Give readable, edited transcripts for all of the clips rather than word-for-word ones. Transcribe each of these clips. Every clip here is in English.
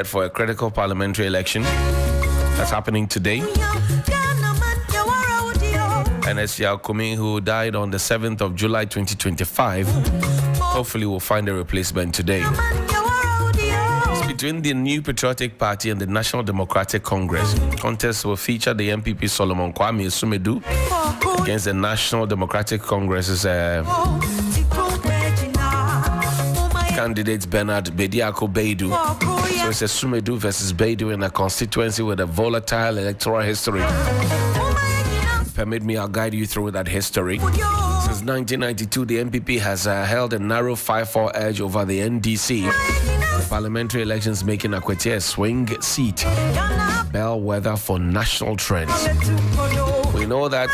For a critical parliamentary election that's happening today. Ernest Kumi, who died on the 7th of July 2025, hopefully will find a replacement today. It's between the New Patriotic Party and the National Democratic Congress. Contest will feature the MPP Solomon Kwame Sumedu against the National Democratic Congress's candidate Bernard Bediako Beidu. So it's a Sumedu versus Beidu in a constituency with a volatile electoral history. Permit me, I'll guide you through that history. Since 1992, the MPP has held a narrow 5-4 edge over the NDC. The parliamentary elections making Akwatia a swing seat, bellwether for national trends. We know that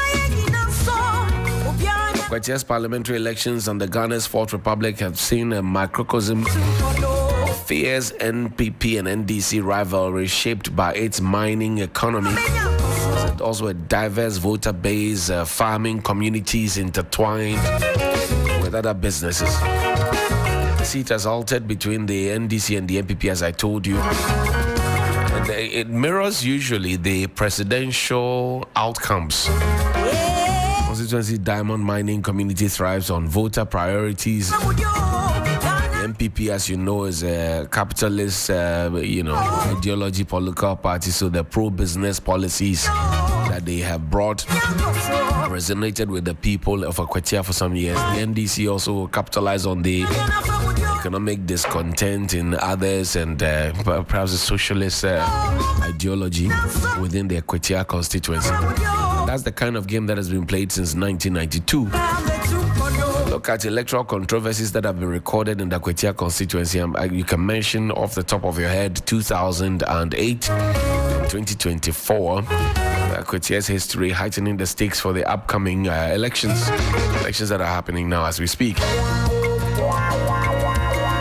Akwatia's parliamentary elections and the Ghana's Fourth Republic have seen a microcosm of fierce NPP and NDC rivalry shaped by its mining economy, and also a diverse voter base, farming communities intertwined with other businesses. The seat has altered between the NDC and the NPP, as I told you. And it mirrors usually the presidential outcomes. Constituency diamond mining community thrives on voter priorities. The MPP, as you know, is a capitalist, ideology political party. So the pro-business policies that they have brought resonated with the people of Akwatia for some years. The NDC also capitalized on the economic discontent in others and perhaps a socialist ideology within the Akwatia constituency. That's the kind of game that has been played since 1992. Look at electoral controversies that have been recorded in the Akwatia constituency. You can mention off the top of your head 2008, 2024. Akwatia's history heightening the stakes for the upcoming elections that are happening now as we speak.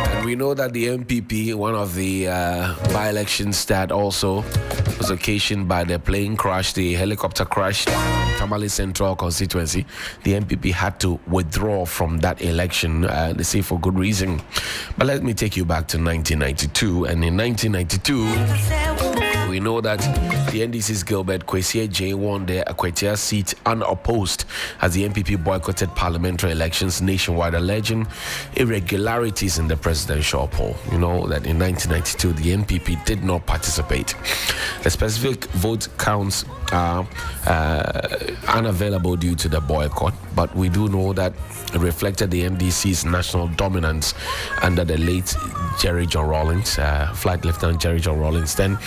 And we know that the MPP, one of the by-elections that also was occasioned by the plane crash, the helicopter crash, Tamale Central constituency, the MPP had to withdraw from that election, they say for good reason. But let me take you back to 1992. And in 1992, we know that the NDC's Gilbert Kwesi J won the Akwatia seat unopposed as the MPP boycotted parliamentary elections nationwide, alleging irregularities in the presidential poll. You know that in 1992, the MPP did not participate. The specific vote counts are unavailable due to the boycott, but we do know that it reflected the NDC's national dominance under the late Jerry John Rawlings, Flight Lieutenant Jerry John Rawlings, then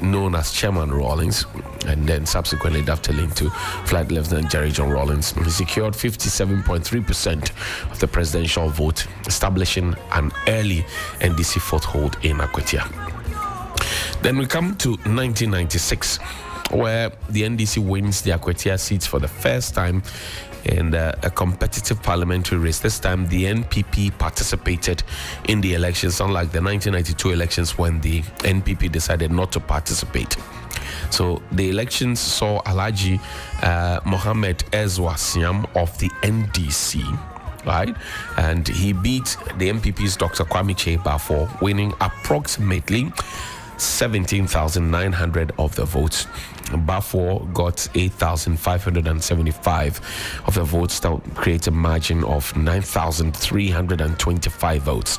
known as Chairman Rawlings, and then subsequently dovetailed into Flight Lieutenant Jerry John Rawlings. He secured 57.3% of the presidential vote, establishing an early NDC foothold in Akwatia. Then we come to 1996, where the NDC wins the Akwatia seats for the first time in a competitive parliamentary race. This time, the NPP participated in the elections, unlike the 1992 elections when the NPP decided not to participate. So the elections saw Alhaji Mohammed Ezwa Siam of the NDC, right? And he beat the MPP's Dr. Kwame Cheba for winning approximately 17,900 of the votes. Bafo got 8,575 of the votes, that creates a margin of 9,325 votes.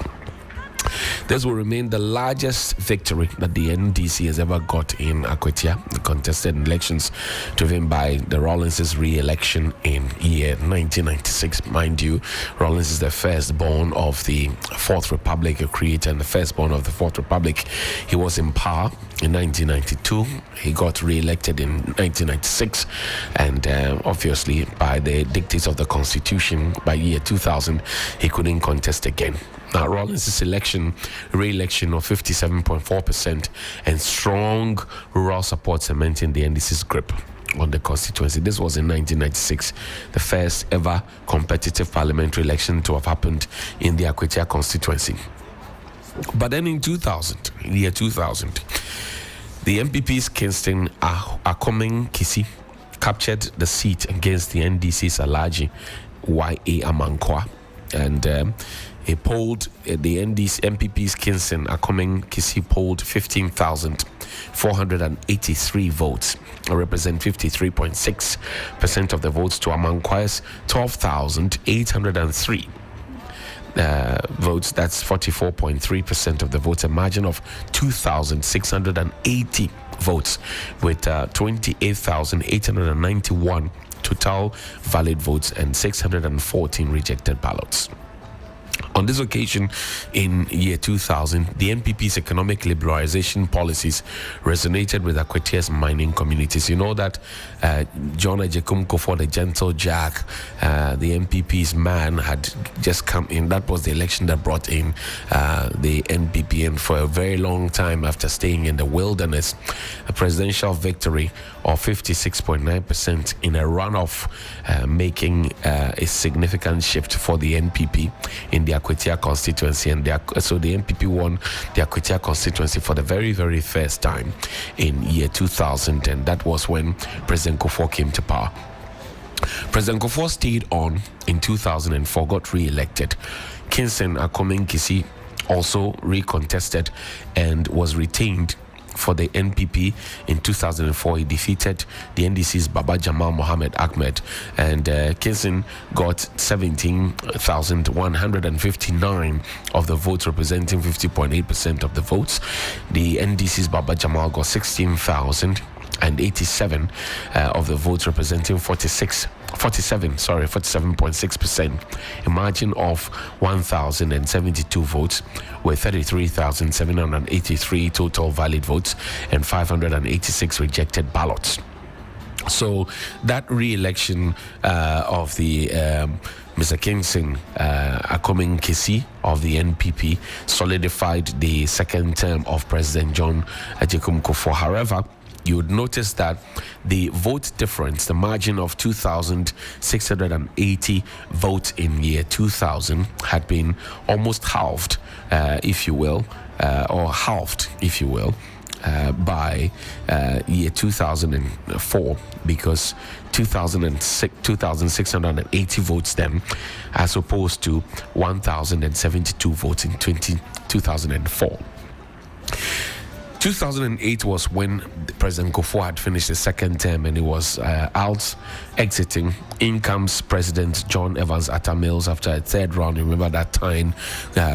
This will remain the largest victory that the NDC has ever got in Akwatia, the contested elections driven by the Rawlings' re-election in year 1996. Mind you, Rawlings is the firstborn of the Fourth Republic, a creator and the firstborn of the Fourth Republic. He was in power in 1992. He got re-elected in 1996, and obviously by the dictates of the Constitution, by year 2000, he couldn't contest again. Now, Rawlings' re-election of 57.4% and strong rural support cementing the NDC's grip on the constituency. This was in 1996, the first ever competitive parliamentary election to have happened in the Akwatia constituency. But then in year 2000, the MPP's Kingston Akoming Kisi captured the seat against the NDC's Alhaji Y.A. Amankwa. And He polled the MPP's Kinson Akoming Kisi polled 15,483 votes, represent 53.6% of the votes, to Amankwai's 12,803 votes. That's 44.3% of the votes. A margin of 2,680 votes, with 28,891 total valid votes and 614 rejected ballots. On this occasion, in year 2000, the NPP's economic liberalization policies resonated with Akwatia's mining communities. You know that John Ejekum Kufuor, the gentle Jack, the NPP's man, had just come in. That was the election that brought in the NPP, and for a very long time, after staying in the wilderness, a presidential victory of 56.9% in a runoff, making a significant shift for the NPP in the Akwatia constituency. And so the NPP won the Akwatia constituency for the very, very first time in year 2000, and that was when President Kufuor came to power. President Kufuor stayed on in 2004, got re-elected. Kinson Akoming Kisi also recontested and was retained for the NPP in 2004. He defeated the NDC's Baba Jamal Mohammed Ahmed, and Kinson got 17,159 of the votes, representing 50.8% of the votes. The NDC's Baba Jamal got 16,087 of the votes, representing 47.6%. A margin of 1,072 votes, with 33,783 total valid votes and 586 rejected ballots. So that re-election of the Mr. Kinson Akoming Kisi of the NPP solidified the second term of President John Ejekum Kufuor. However, you would notice that the vote difference, the margin of 2,680 votes in year 2000, had been almost halved, if you will, by year 2004, because 2,680 votes then, as opposed to 1,072 votes in 2004. 2008 was when President Kufuor had finished the second term, and he was exiting. In comes President John Evans Atta Mills after a third round. You remember that time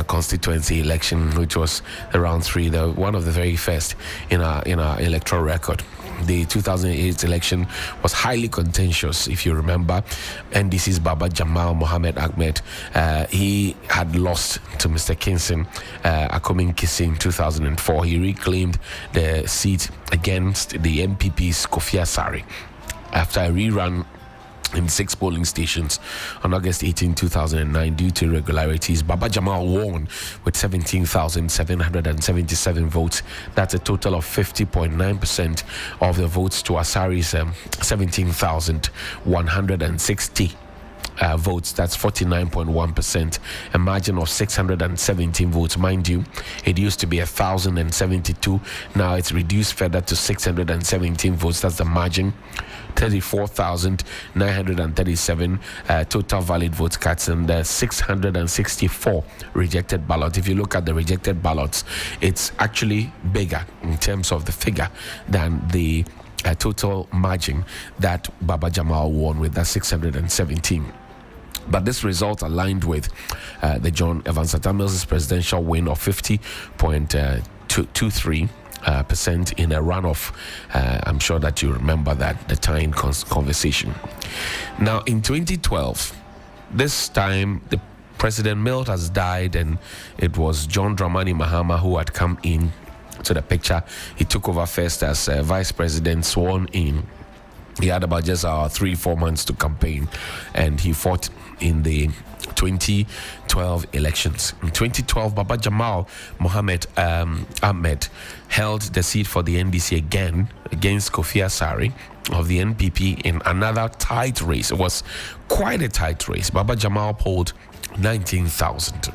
constituency election, which was round 3, one of the very first in our electoral record. The 2008 election was highly contentious, if you remember. NDC's Baba Jamal Mohammed Ahmed, he had lost to Mr. Kinson Akoming Kisi in 2004. He reclaimed the seat against the MPP's Kofi Asare after a rerun in 6 polling stations on August 18, 2009 due to irregularities. Baba Jamal won with 17,777 votes. That's a total of 50.9% of the votes to Asare's 17,160 votes. That's 49.1%. A margin of 617 votes. Mind you, it used to be 1,072. Now it's reduced further to 617 votes. That's the margin. 34,937 total valid votes cast, and 664 rejected ballots. If you look at the rejected ballots, it's actually bigger in terms of the figure than the total margin that Baba Jamal won with, that 617. But this result aligned with the John Evans Atta Mills' presidential win of 50.23%. In a runoff. I'm sure that you remember that, the time conversation. Now, in 2012, this time the President Mills has died, and it was John Dramani Mahama who had come in to the picture. He took over first as vice president, sworn in. He had about just 3-4 months to campaign, and he fought in the 2012 elections. In 2012, Baba Jamal Mohammed Ahmed held the seat for the NDC again against Kofi Asare of the NPP in another tight race. It was quite a tight race. Baba Jamal polled 19,000.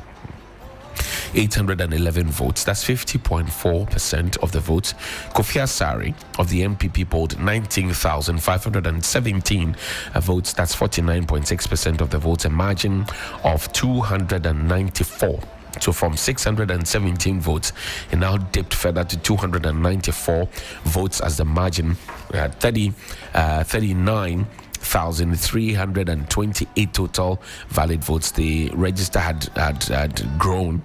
811 votes. That's 50.4% of the votes. Kofi Asare of the MPP polled 19,517 votes. That's 49.6% of the votes. A margin of 294. So from 617 votes, it now dipped further to 294 votes as the margin. 39,328 total valid votes. The register had grown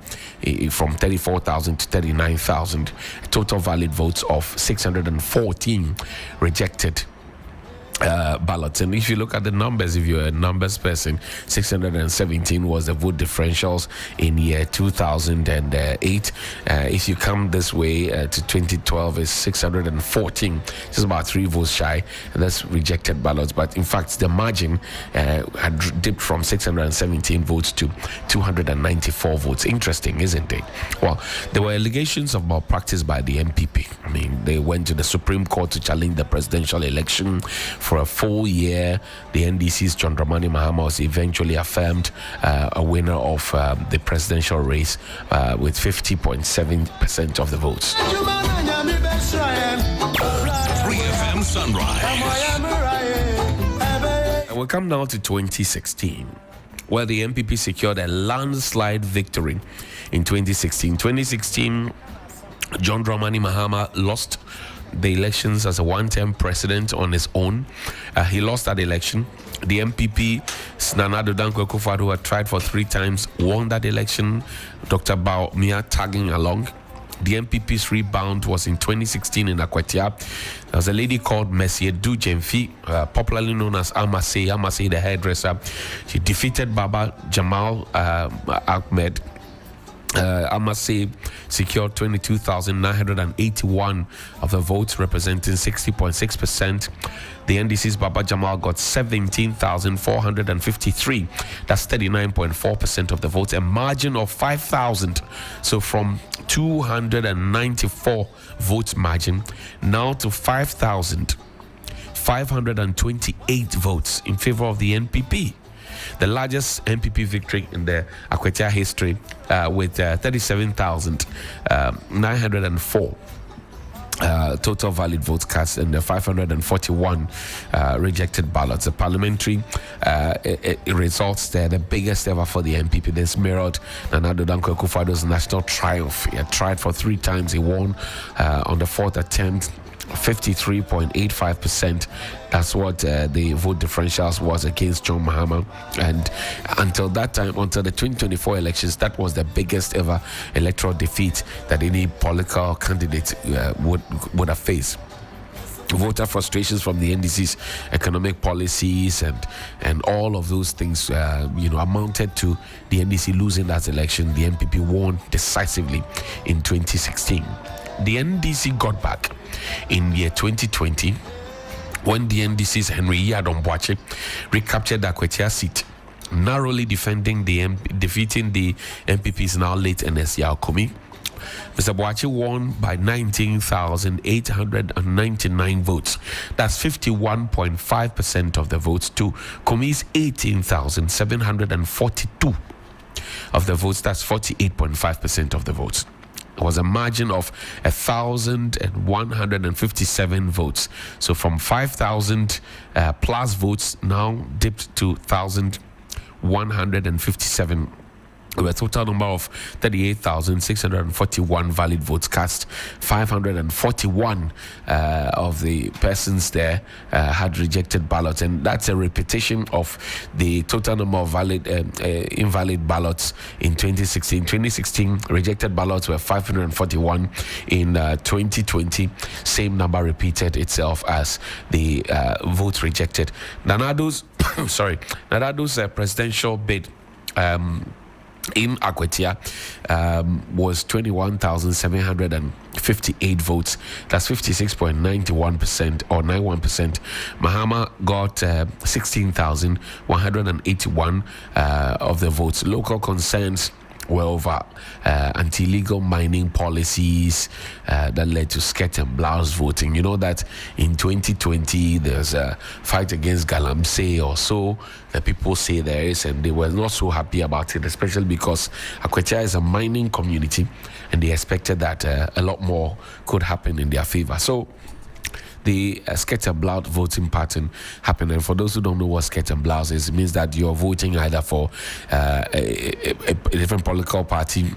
from 34,000 to 39,000. Total valid votes of 614 rejected ballots. And if you look at the numbers, if you're a numbers person, 617 was the vote differentials in year 2008. If you come this way to 2012, is 614, just about 3 votes shy, and that's rejected ballots. But in fact, the margin had dipped from 617 votes to 294 votes. Interesting, isn't it? Well, there were allegations of malpractice by the MPP. I mean, they went to the Supreme Court to challenge the presidential election. For a full year, the NDC's John Dramani Mahama was eventually affirmed a winner of the presidential race with 50.7% of the votes. 3FM Sunrise. And we'll come now to 2016, where the MPP secured a landslide victory in 2016. 2016, John Dramani Mahama lost the elections as a one-term president on his own. He lost that election. The MPP, Nana Addo Dankwa Akufo-Addo, who had tried for 3 times, won that election. Dr. Bao Mia tagging along. The MPP's rebound was in 2016 in Akwatia. There was a lady called Messie Du Jemfi, popularly known as Amase the hairdresser. She defeated Baba Jamal Ahmed. Amase secured 22,981 of the votes, representing 60.6%. The NDC's Baba Jamal got 17,453. That's 39.4% of the votes. A margin of 5,000. So from 294 votes margin now to 5,528 votes in favor of the NPP. The largest MPP victory in the Akwatia history, with 37,904 total valid votes cast and 541 rejected ballots. The parliamentary results there, the biggest ever for the MPP. This mirrored Nana Addo Dankwa Akufo-Addo's national triumph. He had tried for 3 times. He won on the 4th attempt. 53.85%. That's what the vote differentials was against John Mahama. And until that time, until the 2024 elections, that was the biggest ever electoral defeat that any political candidate would have faced. Voter frustrations from the NDC's economic policies and all of those things, amounted to the NDC losing that election. The MPP won decisively in 2016. The NDC got back in year 2020 when the NDC's Henry Yadomboache recaptured the Akwatia seat, narrowly defeating the MPP's now late Ernest Kumi. Mr. Boache won by 19,899 votes. That's 51.5% of the votes to Kumi's 18,742 of the votes. That's 48.5% of the votes. It was a margin of 1,157 votes. So from 5,000 plus votes now dipped to 1,157. With a total number of 38,641 valid votes cast. 541 of the persons there had rejected ballots, and that's a repetition of the total number of valid invalid ballots in 2016. 2016 rejected ballots were 541. In 2020, same number repeated itself as the votes rejected. Nana Addo's presidential bid in Akwatia was 21,758 votes. That's 56.91% or 91%. Mahama got 16,181 of the votes. Local concerns were over anti-illegal mining policies that led to skirt and blouse voting. You know that in 2020 there's a fight against Galamsey or so that people say there is, and they were not so happy about it, especially because Akwatia is a mining community and they expected that a lot more could happen in their favor. So the skirt and blouse voting pattern happened. And for those who don't know what skirt and blouse is, it means that you're voting either for a different political party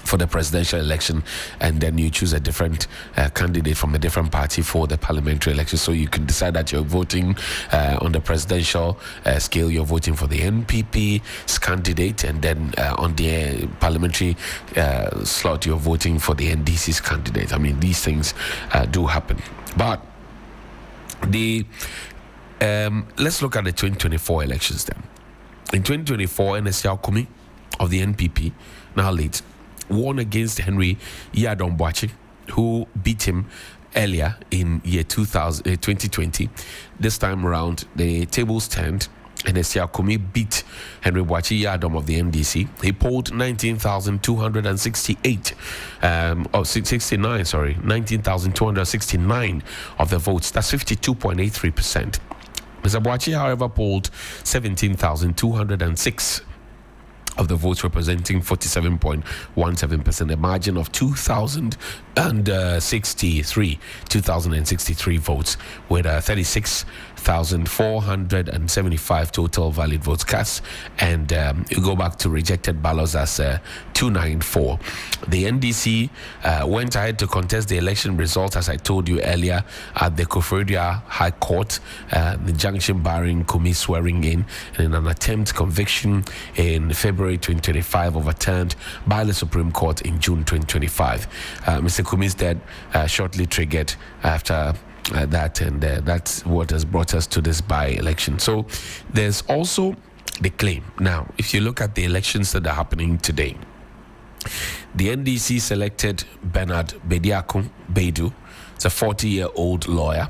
for the presidential election, and then you choose a different candidate from a different party for the parliamentary election. So you can decide that you're voting on the presidential scale, you're voting for the NPP's candidate, and then on the parliamentary slot, you're voting for the NDC's candidate. I mean, these things do happen. But let's look at the 2024 elections then. In 2024, Ernest Kumi of the NPP, now late, won against Henry Yadomboachi, who beat him earlier in year 2020. This time around, the tables turned. Ernest Kumi beat Henry Boachi Yadom of the NDC. He polled 19,269 of the votes. That's 52.83%. Mr. Boachi, however, polled 17,206 of the votes, representing 47.17%, a margin of 2,063 votes, with 36,475 total valid votes cast, and you go back to rejected ballots as 294. The NDC went ahead to contest the election results, as I told you earlier, at the Koforidua High Court, the injunction barring Kumi swearing in an attempt conviction in February 2025 overturned by the Supreme Court in June 2025. Mr. Kumi's death shortly triggered after that, and that's what has brought us to this by-election. So there's also the claim. Now, if you look at the elections that are happening today, the NDC selected Bernard Bediako Baidu. It's a 40-year-old lawyer.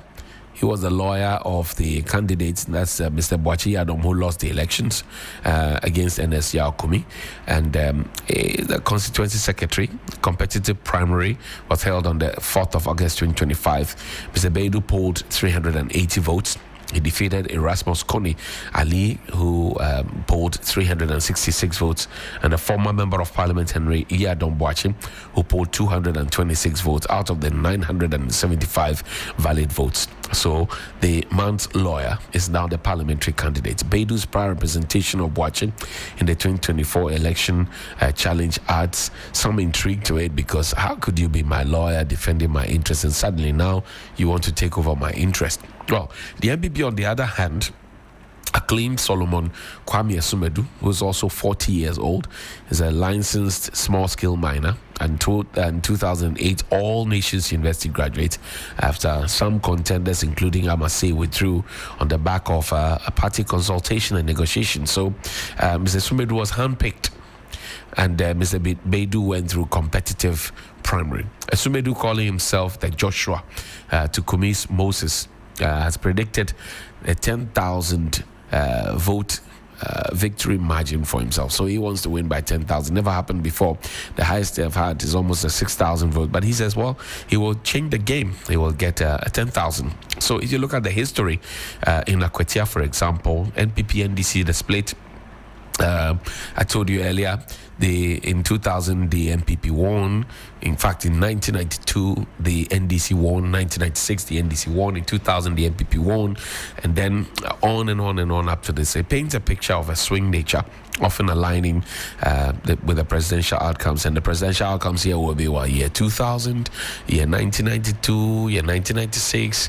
He was the lawyer of the candidates, that's Mr. Boachi Yadom, who lost the elections against Ernest Kumi. And the constituency secretary, competitive primary, was held on the 4th of August 2025. Mr. Baidu polled 380 votes. He defeated Erasmus Koni Ali, who polled 366 votes, and a former member of parliament, Henry Yadomboachi, who polled 226 votes out of the 975 valid votes. So the man's lawyer is now the parliamentary candidate. Baidu's prior representation of Boachi in the 2024 election challenge adds some intrigue to it, because how could you be my lawyer defending my interests and suddenly now you want to take over my interest? Well, the MPP, on the other hand, acclaimed Solomon Kwame Asumedu, who is also 40 years old, is a licensed small-scale miner and 2008 All Nations University graduate. After some contenders, including Amasei, withdrew on the back of a party consultation and negotiation. So Mr. Asumedu was handpicked, and Mr. Baidu went through competitive primary. Asumedu, calling himself the Joshua to Kumi's Moses, has predicted a 10,000 vote victory margin for himself. So he wants to win by 10,000. Never happened before. The highest they've had is almost a 6,000 vote. But he says, well, he will change the game. He will get a 10,000. So if you look at the history in Akwatia, for example, NPP, NDC, the split, I told you earlier, in 2000 the NPP won. In fact, in 1992 the NDC won. 1996 the NDC won. In 2000 the NPP won, and then on and on and on up to this. It paints a picture of a swing nature, often aligning with the presidential outcomes. And the presidential outcomes here will be year 2000, year 1992, year 1996,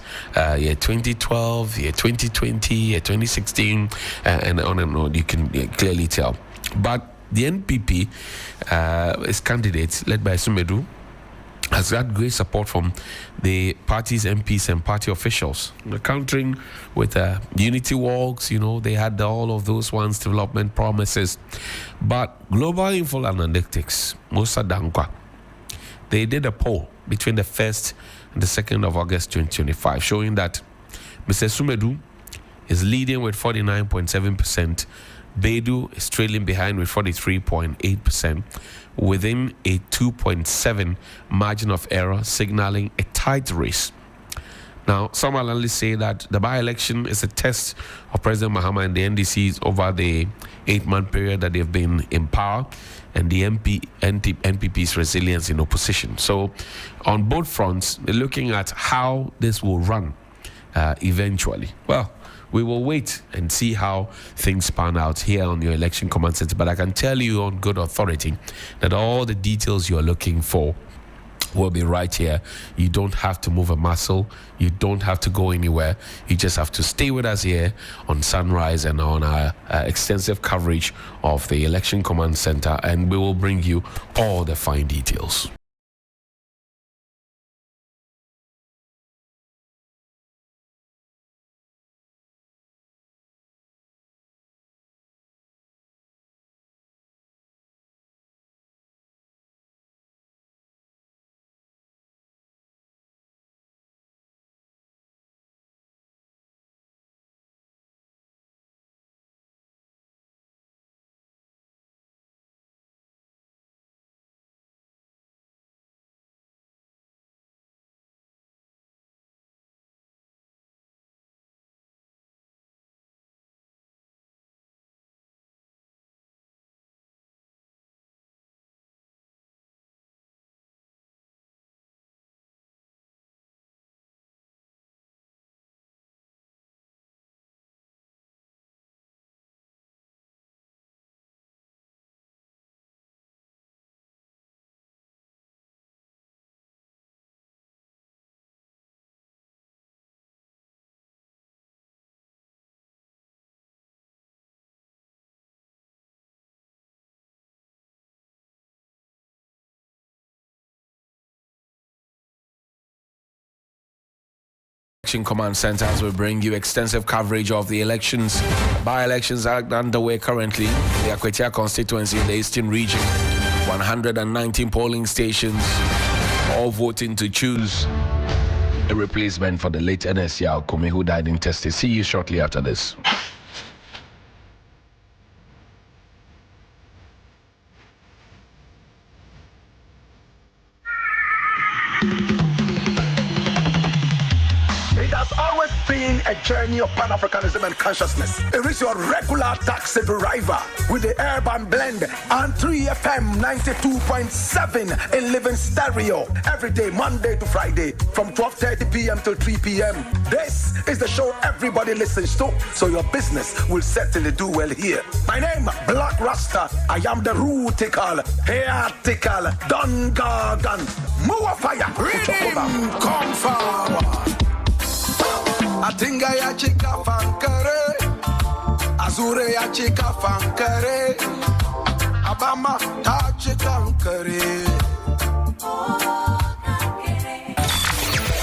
year 2012, year 2020, year 2016, and on and on. You can clearly tell. But the NPP, its candidates, led by Sumedu, has got great support from the party's MPs and party officials. They're countering with unity walks, they had all of those ones, development promises. But Global Info Analytics, Musa Dankwa, they did a poll between the 1st and the 2nd of August 2025, showing that Mr. Sumedu is leading with 49.7%, Beidou is trailing behind with 43.8%, within a 2.7 margin of error, signaling a tight race. Now, some analysts say that the by-election is a test of President Mahama and the NDCs over the 8-month period that they've been in power, and the NPP's resilience in opposition. So, on both fronts, they're looking at how this will run eventually. Well, we will wait and see how things pan out here on your election command center. But I can tell you on good authority that all the details you're looking for will be right here. You don't have to move a muscle. You don't have to go anywhere. You just have to stay with us here on Sunrise and on our extensive coverage of the Election Command Center, and we will bring you all the fine details. Command Center as we bring you extensive coverage of the elections. By-elections are underway currently in the Akwatia constituency in the Eastern region. 119 polling stations, all voting to choose a replacement for the late Ernest Kumi, who died in intestate. See you shortly after this. It has always been a journey of Pan-Africanism and consciousness. It is your regular taxi driver with the urban blend and 3FM 92.7 in living stereo every day, Monday to Friday, from 12:30 p.m. till 3 p.m. This is the show everybody listens to, so your business will certainly do well here. My name, Black Rasta. I am the rootical, hairtical, Dungargan, Moa Fire. Rhythm, come forward. Atinga ya chika fankare, Azure ya chika fankare, Abama ta chika fankare.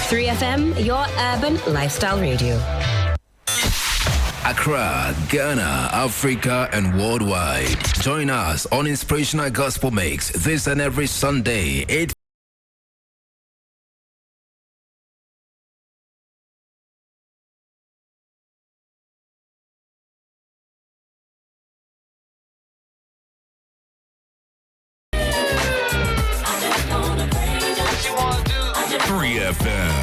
3FM, your urban lifestyle radio. Accra, Ghana, Africa, and worldwide. Join us on Inspirational Gospel Mix this and every Sunday, 8 3FM.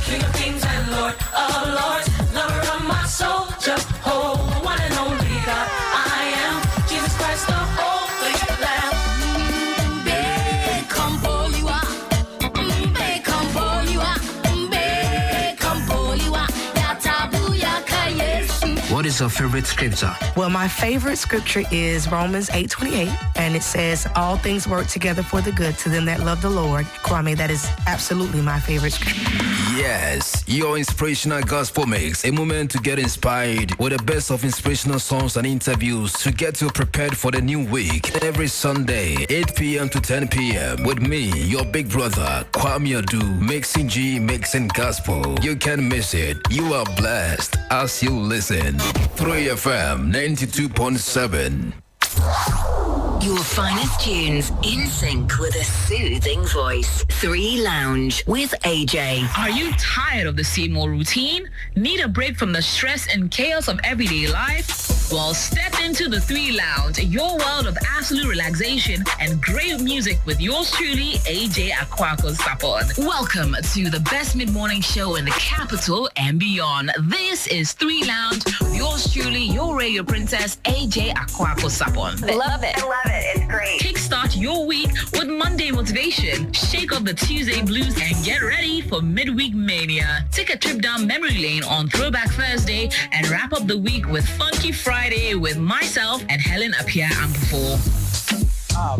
King of kings and Lord of lords, lover of my soul, Jehovah, one and only God. I am Jesus Christ, the Holy Lamb. What is your favorite scripture? Well, my favorite scripture is Romans 8:28, and it says, all things work together for the good to them that love the Lord. Kwame, that is absolutely my favorite scripture. Yes, your Inspirational Gospel Mix, a moment to get inspired with the best of inspirational songs and interviews to get you prepared for the new week. Every Sunday, 8 p.m. to 10 p.m. with me, your big brother, Kwame Adu, mixing G, mixing gospel. You can't miss it. You are blessed as you listen. 3FM 92.7. Your finest tunes in sync with a soothing voice. 3 Lounge with AJ. Are you tired of the same old routine? Need a break from the stress and chaos of everyday life? Well, step into the 3 Lounge, your world of absolute relaxation and great music with yours truly, AJ Akwatia Sapon. Welcome to the best mid-morning show in the capital and beyond. This is 3 Lounge with yours truly, your radio princess, AJ Akwatia Sapon. Love it. I love it. It's great. Kickstart your week with Monday motivation. Shake off the Tuesday blues and get ready for midweek mania. Take a trip down memory lane on Throwback Thursday and wrap up the week with Funky Friday with myself and Helen Appiah Ampufo.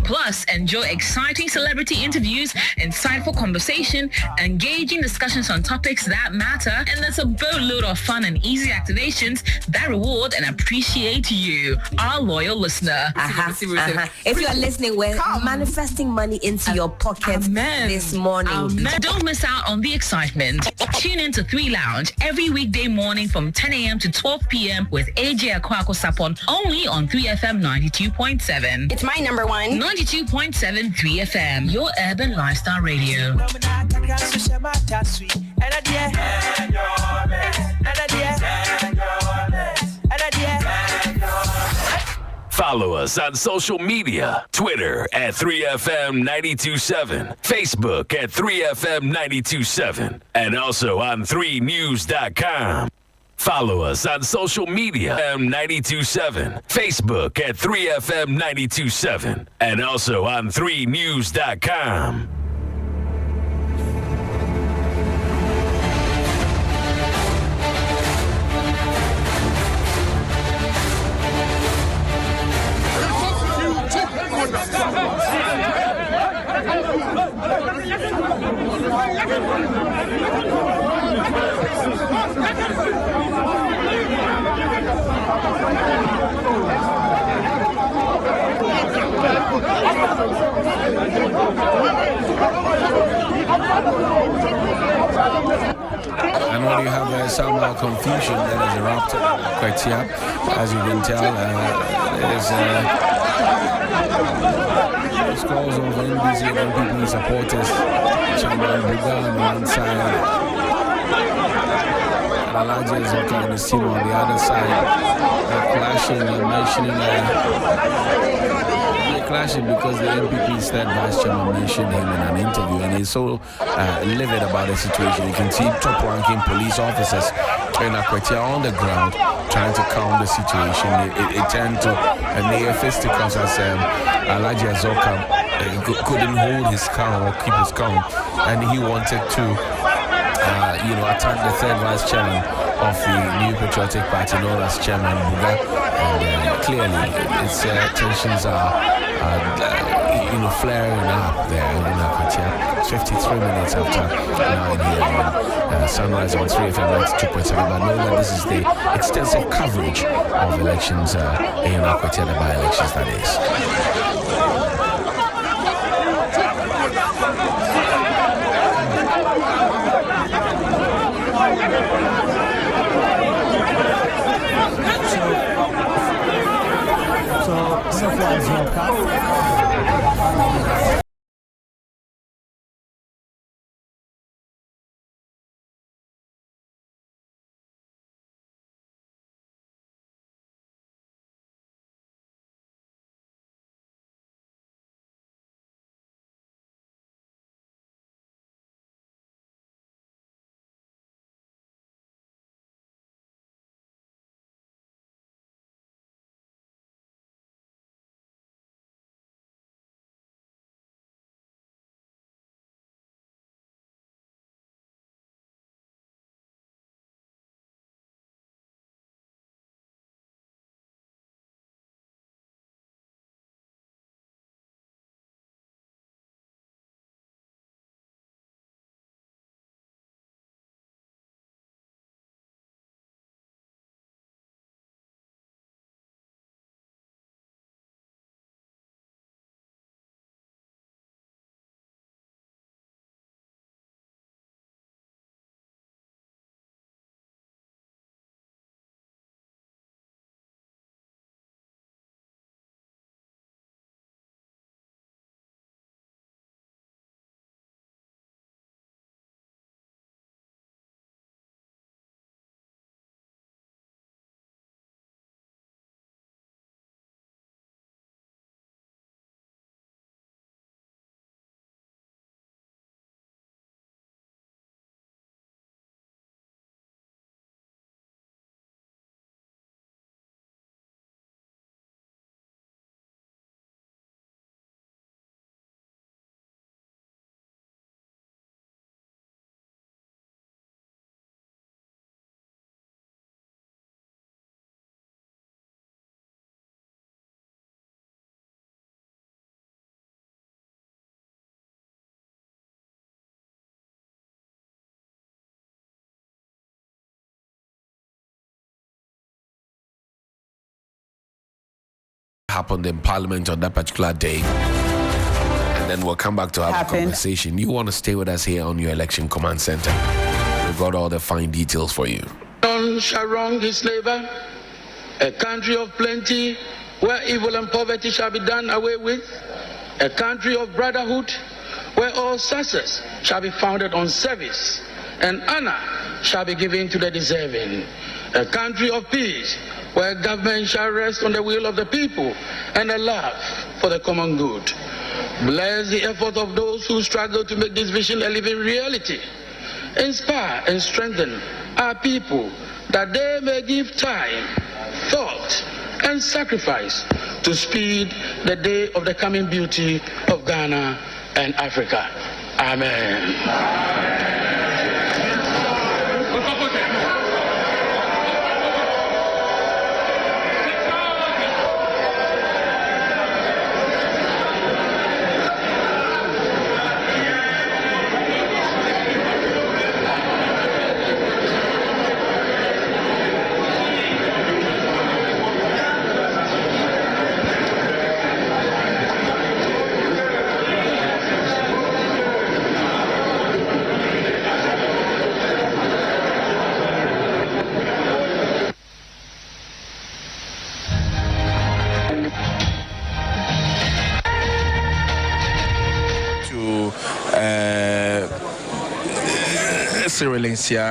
Plus, enjoy exciting celebrity interviews, insightful conversation, engaging discussions on topics that matter, and there's a boatload of fun and easy activations that reward and appreciate you, our loyal listener. If you are listening, we're manifesting money into your pocket this morning. Amen. Don't miss out on the excitement. Tune in to 3 Lounge every weekday morning from 10 a.m. to 12 p.m. with AJ Akwatia Sapon only on 3FM 92.7. It's my number one. 92.7 3FM, your urban lifestyle radio. Follow us on social media. Twitter at 3FM927. Facebook at 3FM927. And also on 3news.com. Follow us on social media, FM927, Facebook at 3FM927, and also on 3news.com. And when you have some confusion that has erupted in Akwatia, as you can tell, there's calls of NBC and NPP supporters, Chairman Buga on one side, and Alaji Zoka and his team on the other side, clashing and mentioning clashing because the NPP state vice chairman mentioned him in an interview, and he's so livid about the situation. You can see top-ranking police officers in Akwatia on the ground trying to calm the situation. It turned to near fisticuffs as Alaji Azoka couldn't hold his calm or keep his calm, and he wanted to attack the third vice chairman of the New Patriotic Party known as Chairman Buga, and clearly its tensions are flaring up there in Akwatia. 53 minutes after 9 here on Sunrise on 3FM 92.7. But know that this is the extensive coverage of elections in Akwatia, the by-elections that is. So far as your cup. happened in Parliament on that particular day. And then we'll come back to have a conversation. You want to stay with us here on your election command center. We've got all the fine details for you. None shall wrong his neighbor. A country of plenty where evil and poverty shall be done away with. A country of brotherhood where all success shall be founded on service and honor shall be given to the deserving. A country of peace where government shall rest on the will of the people and a love for the common good. Bless the effort of those who struggle to make this vision a living reality. Inspire and strengthen our people that they may give time, thought, and sacrifice to speed the day of the coming beauty of Ghana and Africa. Amen.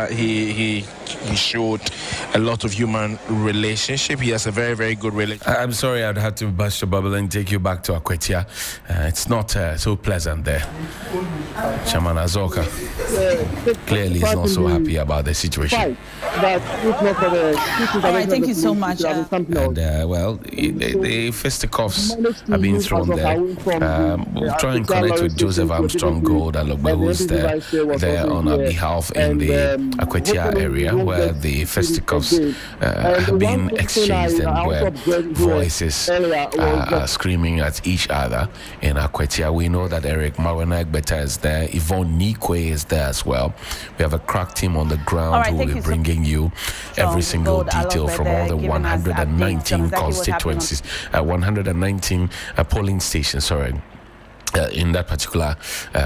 He showed a lot of human relationship. He has a very, very good relationship. I'm sorry I'd had to burst your bubble and take you back to Akwatia. It's not so pleasant there. Chairman Azoka clearly is not so happy about the situation. All right, thank you so much. And the fisticuffs have been thrown there. We'll try and connect with Joseph Armstrong Gold Alogba, who's there on our behalf in the Akwatia area, where the fisticuffs have been exchanged and where voices are screaming at each other in Akwatia. We know that Eric Marwanag Beta is there, Yvonne Nikwe is there as well. We have a crack team on the ground who will be bringing you every single detail from all the 119 constituencies, 119 polling stations, in that particular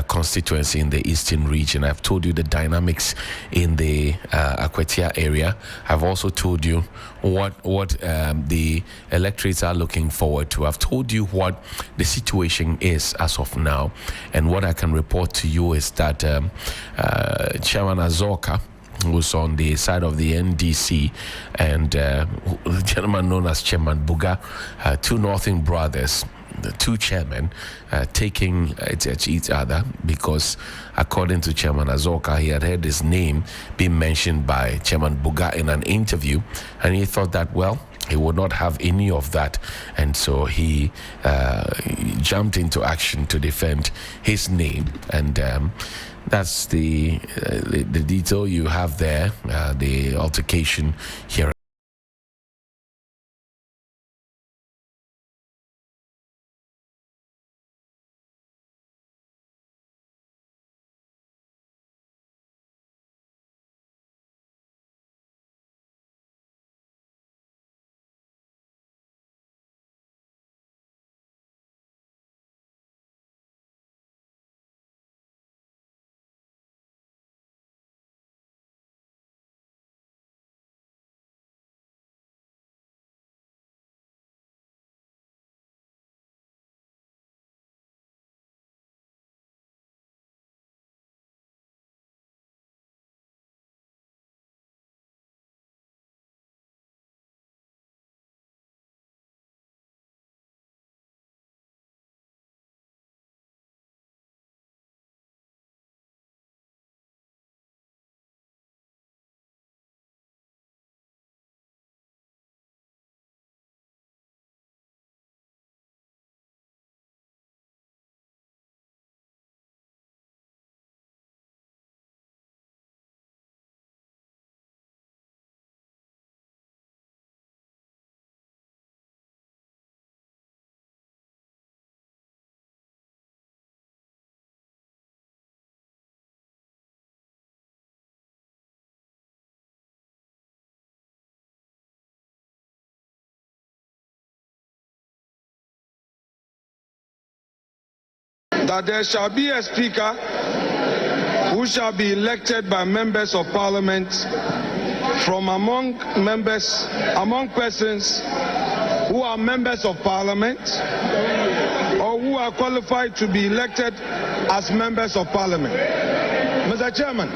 constituency in the eastern region. I've told you the dynamics in the Akwatia area. I've also told you what the electorates are looking forward to. I've told you what the situation is as of now, and what I can report to you is that Chairman Azoka, who's on the side of the NDC, and the gentleman known as Chairman Buga, two Northern brothers, the two chairmen, taking it at each other, because according to Chairman Azoka, he had heard his name being mentioned by Chairman Buga in an interview, and he thought that, well, he would not have any of that, and so he jumped into action to defend his name. And that's the detail you have there, the altercation here. that there shall be a speaker who shall be elected by members of parliament from among persons who are members of parliament or who are qualified to be elected as members of parliament. Mr. Chairman,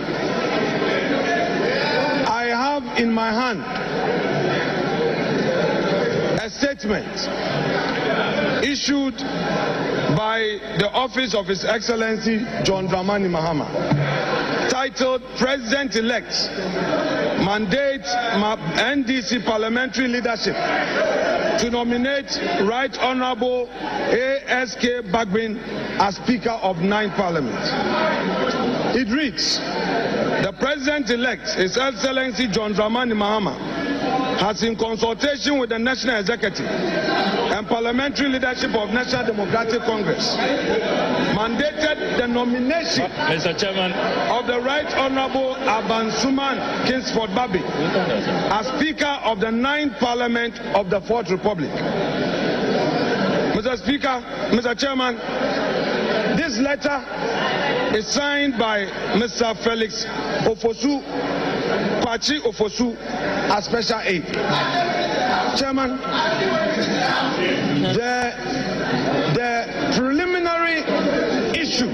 I have in my hand a statement issued by the office of His Excellency John Dramani Mahama, titled President-elect Mandate NDC Parliamentary Leadership to nominate Right Honorable ASK Bagbin as Speaker of 9th Parliament. It reads, the President-elect, His Excellency John Dramani Mahama, has in consultation with the National Executive and Parliamentary Leadership of National Democratic Congress mandated the nomination Mr. Chairman, of the Right Honorable Abansuman Kingsford Babi as Speaker of the 9th Parliament of the 4th Republic. Mr. Speaker, Mr. Chairman, this letter is signed by Mr. Felix Ofosu, Kwachi Ofosu, as Special Aide. Chairman, the preliminary issue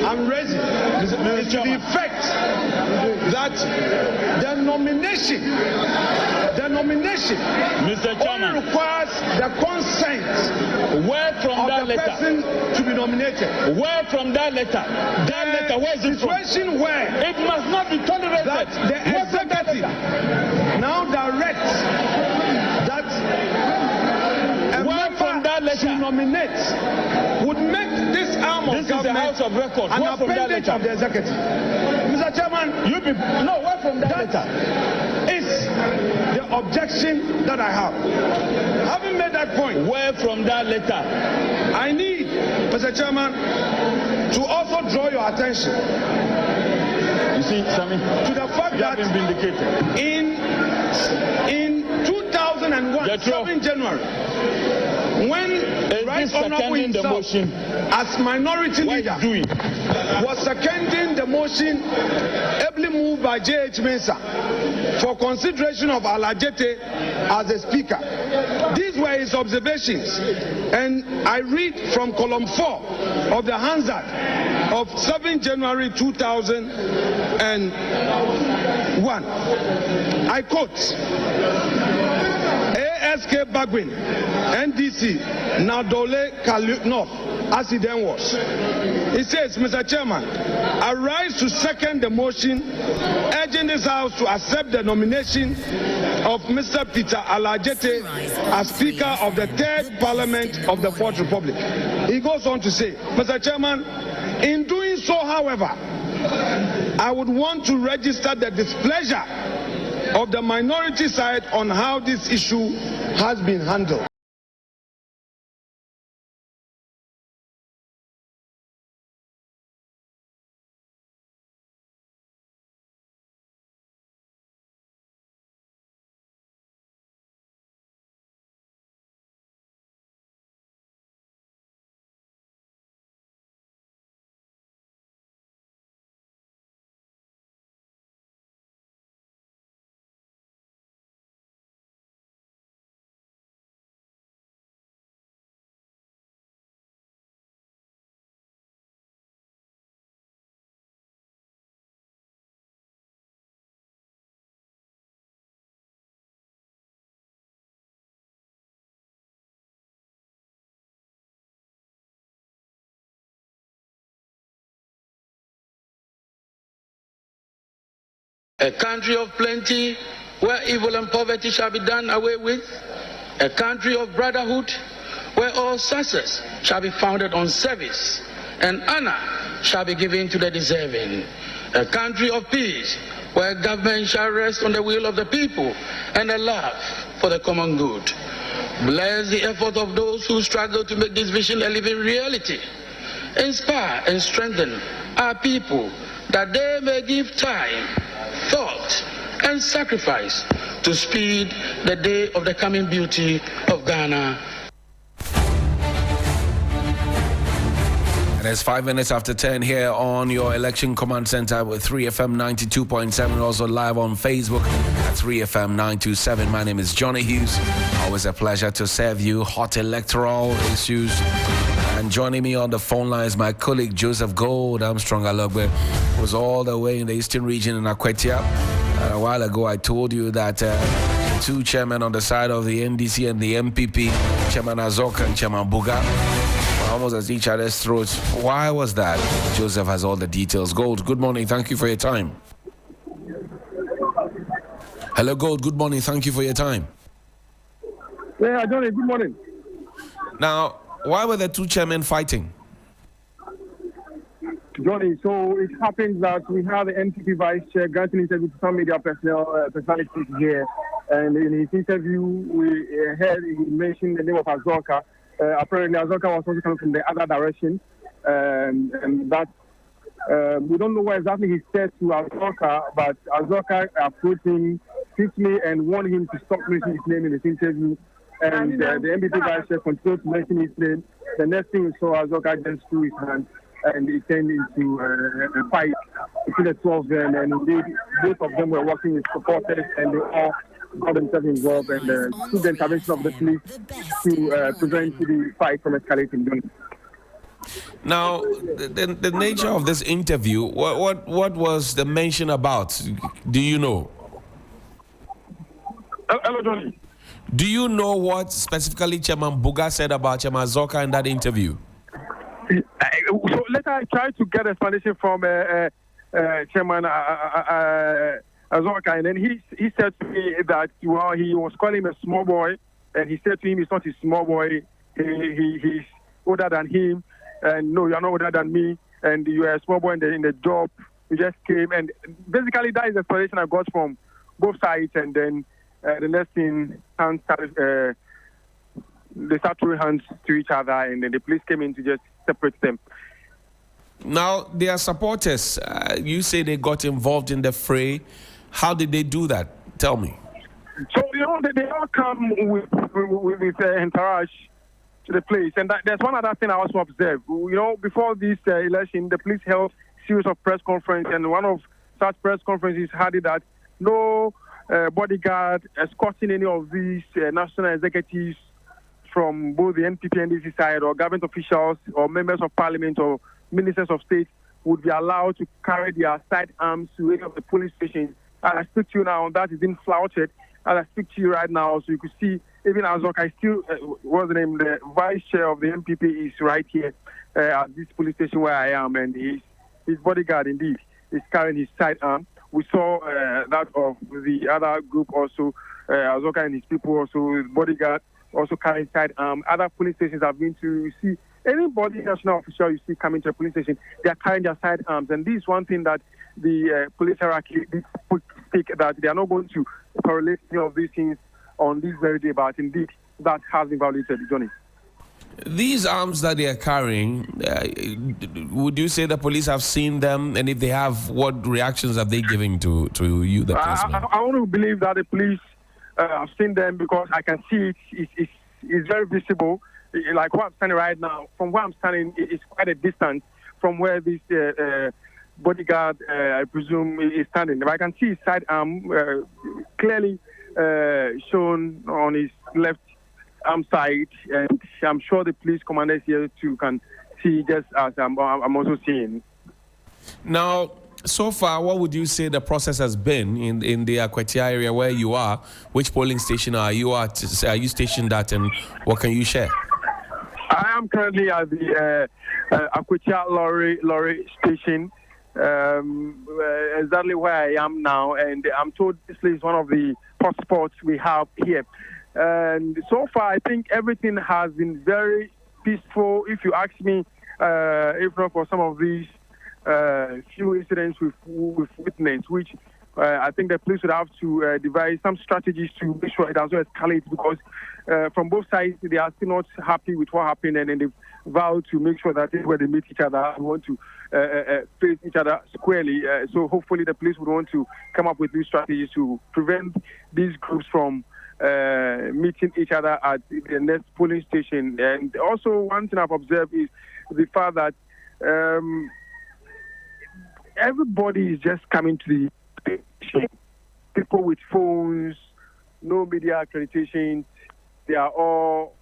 I'm raising is to the effect that the nomination Mr. Chairman, only requires the consent where from of that the letter? person to be nominated. Where from that letter? That letter, where is it from? Situation where it must not be tolerated. That the executive now directs that a member from that letter to nominate would make this arm of government House of Records. an appendage of the executive. Mr. Chairman, where from that letter? Is the objection that I have. Having made that point, where from that letter? I need, Mr. Chairman, to also draw your attention. You see, Sammy, to the fact you that have been vindicated. In 2001, 7 January, when Right Honorable himself, as minority leader, was seconding the motion ably moved by J.H. Mensah for consideration of Alajete as a speaker. These were his observations, and I read from column 4 of the Hansard of 7 January 2001. I quote, ASK Bagwin, NDC, Nadole Kalu North, as he then was. He says, Mr. Chairman, I rise to second the motion urging this House to accept the nomination of Mr. Peter Alajete as Speaker of the 3rd Parliament of the 4th Republic. He goes on to say, Mr. Chairman, in doing so, however, I would want to register the displeasure of the minority side on how this issue has been handled. A country of plenty where evil and poverty shall be done away with. A country of brotherhood where all success shall be founded on service and honor shall be given to the deserving. A country of peace where government shall rest on the will of the people and a love for the common good. Bless the effort of those who struggle to make this vision a living reality. Inspire and strengthen our people that they may give time, thought, and sacrifice to speed the day of the coming beauty of Ghana. it's 5 minutes after 10 here on your Election Command Center with 3FM 92.7. Also live on Facebook at 3FM 927. My name is Johnny Hughes. Always a pleasure to serve you hot electoral issues. And joining me on the phone line is my colleague Joseph Gold Armstrong Alogbe, who was all the way in the eastern region in Akwatia. A while ago, I told you that two chairmen on the side of the NDC and the MPP, Chairman Azoka and Chairman Buga, almost at each other's throats. Why was that? Joseph has all the details. Gold, good morning. Thank you for your time. Hello, Gold. Good morning. Thank you for your time. Yeah, Johnny, good morning. Now, why were the two chairmen fighting? Johnny, so it happens that we have the NPP vice chair granting interview to some media personalities here. And in his interview, we heard he mentioned the name of Azoka. Apparently, Azoka was also coming from the other direction, and that we don't know what exactly he said to Azoka, but Azoka approached him quickly and warned him to stop mentioning his name in this interview. And the MPP vice chair continued to mention his name. The next thing we saw, Azoka just threw his hand, and it turned into a fight between the two of them. And indeed, both of them were working with supporters, and they all got themselves involved and took the intervention of the police to prevent the fight from escalating. Now, the nature of this interview, what was the mention about? Do you know? Hello, Johnny. Do you know what specifically Chairman Buga said about Chairman Zoka in that interview? So later I tried to get explanation from Chairman Azoka, and then he said to me that he was calling him a small boy, and he said to him he's not a small boy, he's older than him, and no, you're not older than me, and you're a small boy in the job, you just came, and basically that is the explanation I got from both sides, and then the next thing, they started throwing hands to each other, and then the police came in to just separate them. Now, their supporters, you say they got involved in the fray. How did they do that? Tell me. So, they all come with entourage to the place. And there's one other thing I also observed. Before this election, the police held a series of press conferences, and one of such press conferences had it that no bodyguard escorting any of these national executives from both the NPP and NDC side, or government officials, or members of parliament, or ministers of state would be allowed to carry their sidearms to any of the police stations. As I speak to you now, that is being flouted. As I speak to you right now, so you could see, even Azoka is still, what's the name, the vice chair of the MPP is right here at this police station where I am, and his bodyguard indeed is carrying his sidearm. We saw that of the other group also, Azoka and his people also, his bodyguard also carrying sidearm. Other police stations I've been to, you see anybody national official you see coming to a police station, they are carrying their sidearms. And this is one thing that the police hierarchy speak, that they are not going to correlate any of these things on this very day, but indeed that has been violated, Johnny. These arms that they are carrying, would you say the police have seen them? And if they have, what reactions have they given to you, the policeman? I want to believe that the police have seen them, because I can see it's very visible. Like where I'm standing right now, from where I'm standing, it's quite a distance from where this bodyguard, I presume, is standing. But I can see his sidearm clearly shown on his left arm side, and I'm sure the police commanders here too can see just as I'm also seeing. Now, so far, what would you say the process has been in the Akwatia area where you are? Which polling station are you at? Are you stationed at, and what can you share? I am currently at the Akwatia lorry station, exactly where I am now, and I'm told this is one of the hotspots we have here. And so far, I think everything has been very peaceful. If you ask me, if not for some of these few incidents with witnessed, which I think the police would have to devise some strategies to make sure it doesn't escalate, because from both sides, they are still not happy with what happened, and then they've vowed to make sure that where they meet each other, they want to face each other squarely. So hopefully the police would want to come up with new strategies to prevent these groups from meeting each other at the next polling station. And also one thing I've observed is the fact that Everybody is just coming to the station. People with phones, no media accreditations. They are all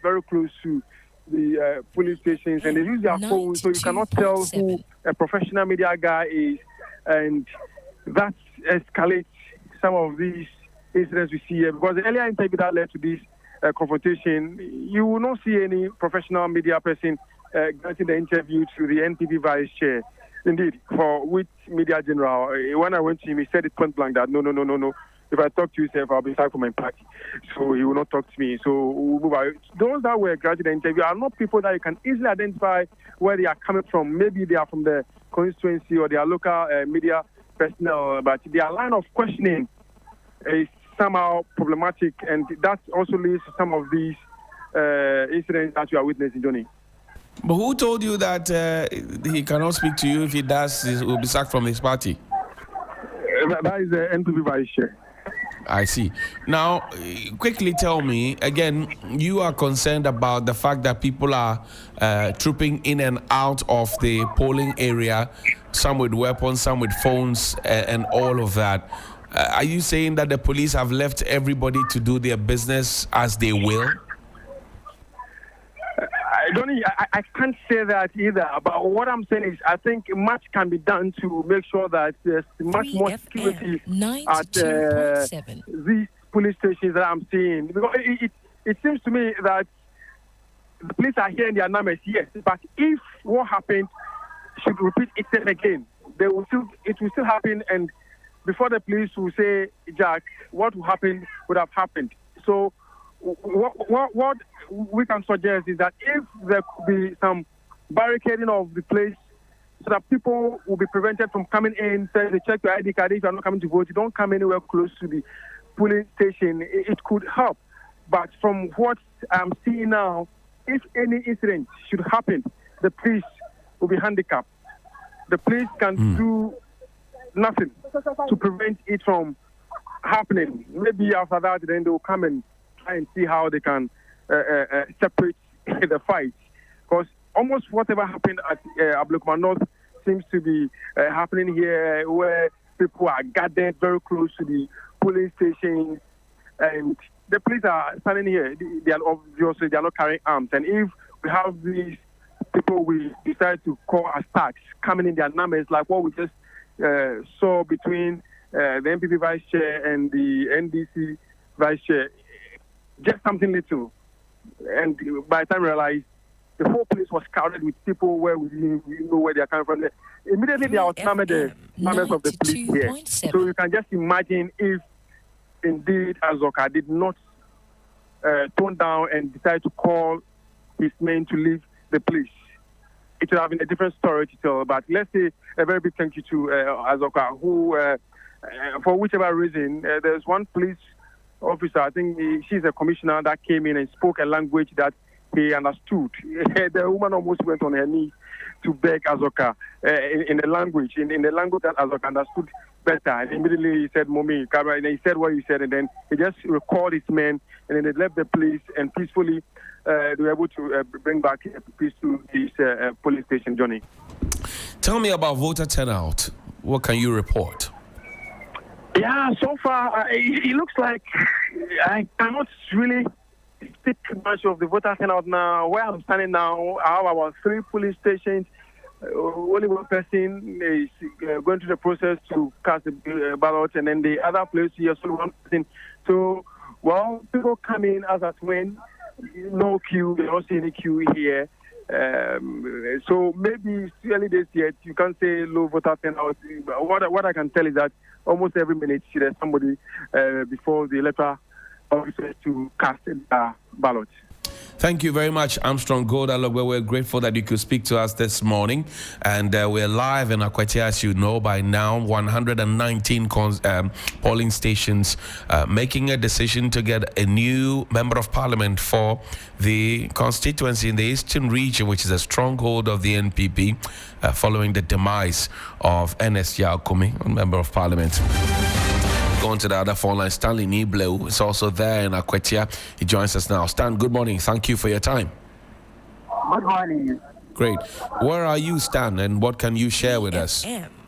very close to the police stations, and they use their phones, so you cannot tell who a professional media guy is, and that escalates some of these incidents we see here. Because the earlier interview that led to this confrontation, you will not see any professional media person granting the interview to the NPP vice chair. Indeed, for which media general, when I went to him, he said it point blank that no. If I talk to you, I'll be sacked from my party. So he will not talk to me. So those that were granted the interview are not people that you can easily identify where they are coming from. Maybe they are from the constituency or their local media personnel, but their line of questioning is somehow problematic, and that also leads to some of these incidents that you are witnessing, Johnny. But who told you that he cannot speak to you? If he does, he will be sacked from his party? That is the NPP vice chair. I see. Now, quickly tell me, again, you are concerned about the fact that people are trooping in and out of the polling area, some with weapons, some with phones, and all of that. Are you saying that the police have left everybody to do their business as they will? I can't say that either. But what I'm saying is, I think much can be done to make sure that there's much more security at these police stations that I'm seeing. Because it seems to me that the police are here in their numbers, yes. But if what happened should repeat itself again, it will still happen. And before the police will say, Jack, what will happen would have happened. So what we can suggest is that if there could be some barricading of the place so that people will be prevented from coming in, say they check your ID card, if you're not coming to vote, you don't come anywhere close to the polling station, it could help. But from what I'm seeing now, if any incident should happen, the police will be handicapped. The police can do nothing to prevent it from happening. Maybe after that, then they will come and try and see how they can separate the fight, because almost whatever happened at Ablekuma North seems to be happening here, where people are gathered very close to the polling stations, and the police are standing here. They are obviously not carrying arms, and if we have these people we decide to call as thugs coming in their numbers, like what we just saw between the NPP vice chair and the NDC vice chair, just something little. And by the time we realized, the whole place was crowded with people where we didn't know where they are coming from. Immediately they outnumbered the numbers of the police here. So you can just imagine if indeed Azoka did not tone down and decide to call his men to leave the place, it would have been a different story to tell. But let's say a very big thank you to Azoka, who, for whichever reason, there's one police officer, I think she's a commissioner, that came in and spoke a language that he understood. The woman almost went on her knees to beg Azoka in the language that Azoka understood better. And immediately he said, Mommy, and he said what he said, and then he just recalled his men, and then they left the place, and peacefully they were able to bring back peace to this police station, Johnny. Tell me about voter turnout. What can you report? Yeah, so far, it looks like I cannot really speak much of the voter turnout now. Where I'm standing now, I have about 3 police stations. Only one person is going through the process to cast the ballot, and then the other place, yes, only one person. So, well, people come in as at when, no queue, you don't see any queue here. So maybe it's early days yet. You can't say low voter turnout. What I can tell is that almost every minute there's somebody before the electoral officers to cast a ballot. Thank you very much, Armstrong Goldalogwe. We're grateful that you could speak to us this morning. And we're live in Akwatia, as you know by now, 119 polling stations making a decision to get a new member of parliament for the constituency in the eastern region, which is a stronghold of the NPP, following the demise of Ernest Kumi, member of parliament. Going to the other phone line, Stanley Niblo is also there in Akwatia. He joins us now. Stan, good morning. Thank you for your time. Good morning. Great. Where are you, Stan, and what can you share with us?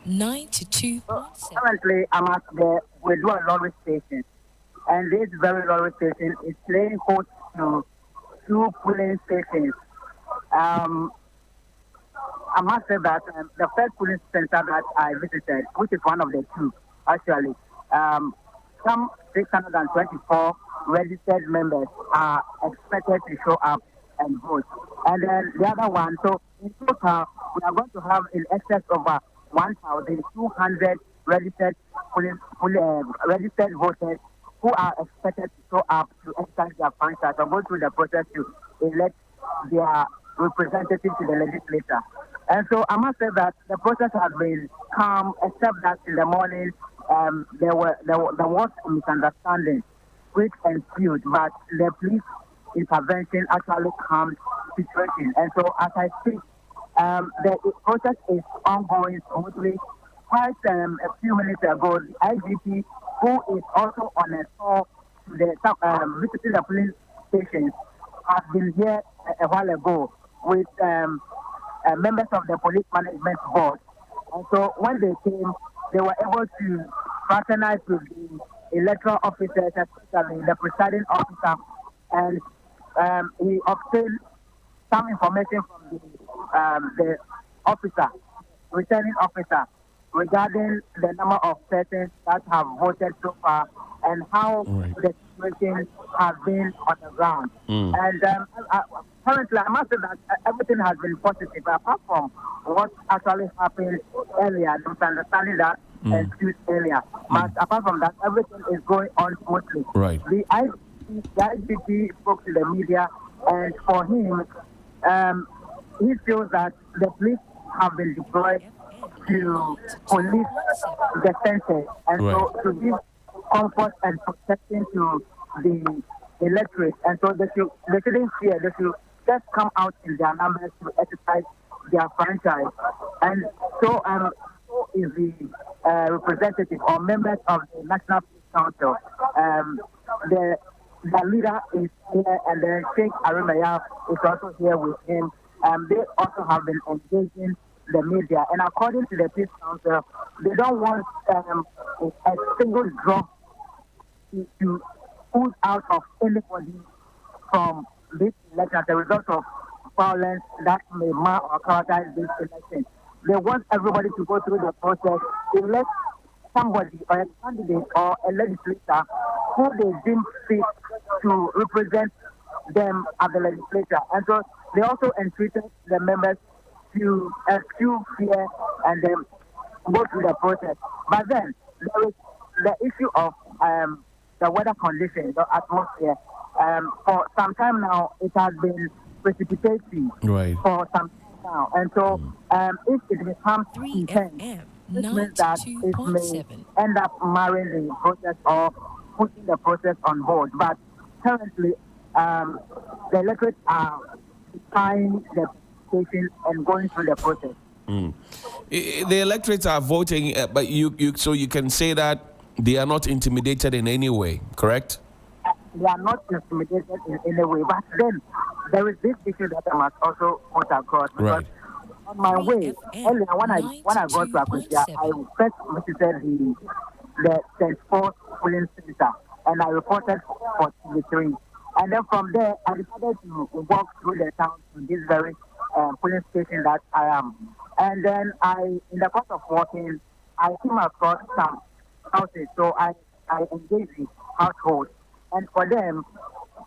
92.7. Currently, I'm at the Wedua Lorry Station, and this very lorry station is playing host to two polling stations. I must say that the first polling center that I visited, which is one of the two, actually, some 624 registered members are expected to show up and vote. And then the other one, so in total, we are going to have in excess of 1,200 registered registered voters who are expected to show up to exercise their franchise and go through the process to elect their representative to the legislature. And so I must say that the process has been calm, except that in the morning there was a misunderstanding which ensued, but the police intervention actually calmed the situation. And so as I speak, the process is ongoing smoothly. Quite a few minutes ago, the IGP, who is also on a tour to the visiting the police stations, has been here a while ago with members of the police management board. And so when they came, they were able to fraternize with the electoral officers, especially the presiding officer, and he obtained some information from the officer, returning officer, regarding the number of persons that have voted so far and how the situation has been on the ground. And currently, I must say that everything has been positive, apart from what actually happened earlier, the misunderstanding that ensued earlier. But apart from that, everything is going on smoothly. Right. The IGP spoke to the media, and for him, he feels that the police have been deployed to police the census, and so to give comfort and protection to the electorate. And so they shouldn't fear, they should just come out in their numbers to exercise their franchise. And so is the representative or members of the National Police Council. The leader is here, and then Sheikh Arimaya is also here with him. They also have been engaging the media, and according to the Peace Council, they don't want a single drop to pull out of anybody from this election as a result of violence that may mar or characterize this election. They want everybody to go through the process, elect somebody or a candidate or a legislator who they deem fit to represent them at the legislature. And so they also entreated the members to eschew fear and then go through the process. But then there is the issue of the weather conditions, the atmosphere. For some time now, it has been precipitating for some time now. And so if it becomes intense, this means that it may end up marring the process or putting the process on hold. But currently, the electorate are trying the station and going through the process. The electorates are voting, but so you can say that they are not intimidated in any way, correct? They are not intimidated in any way. But then there is this issue that I must also put across. Because on my way, earlier when I got to Akwatia, I first visited the St. Paul's polling center, and I reported for TV3. And then from there, I decided to walk through the town to this very polling station that I am. And then in the course of walking, I came across some houses. So I engaged with households. And for them,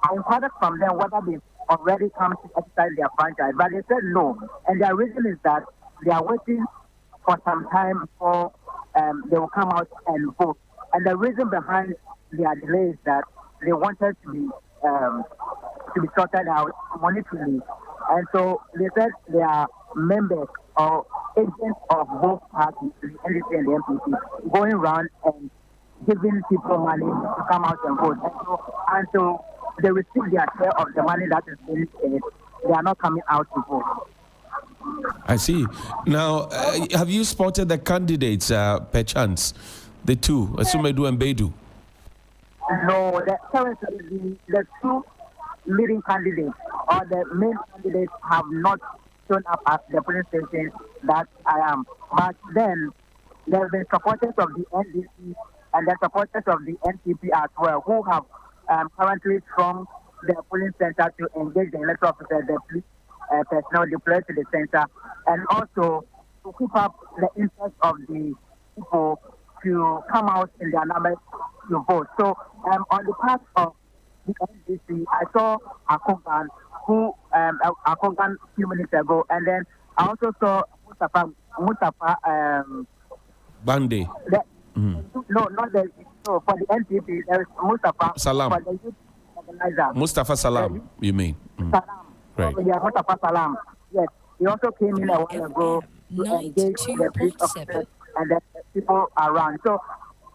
I inquired from them whether they already come to exercise their franchise. But they said no. And their reason is that they are waiting for some time before they will come out and vote. And the reason behind their delay is that they wanted to be sorted out monetarily. And so they said they are members or agents of both parties, the NDC and the MPP, going around and giving people money to come out and vote. And so they receive their share of the money that is being paid. They are not coming out to vote. I see. Now, have you spotted the candidates, perchance? The two, Asumedu and Bedu? No, currently the two leading candidates or the main candidates have not shown up at the police station that I am. But then there have been supporters of the NDC and the supporters of the NPP as well, who have currently from the polling center to engage the electoral officer, the police personnel deployed to the center, and also to keep up the interest of the people to come out in their numbers to vote. So on the part of the NDC, I saw Akongan, who Akongan a few minutes ago, and then I also saw Mustafa Bande. No, not the. So for the NPP, there is Mustafa Salam. For the youth organizer. Mustafa Salam, you mean? Salam. Right. Yeah, Mustafa Salam. Yes, he also came in a while ago to engage the police officers and the people around. So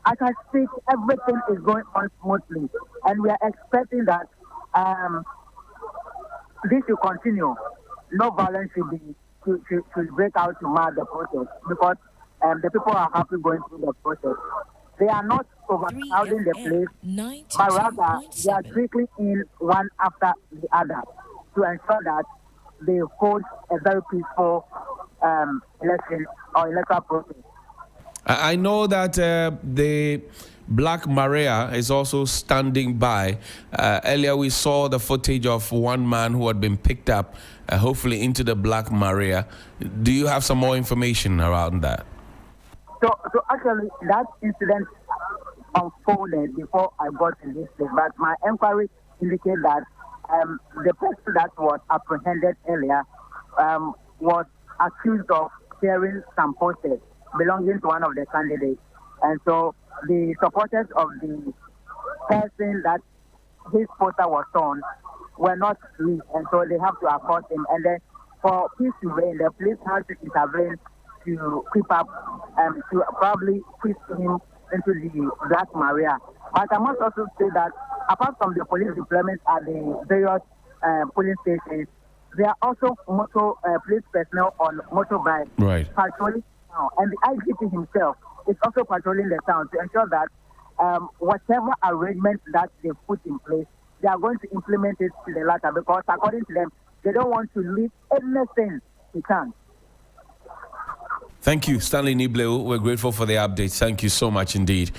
as I speak, everything is going on smoothly, and we are expecting that this will continue. No violence should break out to mar the process, because the people are happy going through the process. They are not overcrowding the place, but rather they are trickling in one after the other to ensure that they hold a very peaceful election or electoral process. I know that the Black Maria is also standing by. Earlier we saw the footage of one man who had been picked up, hopefully into the Black Maria. Do you have some more information around that? So actually, that incident unfolded before I got to this place, but my inquiry indicated that the person that was apprehended earlier was accused of sharing some posters belonging to one of the candidates. And so the supporters of the person that his poster was on were not free, and so they have to accost him. And then for peace to reign, the police had to intervene to keep up to probably push him into the Black Maria. But I must also say that apart from the police deployment at the various police stations, there are also police personnel on motorbikes patrolling town, and the IGP himself is also patrolling the town to ensure that whatever arrangement that they put in place, they are going to implement it to the latter, because according to them, they don't want to leave anything to chance. Thank you, Stanley Nibleu. We're grateful for the updates. Thank you so much indeed.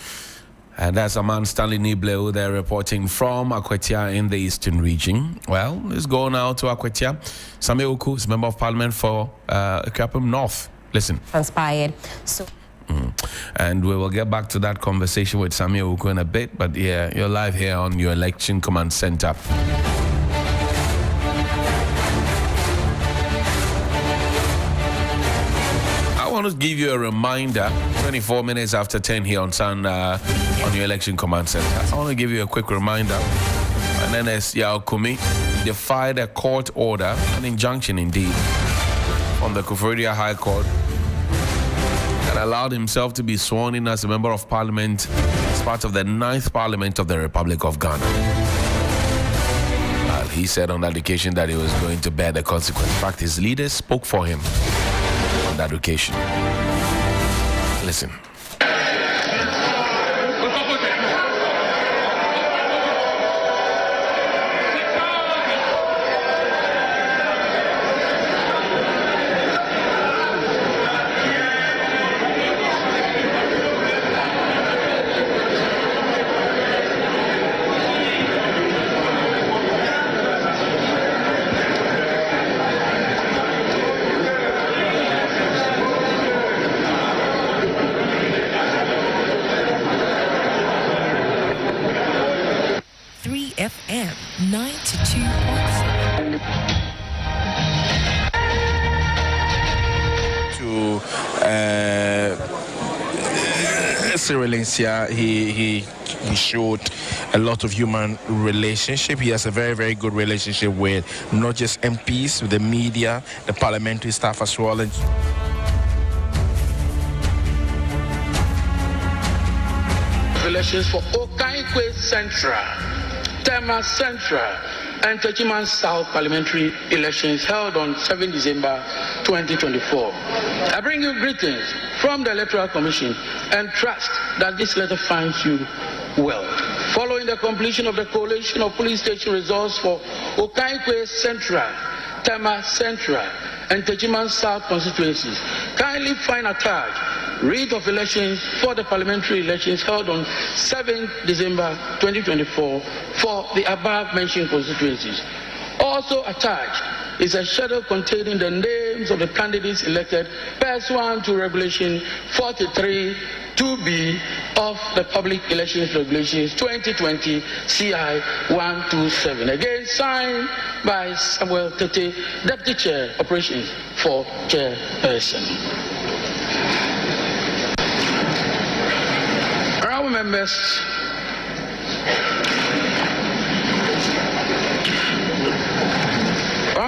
And that's a man, Stanley Nibleu. They're reporting from Akwatia in the eastern region. Well, let's go now to Akwatia. Samuel Oku is Member of Parliament for Krapim North. Listen. Transpired. So. And we will get back to that conversation with Samuel Oku in a bit. But yeah, you're live here on your Election Command Center. I want to give you a reminder, 24 minutes after 10 here on Sun, on your Election Command Center. I want to give you a quick reminder. And then Ernest Kumi defied a court order, an injunction indeed, from the Koforidua High Court that allowed himself to be sworn in as a Member of Parliament as part of the 9th Parliament of the Republic of Ghana. Well, he said on that occasion that he was going to bear the consequence. In fact, his leaders spoke for him on that occasion. Listen. FM 92.7. To Cyril Nsia, he showed a lot of human relationship. He has a very, very good relationship with not just MPs, with the media, the parliamentary staff as well. And elections for Okaikwe Central, Tema Central, and Techiman South parliamentary elections held on 7 December 2024. I bring you greetings from the Electoral Commission and trust that this letter finds you well. Following the completion of the collation of police station results for Okaikwe Central, Tema Central, and Techiman South constituencies kindly find attached writ of elections for the parliamentary elections held on 7 December 2024 for the above mentioned constituencies. Also attached is a schedule containing the names of the candidates elected pursuant to Regulation 43 2B of the Public Elections Regulations 2020 CI 127. Again, signed by Samuel Tete, Deputy Chair, Operations for Chairperson. Honorable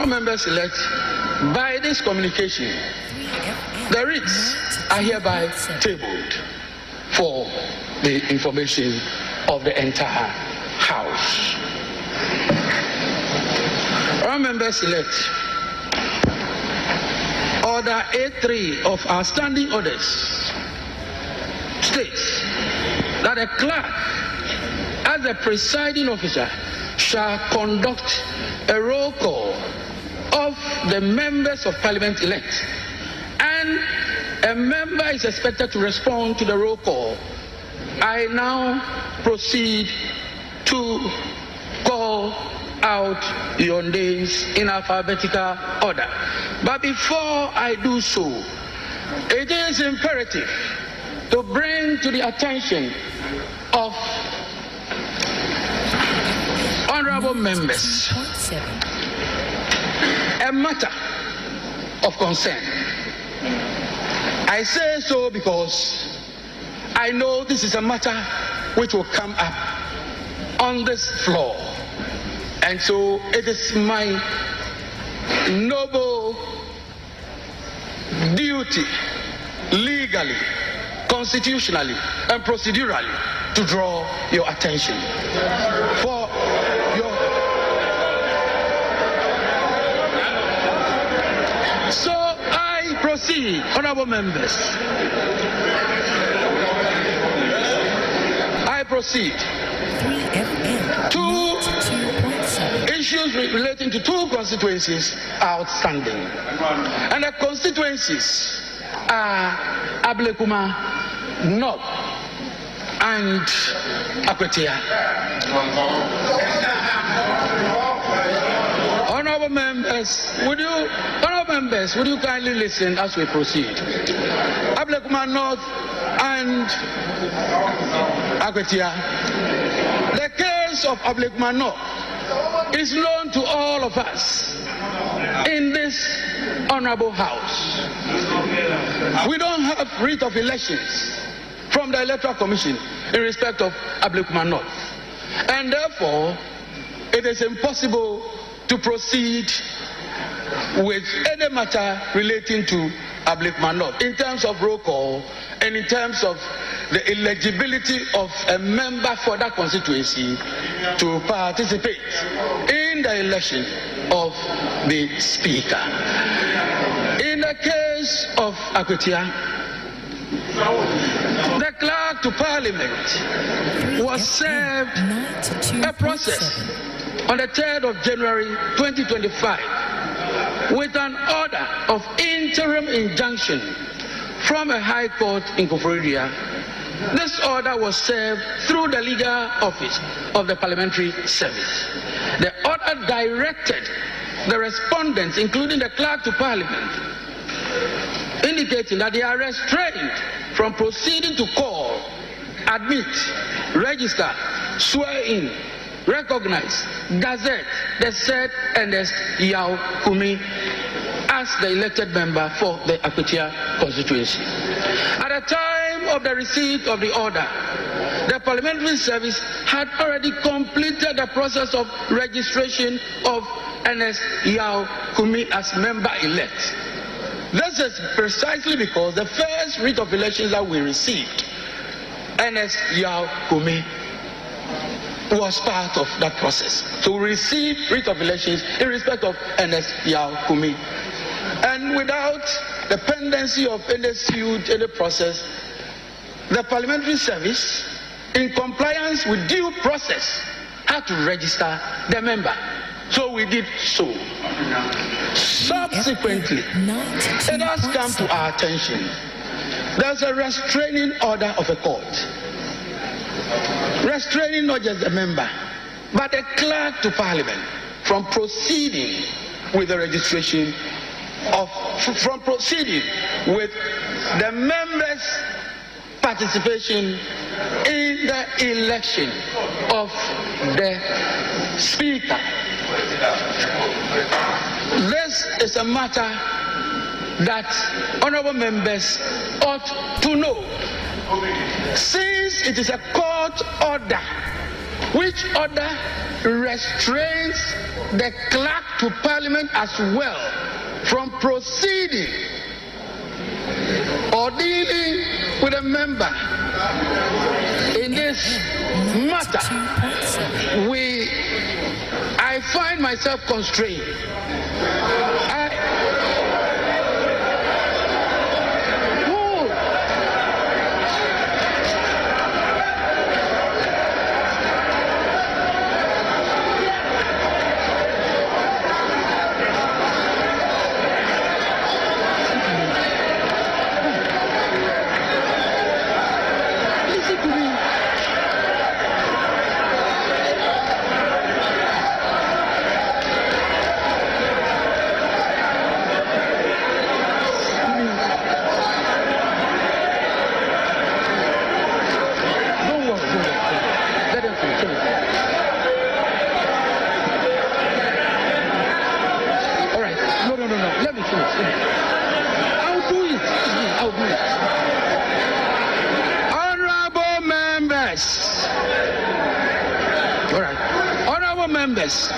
members, elect, by this communication, the writs are hereby tabled for the information of the entire House. Our members elect, Order A3 of our standing orders states that a clerk, as a presiding officer, shall conduct a roll call of the members of Parliament elect, and a member is expected to respond to the roll call. I now proceed to call out your names in alphabetical order. But before I do so, it is imperative to bring to the attention of honorable members a matter of concern. I say so because I know this is a matter which will come up on this floor. And so it is my noble duty, legally, constitutionally, and procedurally, to draw your attention for your... So I proceed, honorable members. I proceed to issues relating to two constituencies outstanding. And the constituencies are Ablekuma North and Akwatia. Honorable members, would you kindly listen as we proceed? Ablekuma North and Akwatia. The case of Ablekuma North is known to all of us in this honorable House. We don't have writ of elections from the Electoral Commission in respect of Ablekuma North, and therefore it is impossible to proceed with any matter relating to Ablekuma North in terms of roll call and in terms of the eligibility of a member for that constituency to participate in the election of the Speaker. In the case of Akwatia, the clerk to Parliament was served a process on the 3rd of January 2025 with an order of interim injunction from a high court in Koforidua. This order was served through the legal office of the Parliamentary Service. The order directed the respondents, including the clerk to Parliament, indicating that they are restrained from proceeding to call, admit, register, swear in, recognize, gazette the said Ernest Kumi as the elected member for the Akwatia constituency. At the time of the receipt of the order, the Parliamentary Service had already completed the process of registration of Ernest Kumi as member-elect. This is precisely because the first writ of elections that we received, Ernest Kumi was part of that process. So we received writ of elections in respect of Ernest Kumi. And without the pendency of any suit, any process, the Parliamentary Service, in compliance with due process, had to register the member. So we did so. Subsequently, it has come to our attention. There's a restraining order of a court. Restraining not just a member, but a clerk to Parliament from proceeding with the registration from proceeding with the members' participation in the election of the Speaker. This is a matter that honorable members ought to know. Since it is a court order, which order restrains the clerk to Parliament as well from proceeding or dealing with a member in this matter, I find myself constrained.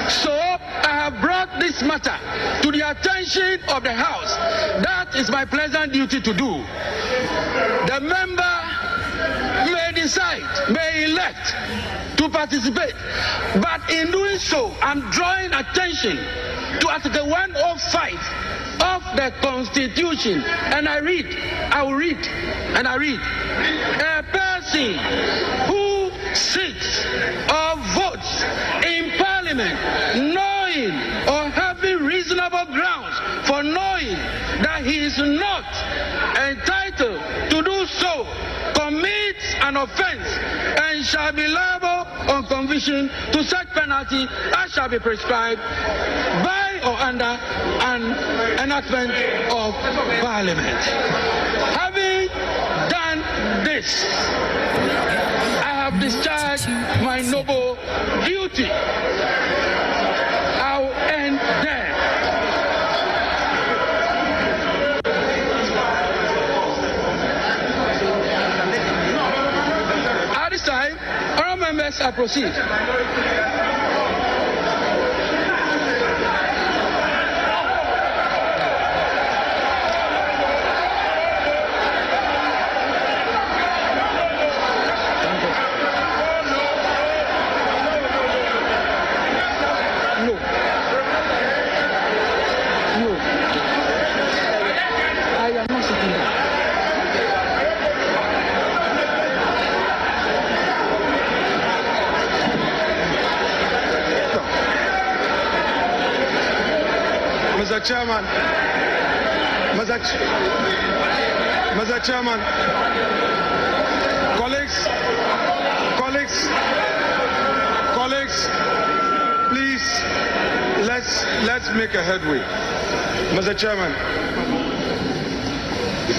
So I have brought this matter to the attention of the House. That is my pleasant duty to do. The member may decide, may elect to participate, but in doing so, I'm drawing attention to Article 105 of the Constitution, and I will read, a person who sits or votes in Parliament knowing or having reasonable grounds for knowing that he is not entitled to do so commits an offense and shall be liable on conviction to such penalty as shall be prescribed by or under an enactment of Parliament. Having done this, I have discharged my noble duty. I'll end there. At this time, all members, I proceed. Mr. Chairman, colleagues, please, let's make a headway. Mr. Chairman,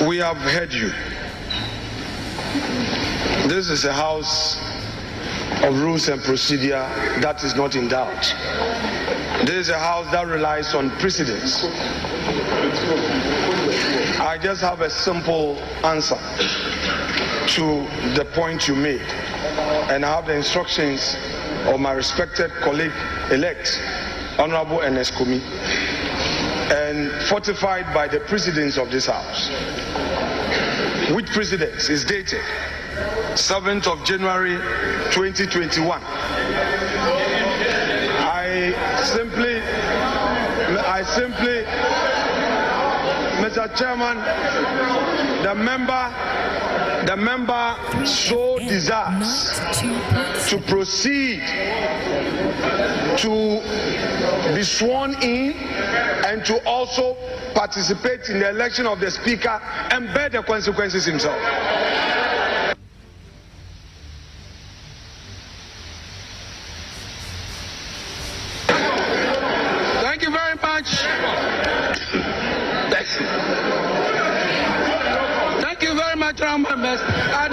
we have heard you. This is a house of rules and procedure that is not in doubt. This is a house that relies on precedence. I just have a simple answer to the point you made, and I have the instructions of my respected colleague-elect, Honorable Ernest Kumi, and fortified by the precedence of this house, which precedence is dated 7th of January 2021. I simply, Mr. Chairman, the member so desires to proceed to be sworn in and to also participate in the election of the Speaker and bear the consequences himself. Thank you very much. Thank you very much, members. I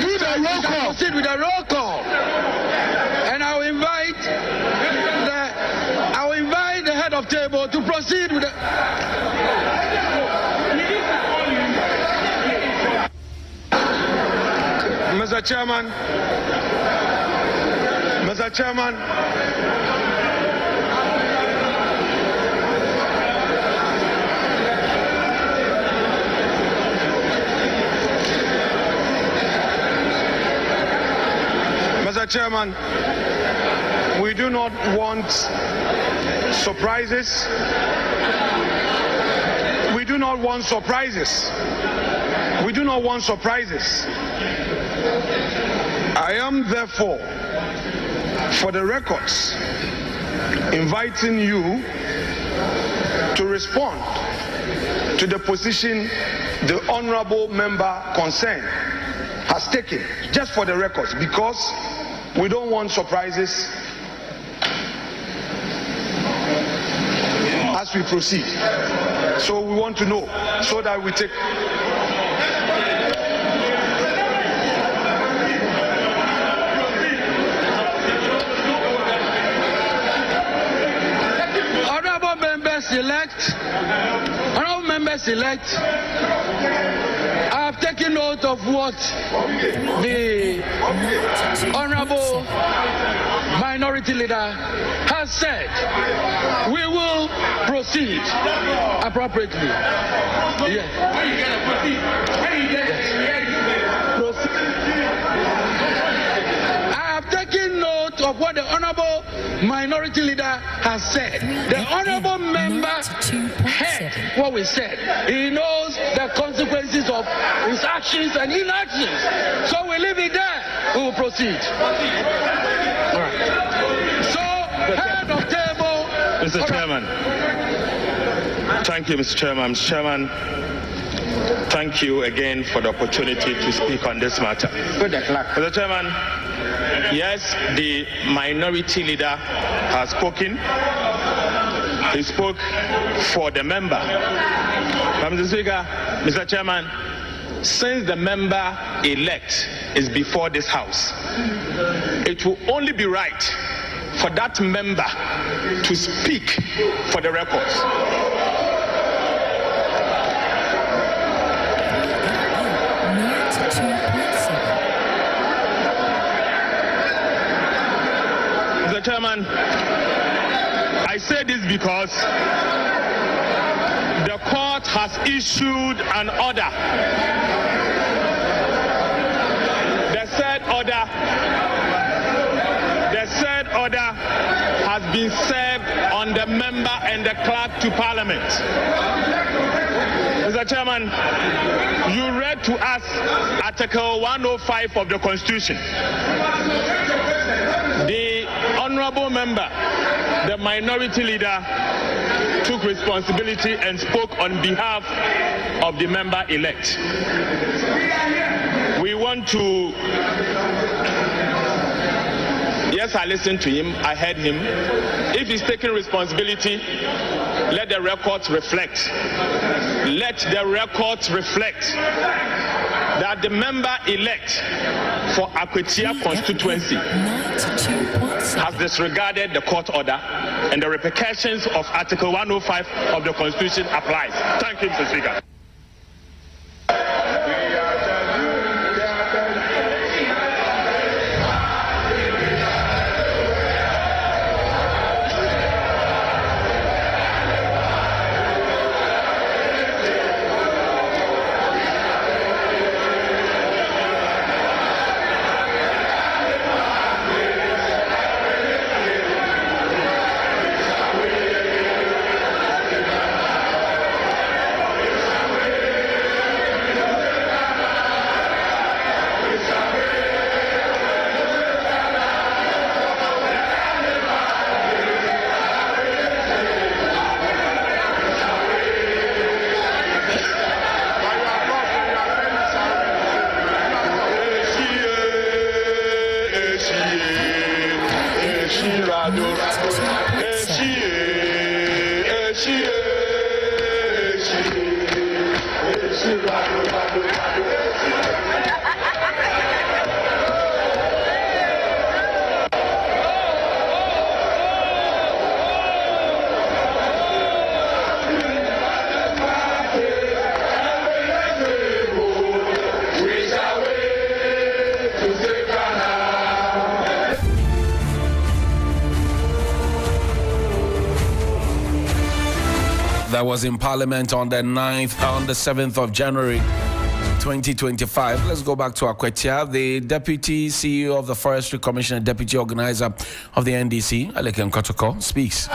proceed with a roll call, and I will invite the head of table to proceed with the. Mr. Chairman. Mr. Chairman. Mr. Chairman, we do not want surprises. We do not want surprises. We do not want surprises. I am therefore, for the records, inviting you to respond to the position the honorable member concerned has taken, just for the records, because we don't want surprises as we proceed. So we want to know so that we take. Honorable members elect, I have taken note of what the honorable minority leader has said. We will proceed appropriately. Yes. I have taken note of what the honorable minority leader has said. The honorable member heard what we said. He knows the consequences of his actions and inactions. So we leave it there. We will proceed. Right. So, head of table. Mr. Chairman. Thank you, Mr. Chairman. Mr. Chairman, thank you again for the opportunity to speak on this matter. Mr. Chairman, yes, the minority leader has spoken. He spoke for the member. Mr. Speaker, Mr. Chairman, since the member-elect is before this House, it will only be right for that member to speak for the records. Mr. Chairman, I say this because the court has issued an order. The said order has been served on the member and the clerk to Parliament. Mr. Chairman, you read to us Article 105 of the Constitution. The honorable member, the minority leader, took responsibility and spoke on behalf of the member-elect. We want to... Yes, I listened to him, I heard him. If he's taking responsibility, let the records reflect. Let the records reflect that the member-elect for Akwatia constituency has disregarded the court order, and the repercussions of Article 105 of the Constitution applies. Thank you, Mr. Speaker. That was in Parliament on the 7th of January 2025. Let's go back to Akwatia. The Deputy CEO of the Forestry Commission and Deputy Organizer of the NDC, Alekem Kotoko, speaks.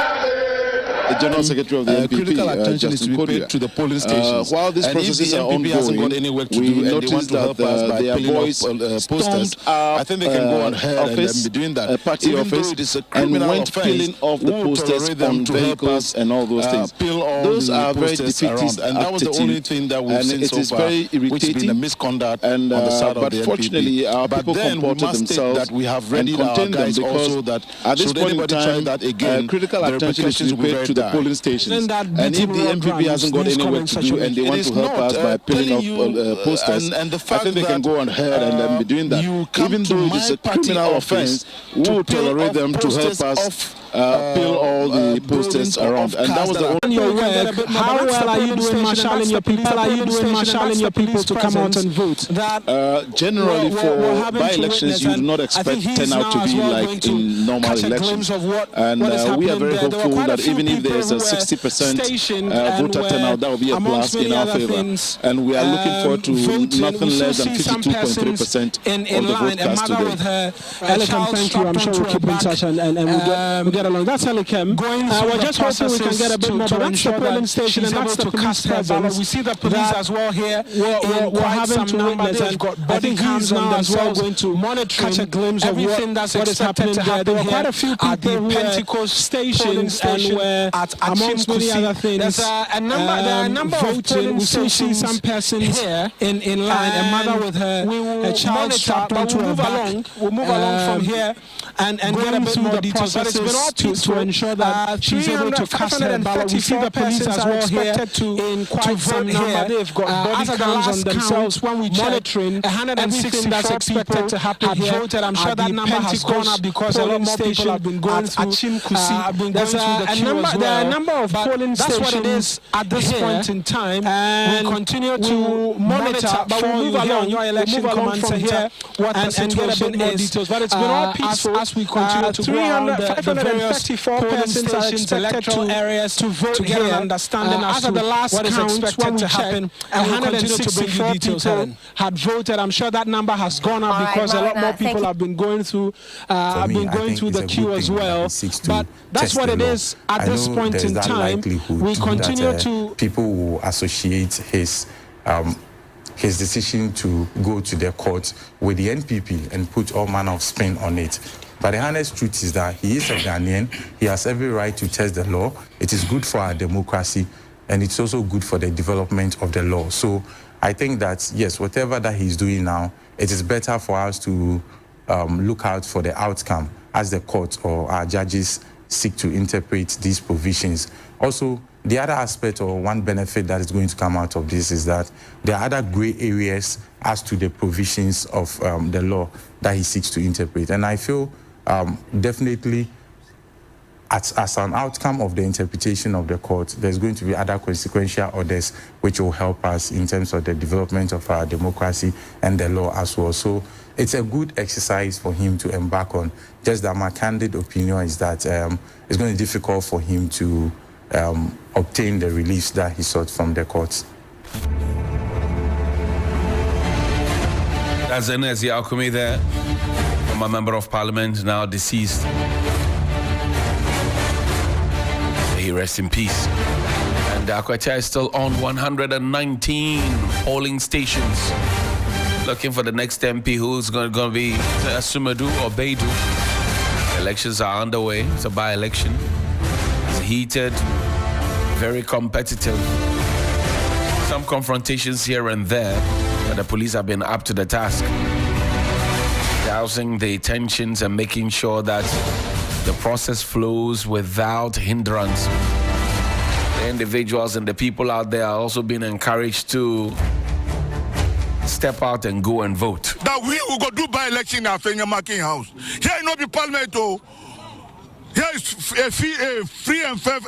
The General Secretary of the NPP, critical attention is to be paid to the polling stations. While these processes are ongoing, hasn't got any work to do, and they want to help us by filling up posters. I think they can go on ahead and be doing that. Party office, and went filling off the posters on vehicles and all those things. Those are very defeatist, and that was the only thing that we've seen so far, which has been a misconduct on the side of the NPP. But fortunately, our people comported themselves that we have ready and contained them because at this point in time, critical attention is to be paid to the polling stations. And if the NPP hasn't got any work to do and they want to help us by filling up posters, I think they can go on ahead and be doing that. Even though it is a criminal offense, we will tolerate them to help us fill all the posters around. And that was the only your work. How well are you doing marshalling your people? How are you doing marshalling your people to come out and vote? Generally, for by-elections, you do not expect turnout to be like in normal elections. And we are very hopeful that even if there is a 60% voter turnout, that will be a plus in our favor. And we are looking forward to nothing less than 52.3% of the vote cast today. Alekem, thank you. I'm sure we'll keep in touch and we'll get along. That's Alekem. We're just hoping we can get a bit more, but that's the polling station and that's the police presence. We see the police as well here. We're having to witness, and I think he's now as well going to catch a glimpse of what is happening there. There were quite a few people who were stations and were, amongst many other things, there's a number of voting. We still see some persons here in line, a mother with her child strapped onto her back. We'll move along from here and get a bit more details. But it's been all to ensure that she's able to cast her ballot. We see the police as well here in quite some number. They've got body cams on themselves when we monitoring everything that's expected to happen here. I'm sure that number has gone up because a lot more people have been going through. There's a number of polling stations. That's what it is at this point in time. And we continue to monitor, but we'll move along. Your election commander here, what the situation is. But it's been all peaceful as we continue to go around the various polling stations, electoral areas to vote to get an understanding as to what is expected to happen. And we'll continue to bring you details. Had voted. I'm sure that number has gone up because a lot more people have been going through the queue as well. But that's what it is at this point in time. We continue to people will associate his decision to go to the court with the NPP and put all manner of spin on it. But the honest truth is that he is a Ghanaian. He has every right to test the law. It is good for our democracy, and it's also good for the development of the law. So I think that, yes, whatever that he's doing now, it is better for us to look out for the outcome as the court or our judges seek to interpret these provisions. Also, the other aspect or one benefit that is going to come out of this is that there are other gray areas as to the provisions of the law that he seeks to interpret. And I feel definitely as an outcome of the interpretation of the court, there's going to be other consequential orders which will help us in terms of the development of our democracy and the law as well. So it's a good exercise for him to embark on. Just that my candid opinion is that it's going to be difficult for him to obtain the reliefs that he sought from the courts. That's Ernest Kumi there, former member of parliament, now deceased. May he rest in peace. And Akwatia is still on 119 polling stations, looking for the next MP who's going to be Sumadu or Beidu. Elections are underway. It's a by-election. It's heated, very competitive. Some confrontations here and there, but the police have been up to the task, dousing the tensions and making sure that the process flows without hindrance. The individuals and the people out there are also being encouraged to step out and go and vote. That we will go do by-election at Fenya Marking House. Here no be parliament. Here is a free and fair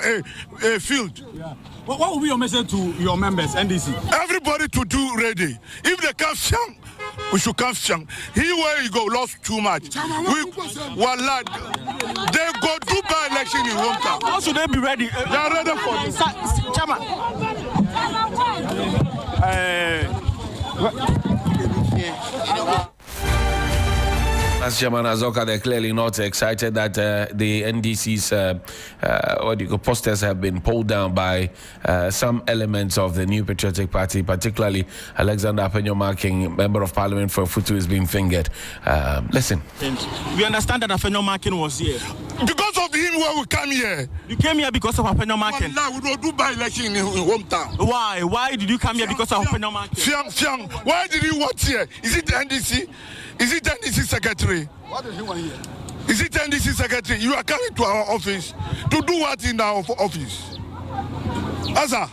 field. Yeah. What will be your message to your members, NDC? Everybody to do ready. If they can't shang, we should come shang. Here where you go lost too much. They go do by-election in hometown. How should they be ready? They are ready for this. Chairman. As Chairman Azoka, they're clearly not excited that the NDC's posters have been pulled down by some elements of the New Patriotic Party, particularly Alexander Afenyo-Markin, Member of Parliament for Futu, is being fingered. Listen. We understand that Afenyo-Markin was here. Because of him, where we come here. You came here because of Afenyo-Markin? Well, we don't do by-election in hometown. Why? Why did you come here because of Afenyo-Markin? Why did you watch here? Is it the NDC? Is it the NDC secretary? What does he want here? Is it the NDC secretary? You are coming to our office to do what in our office? Asa,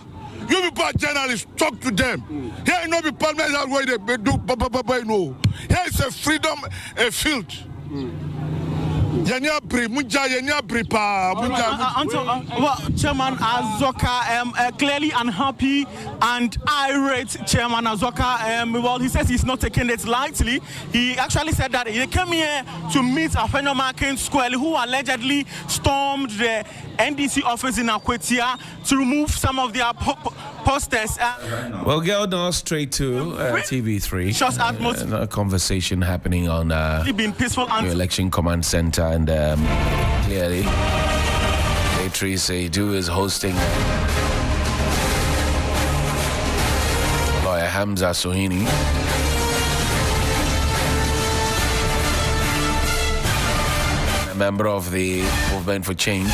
you people are journalists, talk to them. Here you know the parliament that way they do, no. Here is a freedom, a field. Chairman Azoka clearly unhappy and irate. Chairman Azoka, well, he says he's not taking it lightly. He actually said that he came here to meet Afenyo-Markin Square, who allegedly stormed the NDC office in Akwatia to remove some of their posters. We'll go now straight to TV3. A conversation happening on the Election Command Center, and clearly Patrice Edu is hosting lawyer Hamza Sohini. A member of the Movement for Change.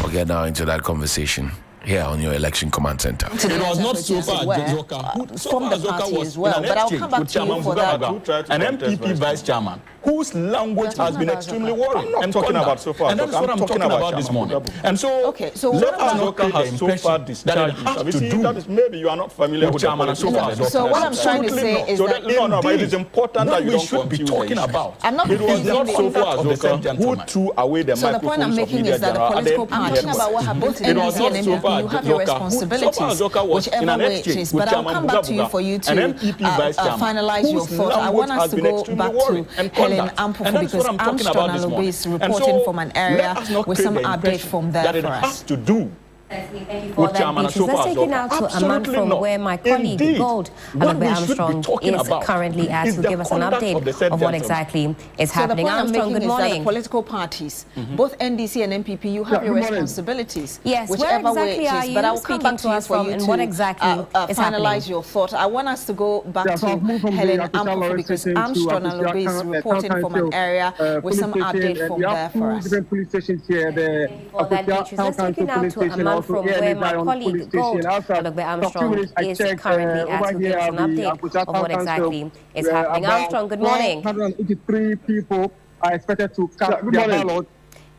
We'll get now into that conversation here on your Election Command Center. It was not so far Zoka was in an exchange with Chairman Mugabaga, an MPP vice chairman, whose language has been extremely worrying. I'm talking about so far. And that's what I'm talking about this morning. And so, let us not create the impression that it has to do. That is maybe you are not familiar with Chairman Azoka. So what I'm trying to say is that but it is important that you don't should be talking about. I'm not it was not so far Azoka who threw away the so the point I'm making is that the political party, I'm talking about what happened to NDC and MPP. You have your responsibilities, whichever way it is. But I'll come back to you for you to finalize your thought. I want us to go back to Helen Ampofu, because Armstrong Alobe is reporting from an area with some update from there for us. Thank you for that, Beatrice. Let's take it now to a man from where my colleague Gold Alobe Armstrong is currently at to give us an update of what exactly is happening. Armstrong, good morning. The political parties, both NDC and MPP, you have your responsibilities. Yes, whichever where exactly are you but I'll come back to us for you and what exactly is finalize your thought. I want us to go back to Helen Ampofu, because Armstrong Alobe is reporting from an area with some update from there for us. Police stations here. The Let's take it now to a man from where my colleague Gold Alobe Armstrong is currently at to give us an update of what exactly is happening. Armstrong, good morning. 183 people are expected to cast their ballot.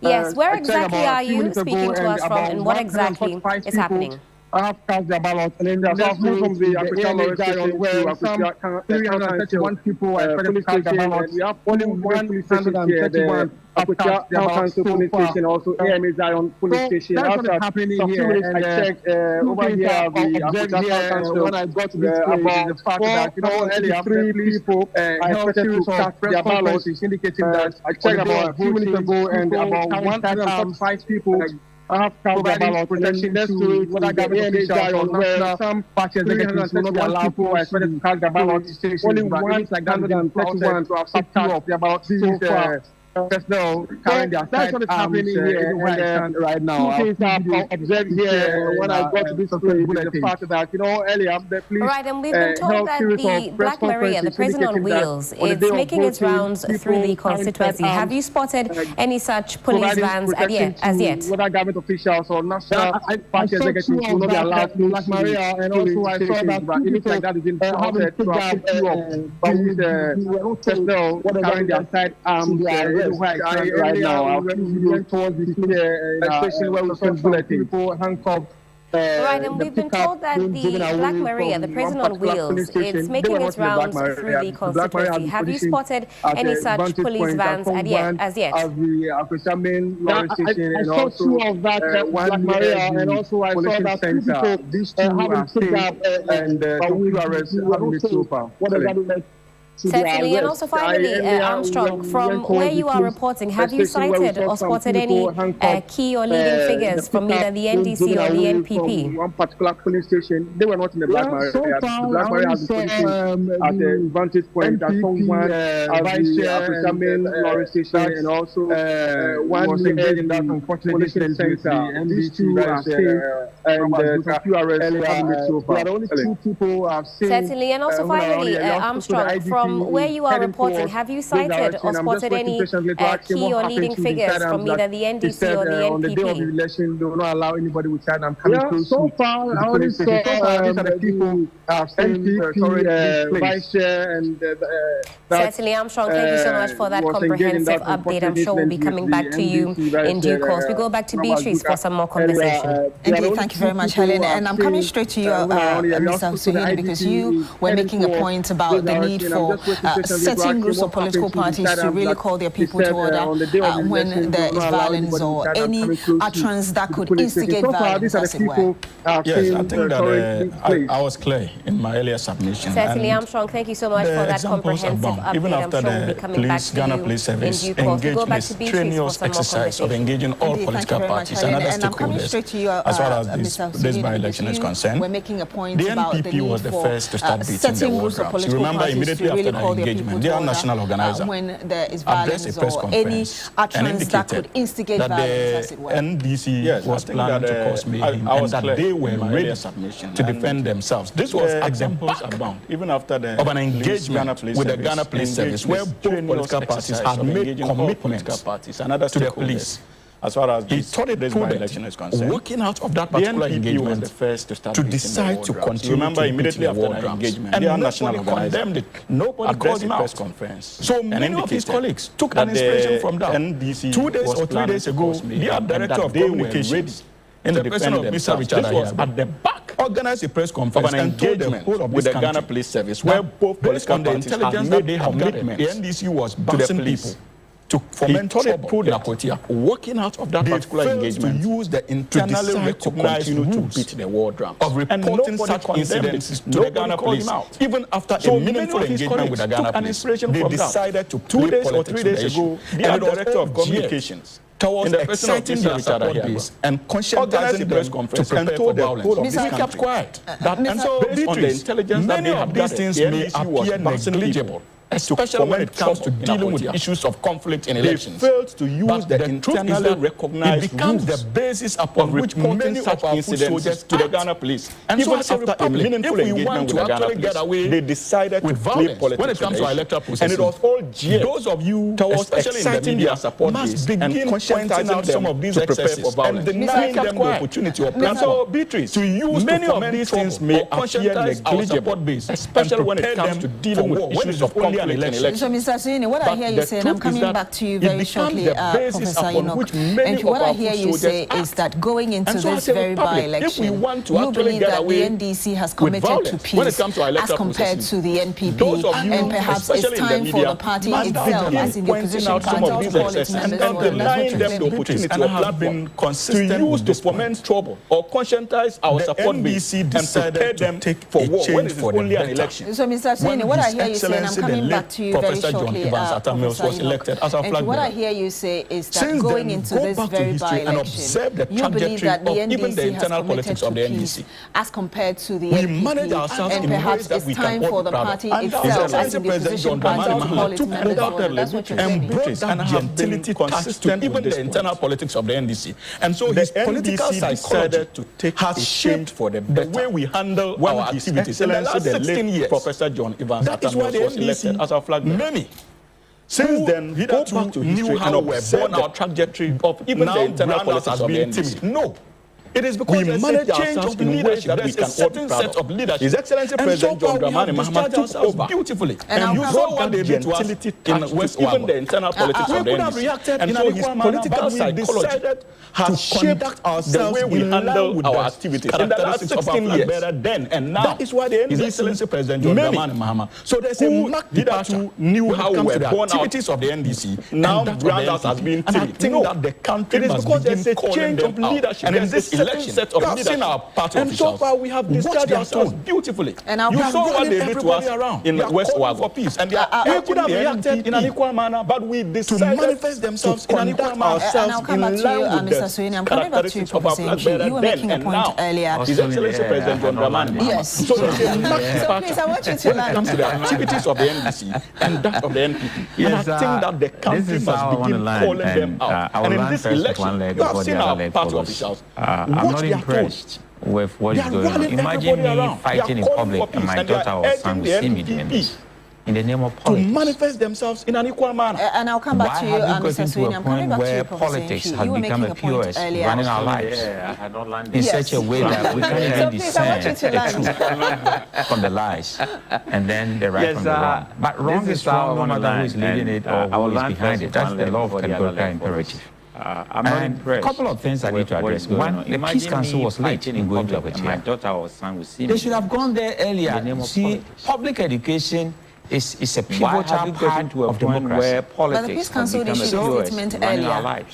Yes, where exactly are you speaking to us from, and what exactly is happening? I have cast their ballot, and then there's moved from the Electoral station where some 331 people are expected to cast their ballot. We have only 131 Akwatia Council Police Station, also AMA Zion Police Station. That's what is happening here. And I checked over here, the Akwatia Council, when I got to this place, the fact that, earlier, 3 people are expected to cast their ballots, indicating that I checked about a few minutes ago, and about 145 people I have providing protection to what I got where some party executives will not be allowed to expect to cast the ballot. Only one like 131 to have set up their ballot so far. Personnel carrying their that's what is happening here right now. Two things I've observed here when I got to this place is the fact that, earlier the police. Right, and we've been told that the Black Maria, the prison on wheels, is making its rounds through the constituency. Have you spotted any such police vans as yet? Whether government officials or national party executives will not be allowed to Black Maria, and also I saw that it looks like that is in process to have a few of personnel carrying their sidearms. right now. We went towards the station where we saw people handcuffed. Right, and we've been told that the Black Maria, the prison on wheels, it's making its rounds through the constituency. Have you spotted any such police vans as yet? As the Akwatia main lorry station, and also two of that Black Maria, and also I saw that two people these two are saved, and two arrests have been so far. What does that mean? Certainly, and also finally, Armstrong, from where you are reporting, have you cited or spotted any key or leading figures from either the NDC or the NPP? One particular police station, they were not in the Black Maria. The Black Maria has been positioned at the vantage point at someone vice chair main lorry station, and also one was engaged in that unfortunate center. These two are saved, and a few arrests have been so far. The only two people have seen. Certainly, and also finally, Armstrong, from where you are reporting, have you cited or spotted any key or leading figures from either the NDC or the NPP? On the day of the election, they will not allow anybody with I'm coming close. So far, I only saw these are the people NPP, vice chair, and certainly, Armstrong, thank you so much for that comprehensive update. I'm sure we'll be coming back to you in due course. We go back to Beatrice for some more conversation. Indeed, thank you very much, Helen. And I'm coming straight to you, Mr. Suhini, because you were making a point about the need for certain groups of political parties to really call their people to order when there is violence or any utterance that could instigate violence, as it were. Yes, I think that I was clear in my earlier submission. Certainly, Armstrong, thank you so much for that comprehensive update. Even after the Ghana Police Service engaged in a strenuous exercise of engaging all political parties and other stakeholders as far as this by-election is concerned, the NPP was the first to start beating the war drums. You remember immediately after the engagement, their national organizer addressed a press conference and indicated that the NDC was planning to cause mayhem and that they were ready to defend themselves. This was at the back even after of an engagement with the Ghana Police Service, where both political parties had made commitments to the police. As far as he thought it prudent, working out of that particular engagement, was the first to decide to continue. Remember, immediately after the engagement, and nobody condemned it. Nobody called him out. So many of his colleagues took an inspiration from that. 2 days or 3 days ago, their director of communications, in the person of Mr. Richard was at the back, organized a press conference and told the whole of with the Ghana Police Service, where both political parties had made a commitment. The NDC was bouncing people to foment trouble in Akwatia, working out of that particular engagement, to use the internally recognized rules to beat the war drums of reporting such incidents to the Ghana Police. Even after a meaningful engagement with the Ghana Police, they decided to 2 days or 3 days ago, the director of communications towards exciting their support base and conscientizing them to prepare for violence. They kept quiet. And so, based on the intelligence that they have gathered, these things may appear negligible, especially when it comes to dealing with issues of conflict in elections. They failed to use the internally recognized it becomes the basis upon which many of our incidents to the Ghana Police. And even so after a meaningful engagement with the Ghana Police, they decided to play politics when it comes to our electoral process. And it was all geared those of you towards exciting their support base and conscientizing out some of these excesses for violence and denying them the opportunity or platform. So, Beatrice, to use many of these things may appear negligible, especially when it comes to dealing with issues of conflict. So, Mr. Suhini, what I hear you say, and I'm coming back to you very shortly, Professor Enoch, and what I hear you say is that going into this very by-election, you believe that the NDC has committed to peace as compared to the NPP, and perhaps it's time for the party itself, as in the opposition party, to call its members and denying them the opportunity or platform to use to foment trouble or conscientize our support base and prepare them for war when it is only an election. So, Mr. Suhini, what I hear you say, and I'm coming back to you very shortly, Professor Enoch, and what I hear you say is that going into this very by-election, you believe that the NDC has committed to peace as compared to the NPP, and perhaps it's time for the party itself, as in the opposition party, to call its members to order. That's what you're saying. And brought that gentility consistent even the internal politics of the NDC. And so his political psychology has shaped for the way we handle our activities. And the last 16 years, Professor John Evans was elected as our flag bearer. Many. Since then, we go back to history and observe our trajectory of even the internal politics of the NDC. No. It is because we manage change of leadership. There is a certain set of leadership. His Excellency President John Dramani Mahama took over beautifully. And you saw what they did to us in West, even the internal politics of the NDC. And so his political psychology has shaped the way we handle our activities. In the last 16 years, better then and now. That is why the NDC, His Excellency President John Dramani Mahama. So there's a marked departure new how we were born activities of the NDC. Now brand us as being timid. I think that the country must begin calling them out. And in this election, set of leadership, our party and so far we have discharged ourselves beautifully. And you saw what they did to us in West Wago for peace, and they could have reacted in an equal manner, but we decided to manifest themselves in an equal manner. And I'll come back to you, Mr. Sweeney. I'm coming back to you, Professor Nchi. You were making a point earlier. His Excellency President John Dramani. Yes. So there's a marked departure. Please, I want you to learn. Comes to the activities of the NDC and that of the NPP. Yes, and I think that the country must begin calling them out. And in this election, you have seen our party officials. I'm not impressed with what is going on. Imagine me fighting in public and my daughter or son will see me doing this. In the name of politics. To manifest themselves in an equal manner. And I'll come back to you, Mr. Sweeney. I'm coming back to you, Professor politics has become a POS running our lives in such a way that we can't even discern the truth from the lies and then the right from the wrong. But wrong is wrong no matter who is leading it or who is behind it. That's the law of categorical imperative. I'm not impressed. A couple of things I need to address. One, the Peace Council was late in going to Akwatia. My daughter or son will see me. They should have gone there earlier. See, public education is a pivotal part of democracy. But the Peace Council issued a statement earlier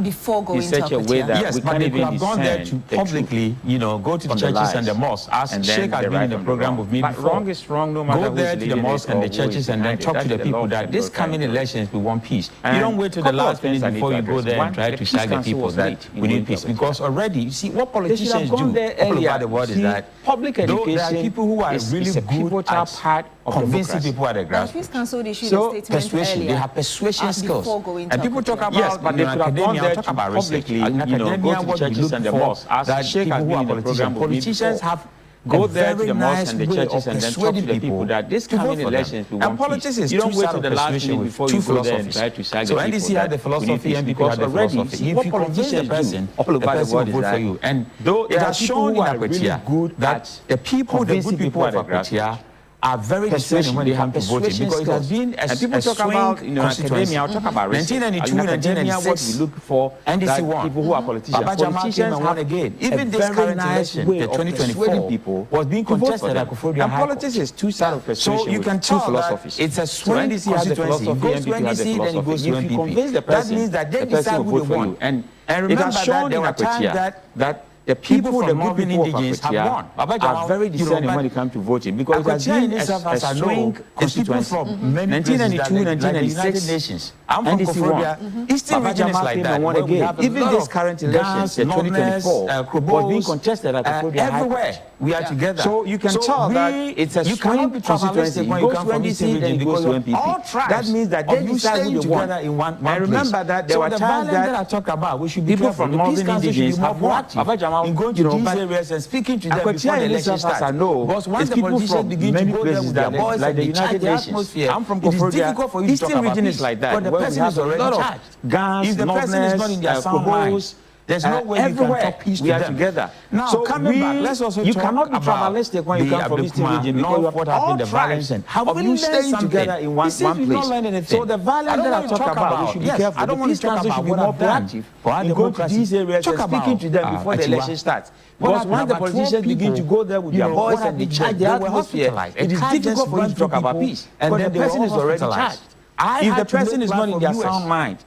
before going to Akwatia. Yes, but they could have gone there to publicly, go to the churches and the mosques, as Sheikh had been in the program with me before. Wrong is wrong, no matter go there to the mosques and the churches and then talk to the people that this coming elections we want peace. You don't wait till the last minute before you go there and try to tag the people that we need peace. Because already, you see, what politicians do all over the world is that public education, there are people who are really good at convincing people at the grassroots. The Peace Council issued a statement persuasion, earlier. They have persuasion skills. And people talk about, yes, but they could have gone there to publicly, go to the churches and the mosques, that people who are politicians, politicians have go there to the mosques and the churches and then talk to the people that this coming elections we want politics peace. Is you don't wait till the last minute before you go there and try to sag the people. So NDC had the philosophy and people had the philosophy. If you convince the person will vote for you. And it has shown in Akwatia that the people, the good people of Akwatia, are very discerning when they come to voting because it has been a people talk about academia. I'll talk about 1992, 1996. We look for NDC won. People who are politicians. Politicians won again. Even this current election, the 2024 people was being contested at Akwatia. And politics is two sides of persuasion. So you can tell philosophies. It's a swing constituency. It goes to NDC, then it goes to NPP. That means that they decide who they want. And remember that there were times that the people, the good indigenous have won. Are very discerning when it comes to voting because it has been a swing constituency. 1992, 1996, Nations. I'm from Koforia. Eastern region is like that. Won again. Even this current election, the 2024, was being contested at Koforia. Everywhere we are together. So you can tell that it's a swing constituency. It goes to NDC, then it goes to NPP. That means that they decide who they want. I remember that there were times that I talk about. We should be people from northern indigenous have won. In going to these areas and speaking to them before the election starts. Because once the politicians begin to go there with their boys like the United Nations, I'm from Koforia. It is difficult for you to talk about region is like that. But the person is already charged. If the person is not in their sound mind, there's no way you can talk peace to them. We are together. Now, so coming back, let's also you talk cannot be about tribalistic when you come from Eastern region because you have what happened, the violence and have we staying together in one place. So the violence that I talk about, we should be careful. I don't want to talk about what I've done for our democracy. These areas and speaking to them before the election starts. Because once the politicians begin to go there with their voice and they charge the atmosphere, it is difficult for you to talk about peace. And then the person is already charged. If the person is not in their sound mind,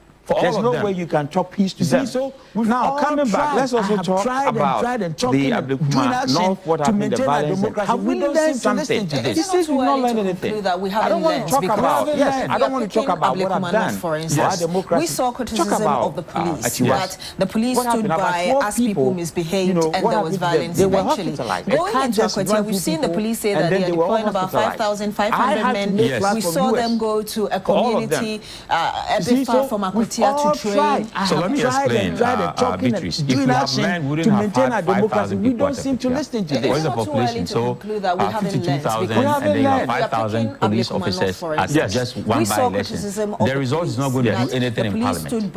there's no way you can talk peace to them. So now coming back, let's also talk about the Abdulkuma North, what happened, the violence. Have we learned something to this? This is we've not learned anything. I don't want to talk about. Yes, I don't want to talk about what I've done. For instance, we saw criticism of the police that the police stood by as people misbehaved and there was violence eventually. Going into Akwatia, we've seen the police say that they are deploying about 5,500 men. We saw them go to a community a bit far from Akwatia. Akwatia to train. So let me explain, Beatrice. If we have men, we wouldn't have 5,000 people. We don't seem to listen to this. What is the population? So 52,000 and then you have 5,000 police officers at just one by-election. The result is not going to do anything in Parliament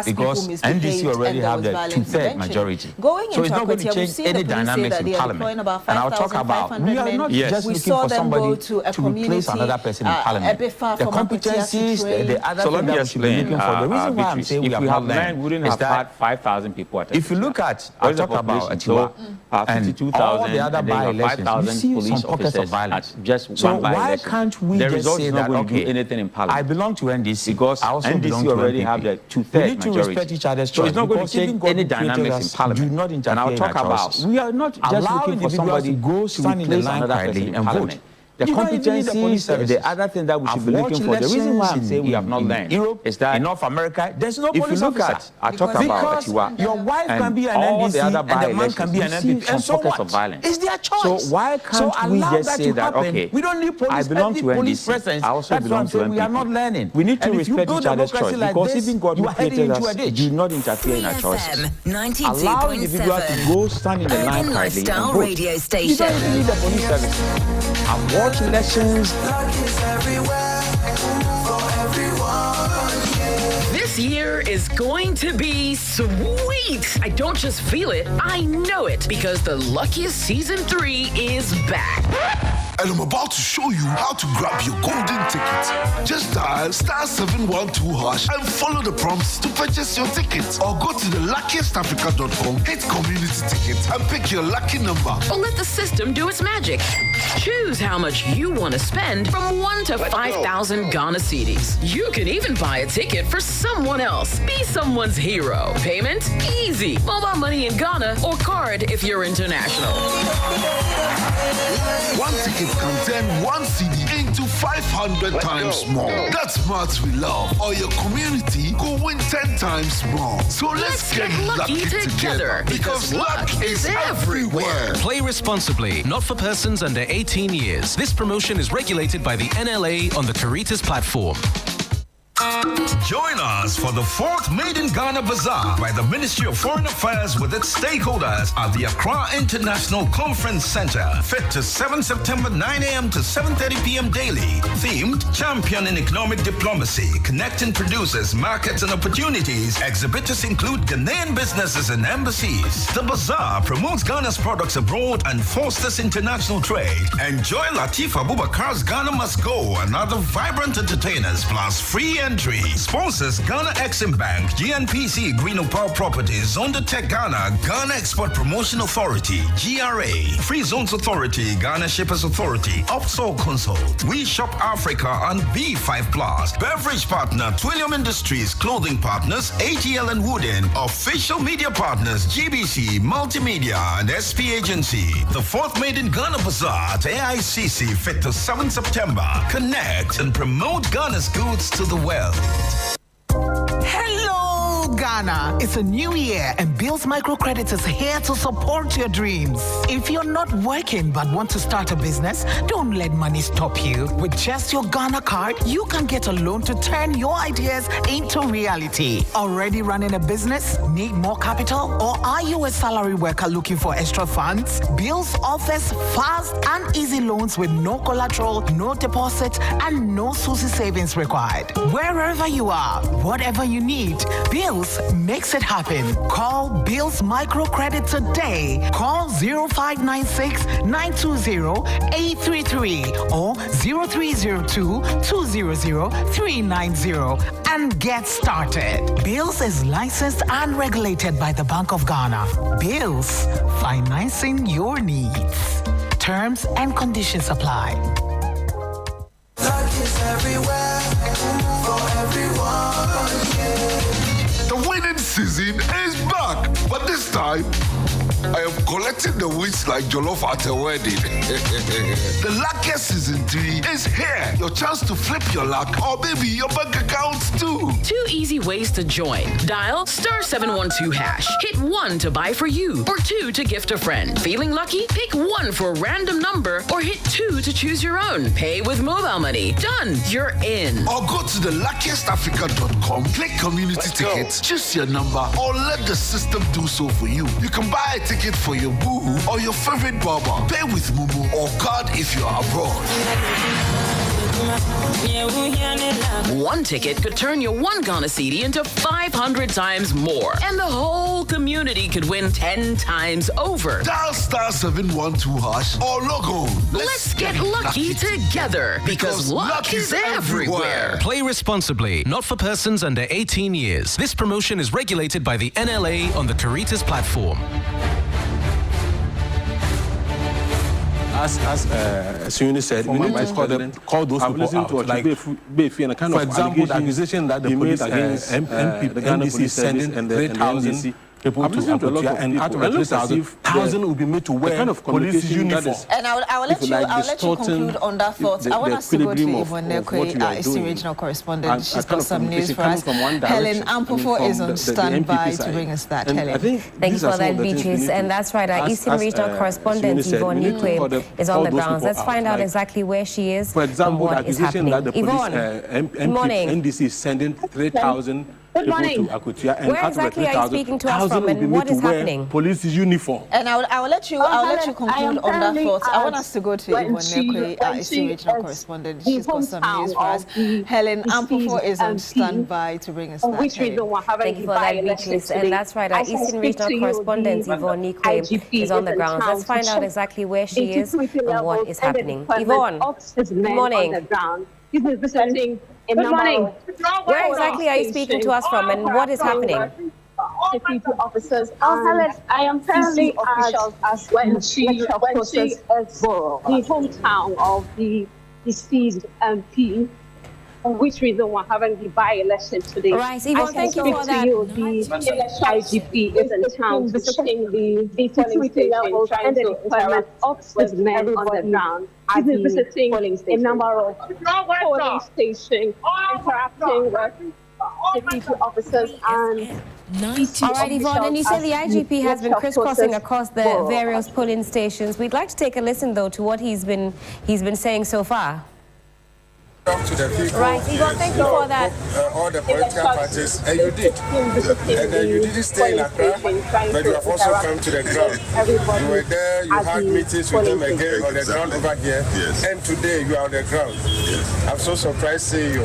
because NDC already have the 2/3 majority. So it's not going to change any dynamics in Parliament. And I'll talk about, we are not just looking for somebody to replace another person in Parliament. The competencies, the other thing that we should be looking for. The reason why I'm saying we have men wouldn't have had 5,000 people at if you look at, I talk about Atiwa and all the other by-elections, you see some pockets of violence. So why can't we just say that, okay, anything in Parliament? I belong to NDC because I also NDC already have the 2/3 majority. We need to respect each other's choice. So it's not going to change any dynamics in Parliament. Do not interfere. And I'll talk about, we are not just looking for somebody to go stand in the line quietly and vote. The competencies, the other thing that we should be looking for. The reason why I'm saying we have not learned Europe is that in North America, there's no police officer. I talk about Atiwa. Your wife can be an NDC and the man can be an MP. And so what? It's their choice. So why can't we just say that, okay, we don't need police, I belong to NDC. I also belong to NPP. We are not learning. We need to respect each other's choice because even God who created us do not interfere in our choices. Allow individuals to go stand in the line quietly and vote. You don't even need the police service. Elections. This year is going to be sweet. I don't just feel it, I know it, because the Luckiest Season 3 is back. And I'm about to show you how to grab your golden ticket. Just dial *712# and follow the prompts to purchase your ticket. Or go to theluckiestafrica.com, hit community tickets, and pick your lucky number. Or let the system do its magic. Choose how much you want to spend from 1 to 5,000 Ghana cedis. You can even buy a ticket for someone else. Be someone's hero. Payment? Easy. Mobile money in Ghana or card if you're international. One ticket can turn 1 CD into 500 times more. That's maths we love. Or your community could win 10 times more. So let's get lucky together because luck is everywhere. Play responsibly. Not for persons under 18 years. This promotion is regulated by the NLA on the Caritas platform. Join us for the 4th Made in Ghana Bazaar by the Ministry of Foreign Affairs with its stakeholders at the Accra International Conference Center. 5th to 7th September, 9 a.m. to 7:30 p.m. daily. Themed, Championing Economic Diplomacy, Connecting Producers, Markets and Opportunities. Exhibitors include Ghanaian businesses and embassies. The bazaar promotes Ghana's products abroad and fosters international trade. Enjoy Latif Abubakar's Ghana Must Go and other vibrant entertainers plus free entry. Sponsors Ghana Exim Bank, GNPC, Green Power Properties, Zonda Tech Ghana, Ghana Export Promotion Authority, GRA, Free Zones Authority, Ghana Shippers Authority, Upsol Consult, We Shop Africa, and B5 Plus. Beverage partner, Twillium Industries, clothing partners, ATL and Wooden, official media partners, GBC, Multimedia, and SP Agency. The 4th Made in Ghana Bazaar at AICC, 5th to 7th September. Connect and promote Ghana's goods to the world. Hello, Ghana. It's a new year and Bills Microcredit is here to support your dreams. If you're not working but want to start a business, don't let money stop you. With just your Ghana card, you can get a loan to turn your ideas into reality. Already running a business? Need more capital? Or are you a salary worker looking for extra funds? Bills offers fast and easy loans with no collateral, no deposit, and no SUSI savings required. Wherever you are, whatever you need, Bills makes it happen. Call Bills Microcredit today. Call 0596 920 833 or 0302 200 390 and get started. Bills is licensed and regulated by the Bank of Ghana. Bills, financing your needs. Terms and conditions apply. Luck is everywhere for everyone. The winning season is back, but this time I am collecting the wins like Jollof at a wedding. The luckiest season 3 is here. Your chance to flip your luck or maybe your bank accounts too. 2 easy ways to join. Dial *712#. Hit 1 to buy for you or 2 to gift a friend. Feeling lucky? Pick 1 for a random number or hit 2 to choose your own. Pay with mobile money. Done. You're in. Or go to the luckiestafrica.com, click community tickets, choose your number, or let the system do so for you. You can buy a ticket for your boo or your favorite barber. Pay with Momo or card if you're abroad. 1 ticket could turn your 1 Ghana cedi into 500 times more. And the whole community could win 10 times over. Dial *712# or log on. Let's get lucky together because luck is everywhere. Play responsibly. Not for persons under 18 years. This promotion is regulated by the NLA on the Caritas platform. As Suni said, we need to call those people out. Like, for example, the accusation that the police against the Ghana police sending 3,000 people to Akwatia, and out of the 3,000 will be made to wear kind of police uniform. And I'll let you conclude on that thought. I want us to go to Yvonne Nekwe, Eastern Regional Correspondent. She's got some news for us. Helen Ampofo is on standby to bring us that. Helen. Thank you for that, Beatrice. And that's right, our Eastern Regional Correspondent Yvonne Nekwe is on the grounds. Let's find out exactly where she is. For example, the accusation that the police NDC is sending 3,000 people to Akwatia, and where exactly are you speaking to us from, and what is happening? Police uniform. And I'll let you conclude on that thought. I want us to go to Yvonne Nekwe, our Eastern Regional Correspondent. She's got some news for us. Helen Ampofo is on standby to bring us that. Thank you for that, Beatrice. And that's right, our Eastern Regional Correspondent Yvonne Nekwe is on the ground. Let's find out exactly where she is and what is happening. Yvonne, good morning. Good morning. Where exactly are you speaking to us from, and what is happening? Security officers. I am currently as when she is the hometown of the deceased MP. For which reason we're having the by-election today. Right, Yvonne, thank you for that. The IGP is in town visiting the polling station, trying to interact with men on the ground. He's been visiting a number of polling stations, interacting with security officers and all right, Yvonne, and you say the IGP has been crisscrossing across the various polling stations. We'd like to take a listen, though, to what he's been saying so far. To the people, right, Yvonne, thank you for that. All the political parties, and you did. And you didn't stay in Accra, but you have also come to the ground. You were there, you had meetings with them again on the ground over here, and today you are on the ground. I'm so surprised seeing you.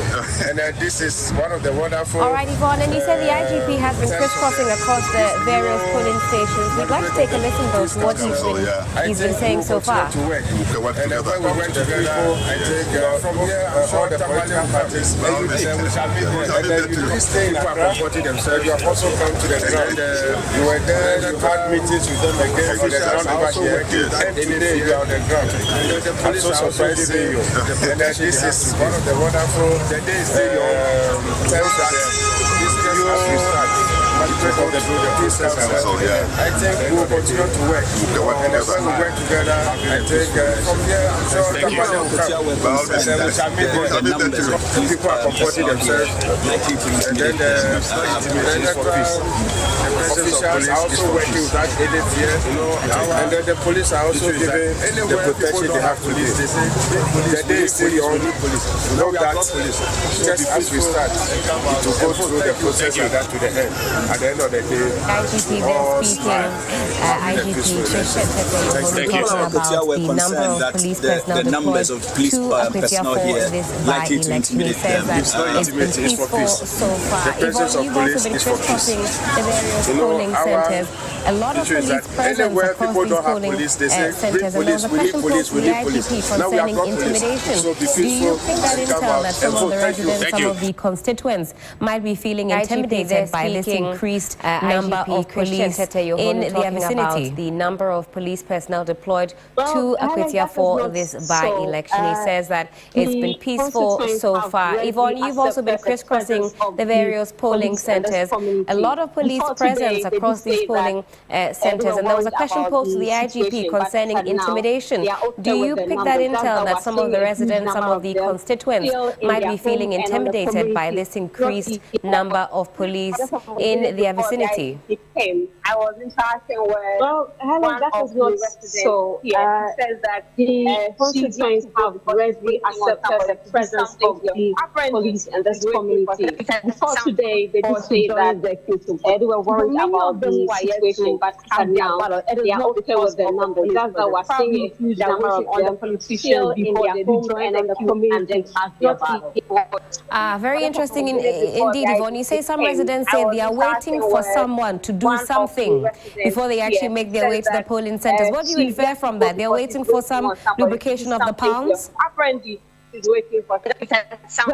And this is one of the wonderful... All right, Yvonne, and you said the IGP has been crisscrossing across the various polling stations. We'd like to take a listen, though, to what he's been saying so far. And when we went together, I think from here, all the political parties, and you stay in Accra, themselves. You have also come to the ground. You were there, you had meetings with them again on the ground over here, and today you are on the ground. I'm so surprised to see you. And this is one of the wonderful, the day is still your terms that this is as we start. I think we will continue to work. And when we work together, I think from here, I'm sure people are comporting themselves. And then the officials are also working with that edit here. And then the police are also giving the protection they have to give. The day is still your only police. You know that just as we start to go through the process like that to the end. At the end of the day, IGP then speaking, IGP talking about the numbers of police personnel here likely to intimidate them. It's not intimidating, it's for peace. So far. The presence of police is for peace. The various polling centers. A lot of police presence across these polling centers. And there was a question posed to the IGP concerning intimidation. Do you think that intel that some of the residents, some of the constituents might be feeling intimidated by this increased increased number of police in their vicinity. The number of police personnel deployed to Akwatia for this by-election. He says that it's been peaceful so far. Yvonne, you've also been crisscrossing the various polling centers. A lot of police presence across these polling centers, and there was a question posed to the IGP concerning intimidation. Do you pick that intel that some of the residents, some of the constituents might be feeling intimidated by this increased number of police in their vicinity? I was interacting with one of the residents. So he says that the constituents have already accepted the presence of the police in this community. Before today, they did say that they were worried about the situation, but now they are okay with the numbers. That's why we're seeing a huge number of other politicians before they do join the community and their battle. Very interesting indeed, Yvonne. You say some residents say they are waiting for someone to do something before they actually make their way to the polling centers. What do you infer from that? They're waiting for some lubrication of the palms? Apparently, is waiting for some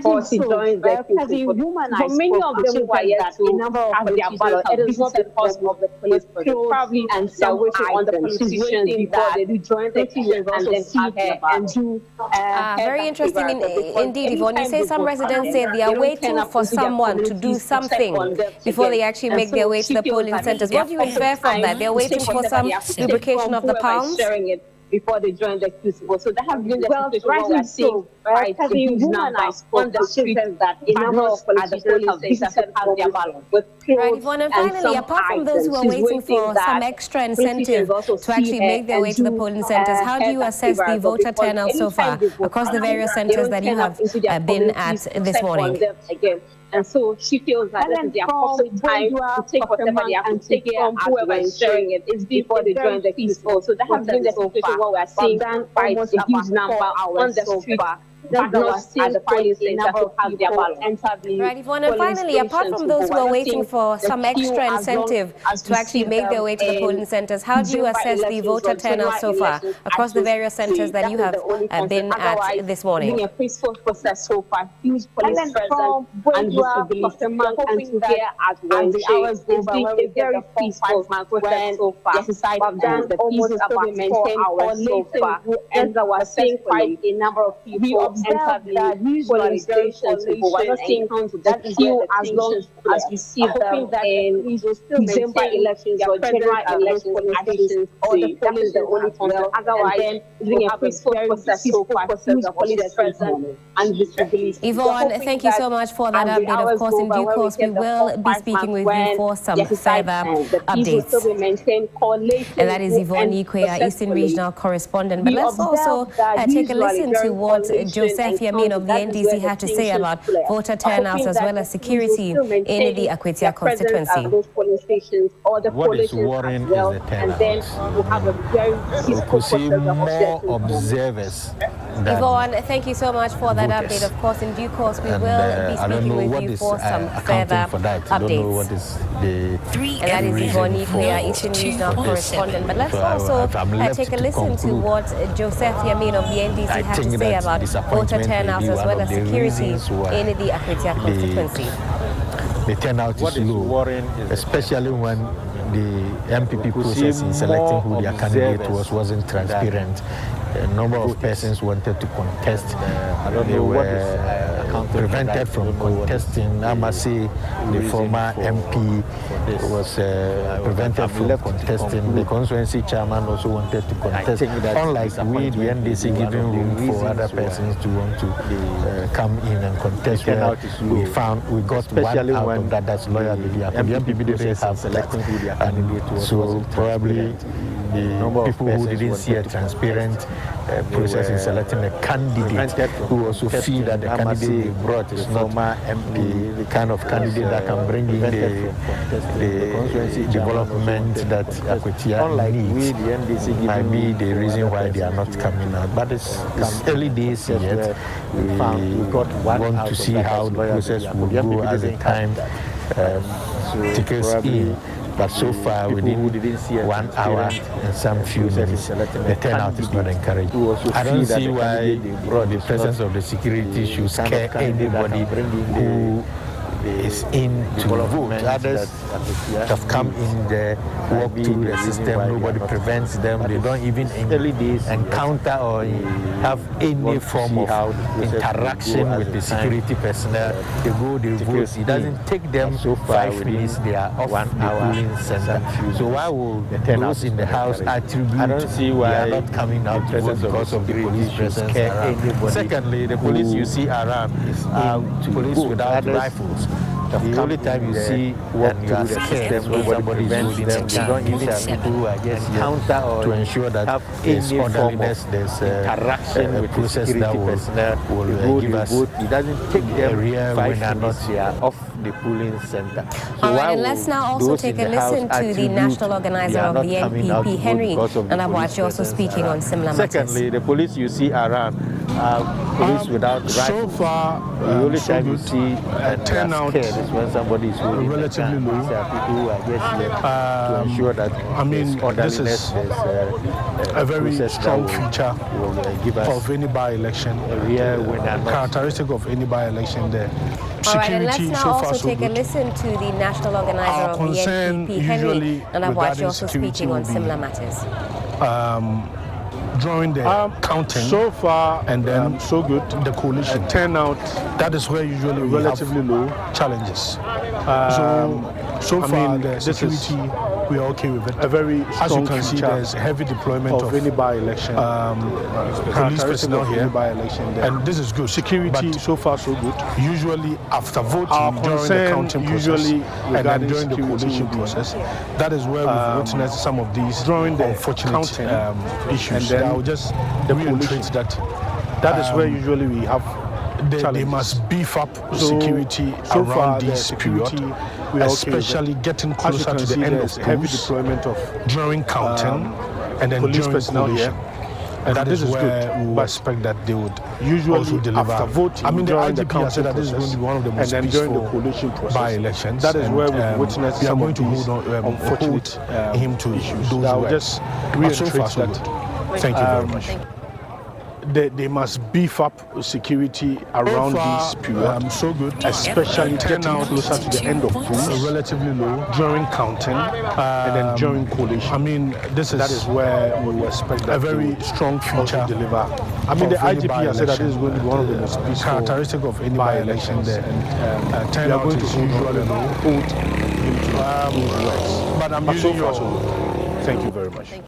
force to join the people. For many of them, that a number of politicians it is not the cause of the police, probably, and they are waiting on the politicians before they do join the teachers and then have her and do. Very interesting indeed, Yvonne. You say some residents say they are waiting for someone to do something before they actually make their way to the polling centers. What do you infer from that? They're waiting for some lubrication of the palms? Before they join the crucible. So that has been the situation where we're seeing quite a huge number on the streets that a number of politicians have visited their ballot with clothes and finally, apart from those who are waiting for some extra incentive to actually make their way to the polling centers, how do you assess the voter turnout so far across the various centers that you have been at this morning? And so she feels that this is their perfect time to take whatever they have to take from whoever is sharing it. It's before they join the peaceful. So that has been the situation where we are seeing quite a huge number on the street. But not at the polling center to have their ballot enter the Right, Yvonne, and finally, apart from those who are waiting for some extra incentive to actually make their way to the polling centers, how do you assess the voter turnout so far across the various centers that you have been at this morning? A peaceful process so far, huge police presence and visibility. We're hoping that as the hours go by, a very peaceful process so far. We've done almost about 4 hours so far, and we're seeing quite a number of people enter the polling stations. We're not seeing that few as long as we see them in December elections or general elections elections, or the polling is the only time. Otherwise, doing a peaceful process so far, huge police presence and visibility. Yvonne, thank you so much for that update. Of course, in due course, we will be speaking with you for some further updates. And that is Yvonne Ikwea, Eastern Regional Correspondent. But let's also take a listen to what Joseph Yamin of the NDC had to say about voter turnouts as well as security in the Akwatia constituency. What is worrying is the turnout. We could see more observers. Yvonne, thank you so much for that update. Of course, in due course, we will be speaking with you for some further updates. And that is Yvonne Ikwea, Eastern Regional Correspondent. But let's also take a listen to what Joseph Yamin of the NDC had to say about voter turnouts as well as security in the Akwatia constituency. The turnout is low, especially when the MPP process in selecting who their candidate wasn't transparent. A number of persons wanted to contest. They were prevented from contesting. I must say the former MP was prevented from contesting. The constituency chairman also wanted to contest. Unlike we, the NDC, giving room for other persons to want to come in and contest. We got one out of that. That's lawyer. The MPP didn't have selecting who their candidate was. So probably the people who didn't see a transparent process in selecting a candidate who also feel that the candidate they brought is not the kind of candidate that can bring in the development that Akwatia needs. Might be the reason why they are not coming out. But it's early days yet. We want to see how the process will go as the time tickets in. But so far, within 1 hour and some few minutes, the turnout is not encouraging. I don't see why the presence of the security should scare anybody who is in to vote. Others have come in there, walk through the system, nobody prevents them, they don't even encounter or have any form of interaction with the security personnel. They go, they vote. It doesn't take them 5 minutes, they are off the polling center. So why will those in the house attribute I don't see why they are not coming out to vote because of the police presence around? Secondly, the police you see around is police without rifles. The only time you see what you are scared is when somebody is holding them. You don't even see people who are just counter or to ensure that there's orderliness, there's interaction with process that will give us it doesn't take them 5 minutes off the polling center. So all right, and let's now also take a listen to the national organizer of the NPP, Henry Akwatia, also speaking on similar matters. Secondly, the police you see around police without rifles. So far, the only time you see turnout is when somebody is holding relatively low. People who are just here to ensure that this is a very strong feature of any by-election, characteristic of any by-election there. All right, and let's now also take a listen to the national organizer of the NPP, Henry Akwatia, also speaking on similar matters. During the counting, so far, and then so good. The coalition turnout, that is where usually we relatively low challenges. So far, the security we are okay with it. A very strong as you can see, there's heavy deployment of any by-election, police personnel here, by-election there. And this is good. Security but so far so good. Usually after voting, during the counting process, and then during the coalition process, that is where we've witnessed some of these unfortunate issues. And then I will just reiterate that is where usually we have. They must beef up security around this period, especially getting closer to the end of heavy deployment of during counting and then police during coalition. And that is where we expect that they would usually also deliver. After voting, I mean, the IGP has said that this is going to be one of the most peaceful by-elections. That is where we witnessed we are some going of to these hold him to issues. Those I will just reiterate that. Thank you very much. They must beef up security around this period. So good, especially getting closer to the end of polls, relatively low during counting, and then during coalition. I mean, that is where we will expect a very strong feature deliver. I mean, the IGP has said that this is going to be one of the most peaceful characteristic of any by-election there. And we are going to usually hold but I'm using your. Thank you very much.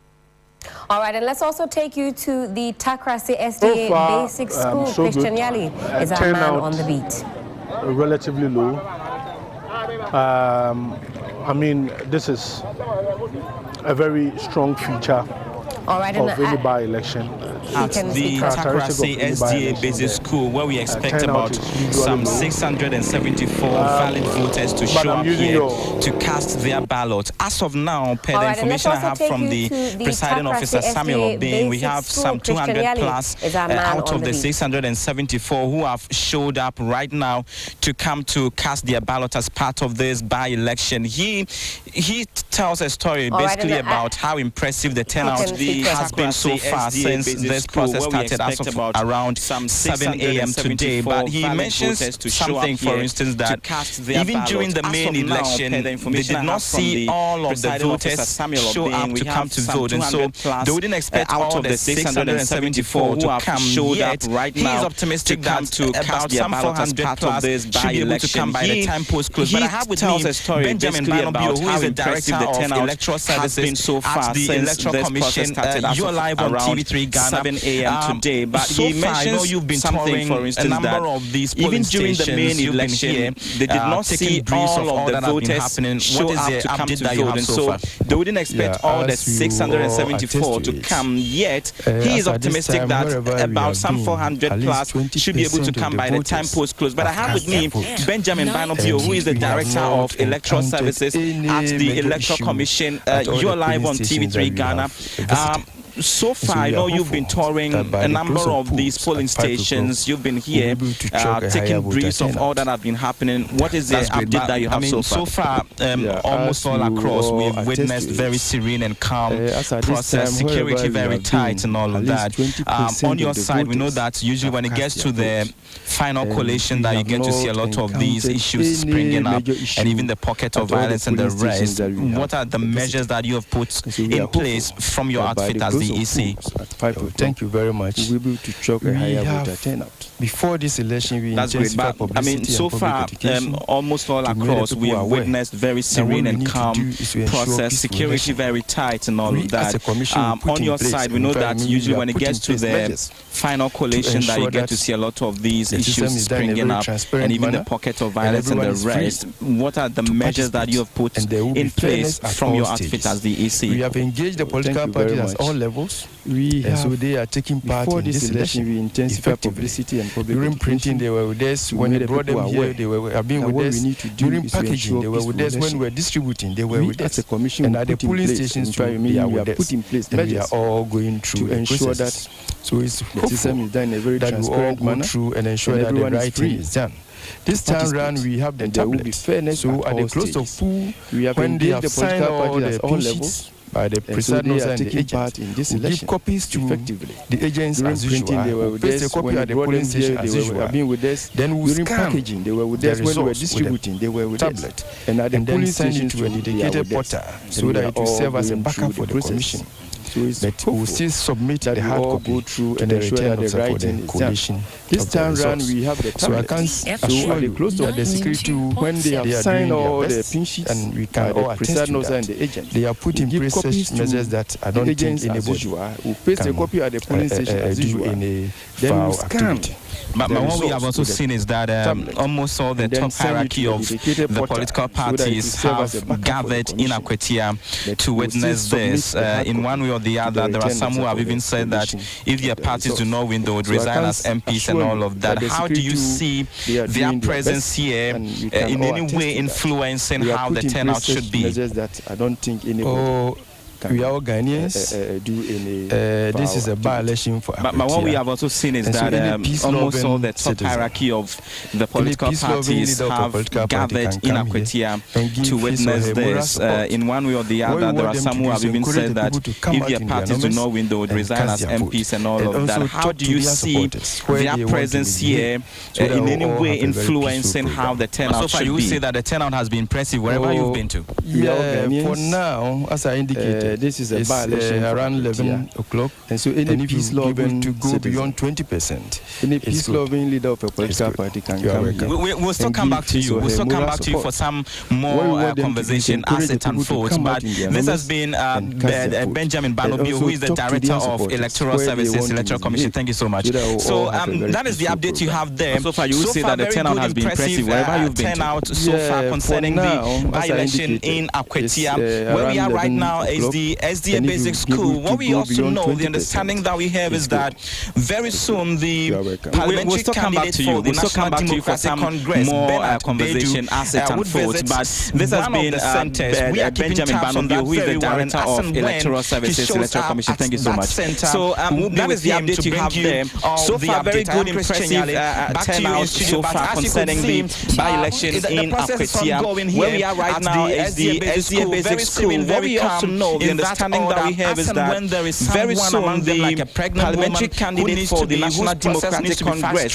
All right, and let's also take you to the Takrasi SDA Basic School. Christian Yali is our man on the beat. Relatively low. I mean, this is a very strong feature all right, of any by-election. At the Takrasi SDA Basic School, where we expect about some 674 valid voters to show up here to cast their ballot. As of now, per the information I have from the presiding officer, Samuel Obeng, we have some 200 plus out of the 674 who have showed up right now to come to cast their ballot as part of this by-election. He tells a story basically about how impressive the turnout has been so far since this process started as of around 7 a.m. today. But he mentions something, for instance, that even during the main election, they did not see all of the voters show up to come to vote. And so they wouldn't expect all of the 674 to come showed up right now. He is optimistic that about some 400 plus should be able to come by the time post close. But I have with me Benjamin Banobio, who is the director of Electoral Services so far at the Electoral Commission. You are live on TV3 Ghana 7 a.m. today, but so he mentions you've been something, for instance, a number of these even during the main election, they did not see all of the voters show up to come to vote, and so they wouldn't expect all the 674 to come yet. He is optimistic that about some 400 plus should be able to come by the time post close. But I have with me Benjamin Banobio, who is the director of Electoral Services at the Electoral Commission. You are live on TV3 Ghana. so far, I know you've been touring a number of these polling stations. You've been here taking briefs of all that have been happening. What is the update that you have so far? Almost all across, we've witnessed very serene and calm process, security very tight and all of that. On your side, we know that usually when it gets to the final collation that you get to see a lot of these issues springing up and even the pocket of violence and the rest. What are the measures that you have put in place from your outfit as the EC? Thank you very much. We'll be able to chalk a higher voter turnout. Before this election, we intensify publicity. I mean, so far, almost all across, we have witnessed very serene and calm process, security very tight and all of that. On your side, we know that usually when it gets to the final collation that you get to see a lot of these issues springing up and even the pocket of violence and the rest. What are the measures that you have put in place from your outfit as the EC? We have engaged the political parties at all levels, and so they are taking part in this election. We intensify publicity and public during printing, they were with us. When they brought them here, they have been with us. During packaging, they were with us. When we were distributing, they were with us. And at the polling stations, they are with us. And we are all going through to ensure that. So it's hopeful that we all go through and ensure that the right thing is done. This time round, we have the tablet. So at the close of pool, when they have signed all the pin sheets by the presiders and the agents, in this election, give copies to the agents as usual. We place a copy at the polling station as usual. Then we scan packaging. They were with us when we were distributing. They were with tablet, and at the polling station to a dedicated portal, so that it will serve as a backup for the commission. But we will still submit the hard copy to the return of the coalition. This time round, we have the tablet. So I can assure you that the security, when they have signed all the pin sheets, and we can all attest to that, they are put in place such measures that I don't think anybody will paste a copy at the polling station as usual. Then we scan. But what we have also seen is that almost all the top hierarchy of the political parties have gathered in Akwatia to witness this. In one way or the other, there are some who have even said that if their parties do not win, they would resign as MPs and all of that. How do you see their presence here in any way influencing how the turnout should be? I don't think anybody. We are all Ghanaians. This is a by-election for Akwatia. But what we have also seen is that almost all the top hierarchy of the political parties have gathered in Akwatia to witness this. In one way or the other, there are some who have even said that if their parties do not win, they would resign as MPs and all of that. How do you see their presence here in any way influencing how the turnout should be? So far, you say that the turnout has been impressive wherever you've been to. Yeah, for now, as I indicated, this is a by-election around 11 o'clock, and so any peace-loving to go beyond 20%. Any peace-loving leader of a political party can come here. We'll still come back to you. We'll still come back to you for some more conversation as it unfolds. But this has been Benjamin Banobio, who is the Director of Electoral Services, Electoral Commission. Thank you so much. So that is the update you have there. So far, you say that the turnout has been impressive wherever you've been. Turnout so far concerning the by-election in Akwatia. Where we are right now is the SDA Basic School. What we also know, the understanding that we have is that very soon the parliamentary candidate for the National Democratic Congress, more conversation as it unfolds. But this has been Benjamin Banobio, who is the Director of Electoral Services, Electoral Commission. Thank you so much. So that is the update you have there. So far, very good, impressive turnout so far concerning the by-election in Akwatia. Where we are right now is the SDA Basic School. What we also know, the understanding that we have is that very soon the parliamentary candidate for the National Democratic Congress,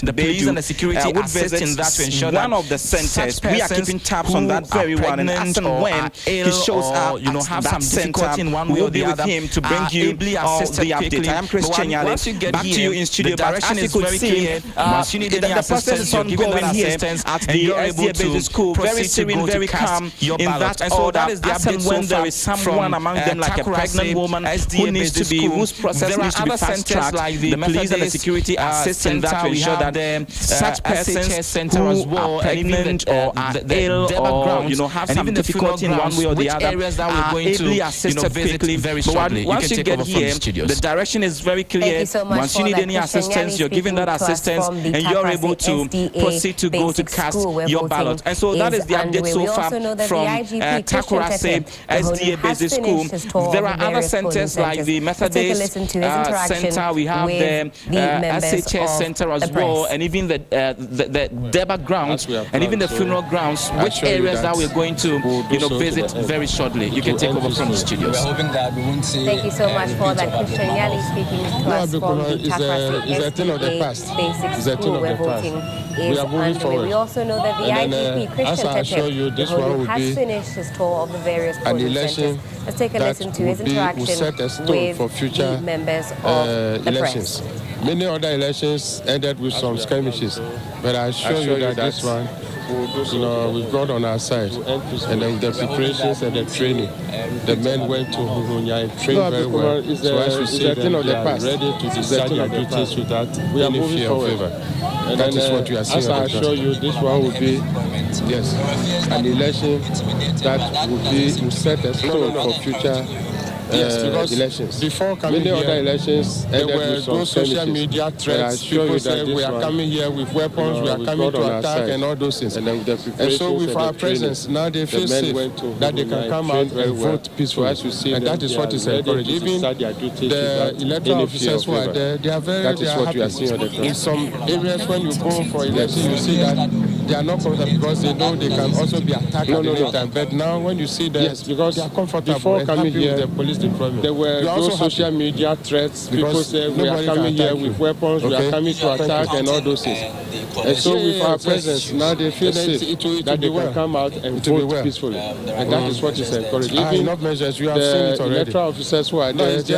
the police and the security would visit in that to ensure that one of the centers, we are keeping tabs on that very one, and as and when he shows up, you know, have some difficulty in one way or the other, him to bring you all the update. I am Chris Chenyale, back to you in studio. The direction is very clear. The process is ongoing here at the SDA Basic School. Very serene, very calm in that order. That is the update when there is someone among them like a pregnant woman who needs to be, whose process needs to be fast-tracked. Like the police and the security assist in that to ensure that such persons who are pregnant or are ill or, you know, have some difficulty in one way or the other are ably assisted quickly. But once you get here, the direction is very clear. Once you need any assistance, you're given that assistance and you're able to proceed to go to cast your ballot. And so that is the update so far from Takoradi SDA Basic school. There are other centers like the Methodist Center. We have the SHS Center as well, and even the Deba grounds, and even the funeral grounds, which areas that we're going to visit very shortly. You can take over from the studios. We're hoping that we won't see. Thank you so much for that. Christian Yali speaking to us from the Takrasi Basic School where voting is underway. We also know that the IGP, Christian Tete, who has finished his tour of the various polling centers. Let's take a listen to his interaction with the members of the press. Many other elections ended with some skirmishes, but I assure you that this one, we've got on our side. And then the preparations and the training, the men went to Huhunya and trained very well. So as we say, they are ready to decide their duties without any fear or favor. And that is what we are seeing. As I assure you, this one will be, yes, an election that will set a stone for future elections. Before coming here, other elections, there were those social media threats. People say we are coming here with weapons, we are coming to attack and all those things. And so with our presence, now they feel safe that they can come out and vote peacefully. And that is what is encouraged. Even the electoral officers who are there, they are very happy. In some areas when you go for election, you see that they are not comfortable because they know they can also be attacked at any time. But now when you see them, because they are comfortable before coming here, the police deployment. There were those social media threats. People say we are coming here with weapons, we are coming to attack and all those things. And so with our presence, now they feel safe that they can come out and vote peacefully. And that is what is encouraged. Even the electoral officers who are there, they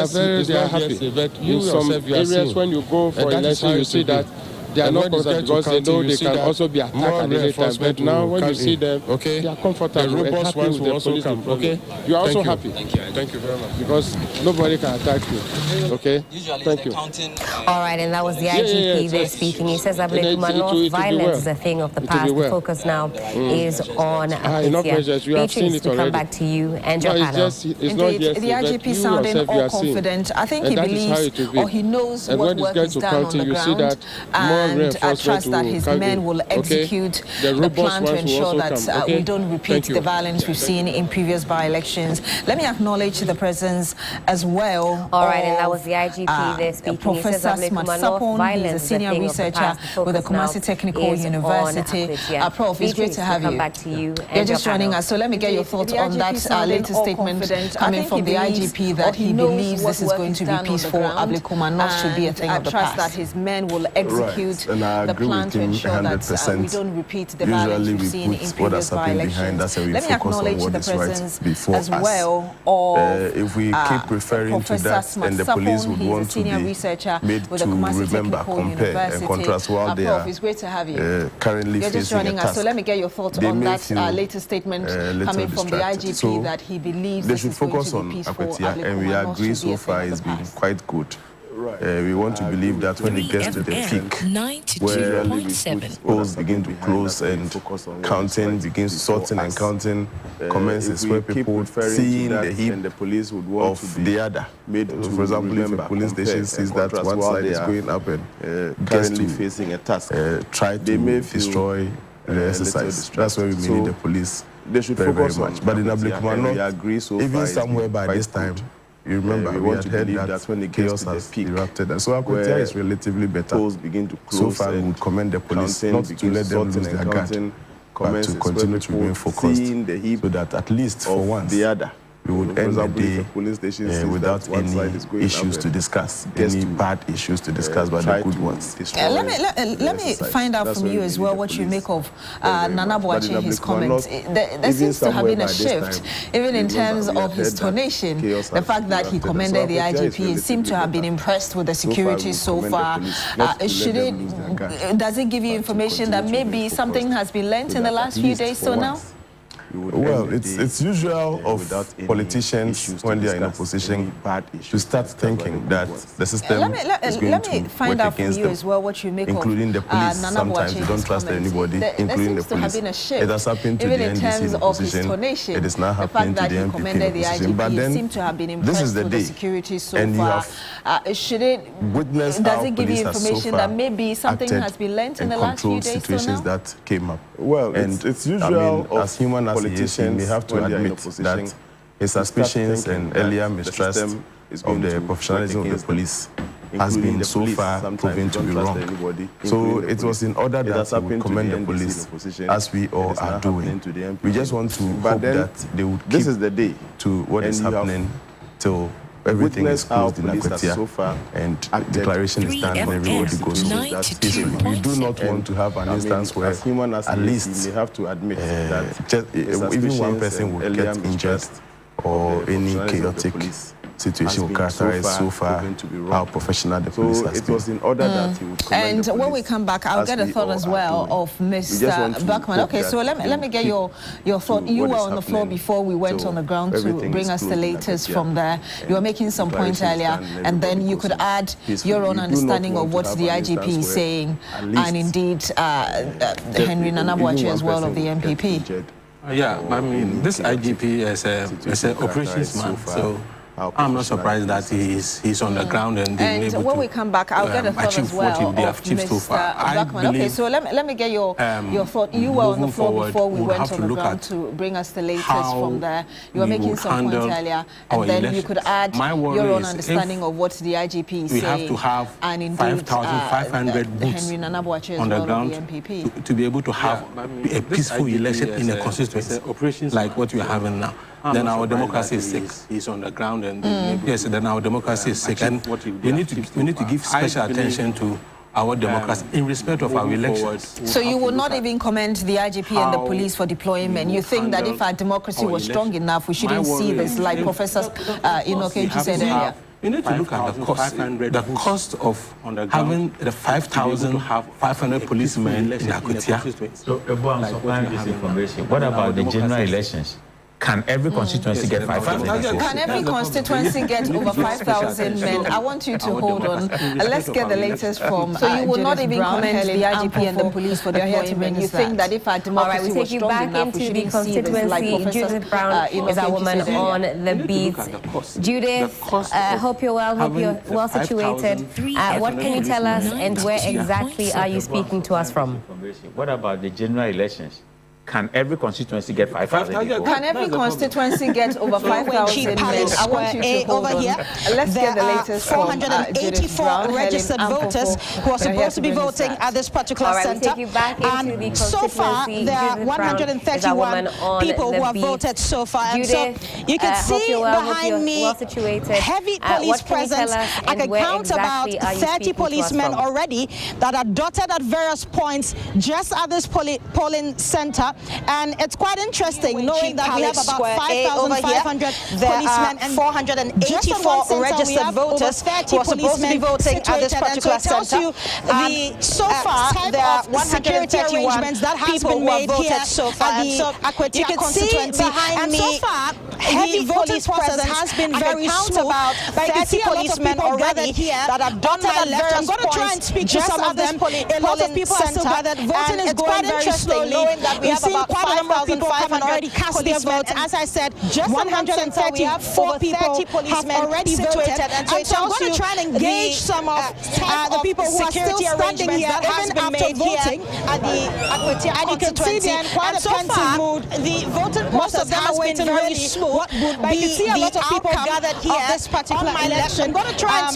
are happy. In some areas when you go for election, you see that they are not comfortable because they know they can also be attacked at any time. But now when you see them, they are comfortable and happy with the police deployment. You are also happy. Thank you very much. Because nobody can attack you. Okay? Thank you. All right, and that was the IGP there speaking. He says, violence is a thing of the past. The focus now is on Akwatia. Beatrice, we come back to you and your panel. Indeed, the IGP sounding all confident. I think he believes or he knows what work is done on the ground. And I trust that his men will execute the plan to ensure that we don't repeat the violence we've seen in previous by-elections. Let me acknowledge the presence as well. All right, and that was the IGP there speaking. Professor Sapon, he's a senior researcher with the Kumasi Technical University. Prof, it's great to have you. Back to you. You're just joining us, so let me get your thoughts on that latest statement coming from the IGP that he believes this is going to be peaceful. Ablikuma not should be a thing of the past. I trust that his men will execute and I agree with him 100%. We don't repeat the violence we've seen in previous by-elections. Let me acknowledge the presence as well of if we keep referring to that, and the police would want to be made to remember, compare and contrast while they are currently facing a task. So let me get your thoughts on that latest statement coming from the IGP that he believes they should focus on Akwatia, and we agree so far it's been quite good. We want to believe that when it gets to the peak, where polls begin to close and counting begins, sorting and counting commences, where people seeing the heap of the other. For example, if a police station sees that one side is going up and currently facing a task, try to destroy the exercise. That's where we need the police very much. But in Ablikuma, even somewhere by this time, you remember, we had heard that when the chaos has erupted. And so Akwatia is relatively better. So far, we would commend the police not to let them lose their guard, but to continue to remain focused so that at least for once, we would end the day without any issues to discuss, any bad issues to discuss, but the good ones. Let me find out from you as well what you make of Nana Boache, his comments. There seems to have been a shift, even in terms of his tonation. The fact that he commended the IGP, seemed to have been impressed with the security so far. Does it give you information that maybe something has been learnt in the last few days so now? Well, it's usual of politicians when they are in opposition to start thinking that the system is going to work against them, including the police. Sometimes you don't trust anybody, including the police. It has happened to the NDC opposition. It is now happening to the MPP opposition. But then, this is the day, and you have witnessed how police have so far acted and controlled situations that came up. Well, it's usual as human as politicians, we have to admit that his suspicions and earlier mistrust of the professionalism of the police has been so far proven to be wrong. So it was in order that we would commend the police, as we all are doing. We just want to hope that they would keep to what is happening till everything is closed in Akwatia and declaration is done and everybody goes home. That's peaceful. We do not want to have an instance where at least we have to admit that even one person will get injured or any chaotic situation will characterize so far how professional the police has been. It was in order that he would and when we come back, I'll get a thought as well of Mr. Buckman. Okay, so let me get your thought. You were on the floor before we went on the ground to bring us the latest from there. You were making some points earlier, and then you could add your own understanding of what the IGP is saying, and indeed Henry Nanabuachi as well of the MPP. Yeah, I mean, this IGP is an operations man, so I'm not surprised that he's on the ground and being able when to we come back, I'll get a thought as well of Mr. Buckman. Okay, so let me get your thought. You were on the floor before we went on the ground to bring us the latest from there. You were making some points earlier, and then you could add your own understanding of what the IGP is saying. We have to have and indeed 5,500 boots Henry Nanabuachi on the ground to be able to have a peaceful election in a constituency like what we are having now. Then our democracy is sick. He's on the ground, and yes, then our democracy is sick, and we need to give special attention to our democracy in respect of our elections. So you would not even commend the IGP and the police for deploying men? You think that if our democracy was strong enough, we shouldn't see this, like Professor Inokenchi said earlier? You need to look at the cost of having the 5,500 policemen in Akwatia. So, what about the general elections? Can every constituency get 5,000? Can every constituency get over 5,000 men? I want you to hold on. Let's get the latest from. So you will not even comment the IGP and the police for deployment. You think that if our democracy was strong enough, we shouldn't see this, like Judith Brown is our woman on the beat. Judith, hope you're well. Hope you're well situated. What can you tell us, and where exactly are you speaking to us from? What about the general elections? Can every constituency get 5,000 people? Can every constituency get over 5,000 men? I want you to hold on. Let's get the latest from 484 registered voters who are supposed to be voting at this particular center. And so far, there are 131 people who have voted so far. And so you can see behind me heavy police presence. I can count about 30 policemen already that are dotted at various points just at this polling center. And it's quite interesting knowing that we have about 5,500 policemen and 484 registered voters who are supposed to be voting at this particular center. So far, there are 131 people who have voted so far. And so you can see behind me, heavy police presence has been very smooth. But you can see a lot of people already that have done my left. I'm going to try and speak to some of them. A lot of people are still gathered. Voting is going very slowly. Knowing that we have about 5,500 already cast their votes. As I said, just 134 people have already voted. And so I'm going to try and engage some of the people who are still standing here, even after voting at the Akwatia constituency. And you can see they're in quite a pensive mood. The voting process has been very smooth. What would be the outcome of this particular election? I'm going to try and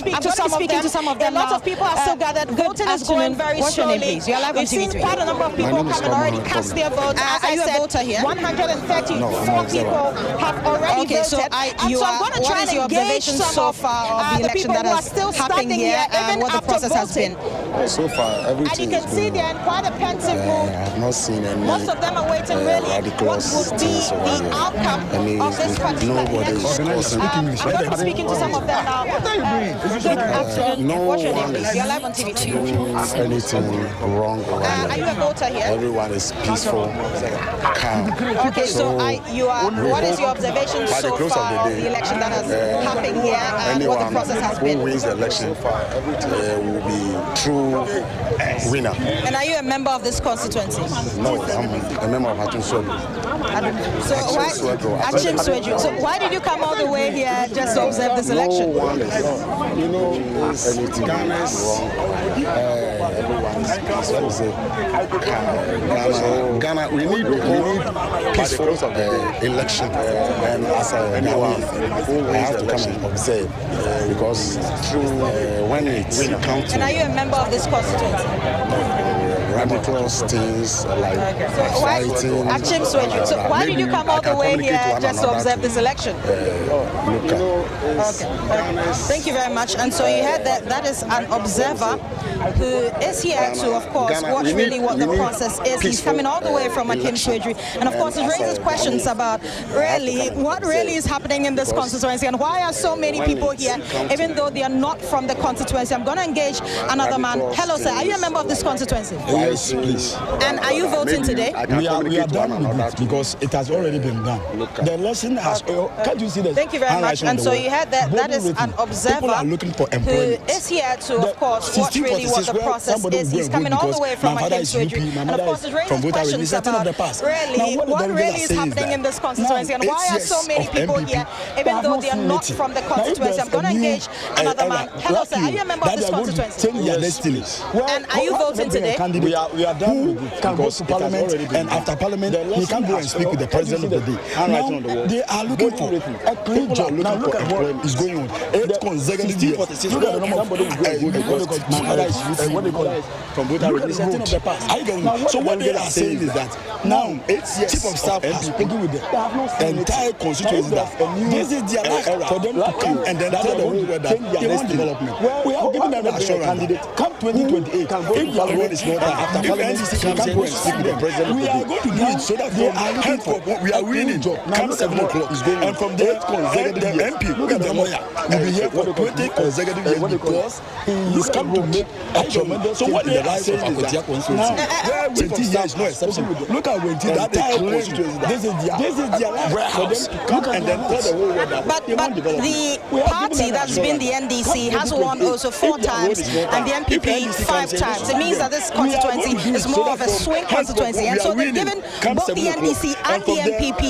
speak to some of them. A lot of people are still gathered. Voting is going very slowly. We've seen quite a number of people come and already cast their votes. As I said, 134 people have already voted. So I'm going to try and engage some of the people who are still standing here, even what the process has been. So far, everything and you can see they're in quite a pensive mood. I've not seen any. Most of them are waiting really what would be the outcome of this particular election. I'm going to be speaking to some of them now. Good afternoon. What's your name, please? You're live on TV. Anything wrong around Are you a voter here? Everyone is peaceful, calm. Okay, so what is your observation so far of the election that has happened here and what the process has been? Who wins the election will be true winner. And are you a member of this constituency? No, I'm a member of Achim Swedru. So why did you come all the way here just to observe this election? No one is, Ghana is wrong. Everyone is Ghana, we need peaceful election. And as a Ghanaian, I have to come and observe because when it's counting. And are you a member of this constituency? Radical things like fighting. So why did you come all the way here just to observe this election? Okay. Thank you very much. And so you heard that is an observer who is here to, of course, watch really what the process is. He's coming all the way from Akintuedri. And of course, it raises questions about what really is happening in this constituency and why are so many people here, even though they are not from the constituency. I'm going to engage another man. Hello, sir. Are you a member of this constituency? Yes, please. And are you voting today? We are done with it because it has already been done. The election has. Can't you see the? Thank you very much. And so you heard that is an observer who is here to, of course, watch really what the process is. He's coming all the way from Akintuedri. And of course, it raises questions about really what really is happening in this constituency and why are so many people here, even though they are not from the constituency. I'm going to engage another man. Hello, sir. Are you a member of this constituency? And are you voting today? We are done with it. Can go to Parliament, and after Parliament, he can go and speak with the President of the day. Now, they are looking for a clean job. Now, look at what is going on. 8 consecutive years. Look at the number of what they call it from voter registration of the past. So what they are saying is that now, Chief of Staff has spoken with the entire constituency that this is their right for them to come and then tell the whole world that they want development. We have given them the assurance. Come 2028, if the road is not done, after Parliament, can go and speak with the President. We are going to do it so that they are looking for. We are winning. Come 7 o'clock, and from there, the MP, look at the lawyer, will be here for 20 consecutive years because he is come to make action. So what they are saying is that now, where Wenti here is no exception. Look at Wenti, that entire constituency. This is their right for them to come and then tell the whole world that they want development. The party that's been the NDC has won also 4 times and the MPP 5 times. It means that this constituency is more of a swing constituency, and so they've given both the NDC and the MPP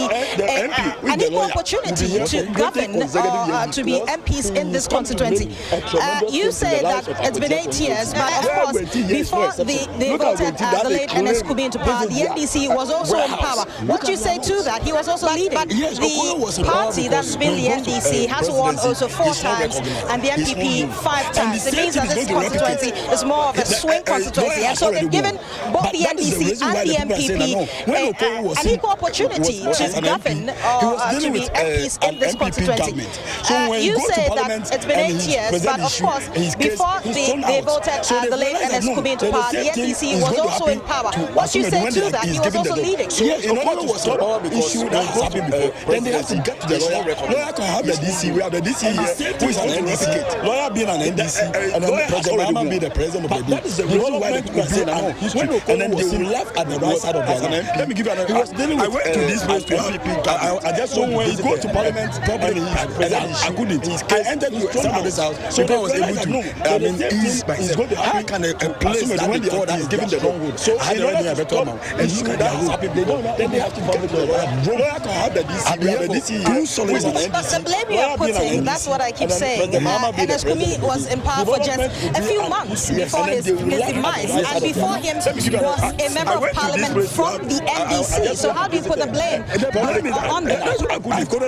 an equal opportunity to govern or to be MPs in this constituency. You say that it's been 8 years, but of course, before they voted the late Ernest Kumi into power, the NDC was also in power. What do you say to that? He was also leading. The party that's been the NDC has won also 4 times and the MPP 5 times. It means that this constituency is more of a swing constituency, and so they've given both the NDC and the MPP an equal opportunity to govern or to be MPs in this constituency. You say that it's been 8 years, but of course, before they voted the late Ernest Kumi into power, the NDC was also in power. What do you say to that? He was also leading. Yes, in order to stop our issue that has happened before, then they have to get to the lawyer. Lawyer can have the DC. We have the DC here, who is an NDC. Lawyer being an NDC, and then President Mahama be the president of the day. The reason why they say and then they will laugh at the right side of the line. Let me give you an example. He was dealing with this place to MPP. I just saw when he go to Parliament properly, I couldn't. I entered somebody's house, so I was able to. I mean, he's going to how can a place that when the order is given the wrong road? So I don't know a better amount. And look at that road. They don't. Then they have to get the lawyer. Lawyer can have the DC. We have the DC. Two solid NDC. But the blame you are putting, that's what I keep saying. Ernest Kumi was in power for just a few months before his demise, and before him was a member of parliament from the NDC. So how do you put the blame on them?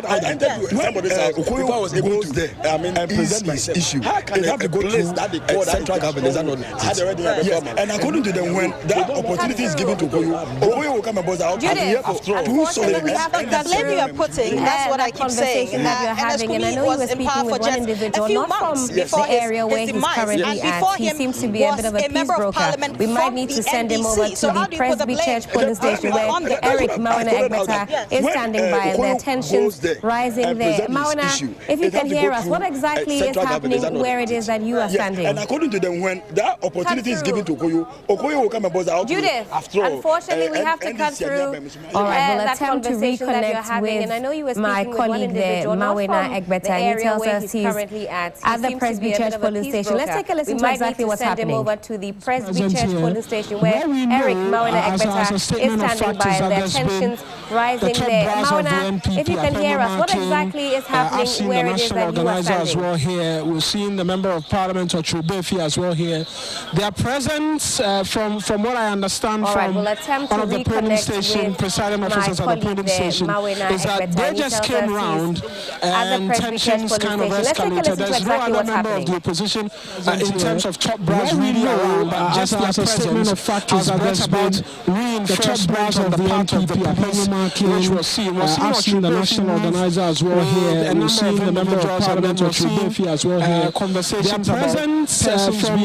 I entered somebody's house. Okoye was able to there. I mean, present this issue. How can they have to go to central government? Is that not? Yes. And according to them, when that opportunity is given to Okoye will come and buzz out. Unfortunately, we have the blame you are putting. That's what I keep saying. Ernest Kumi was in power for just a few months before his demise, and before him was a member of parliament. We might need to send him over to the Presby Church polling station where Eric Mauna Egbeta is standing by, and the tensions rising there. Mauna, if you can hear us, what exactly is happening where it is that you are standing? And according to them, when that opportunity is given to Okoye will come and buzz out. Judith, unfortunately, we have to cut through. All right, we'll attempt to reconnect with my colleague there, Mauna Egbeta. He tells us he's at the Presby Church polling station. Let's take a listen to exactly what's happening. Over to the Presby Church polling station where Eric Mauna Egbeta is standing by, and their tensions rising there. Mauna, if you can hear us, what exactly is happening where it is that you are standing? As well here. We've seen the Member of Parliament, Ochubefi, as well here. Their presence, from what I understand from one of the polling station presiding officers at the polling station, is that they just came round and tensions kind of escalated. There's no other member of the opposition in terms of top brass really around, but just their presence of fact is that there's about reinforcement on the part of the police, which we're seeing. I've seen the national organizer as well here, and we're seeing the member of Parliament, Ochubefi, as well here. Conversations their presence,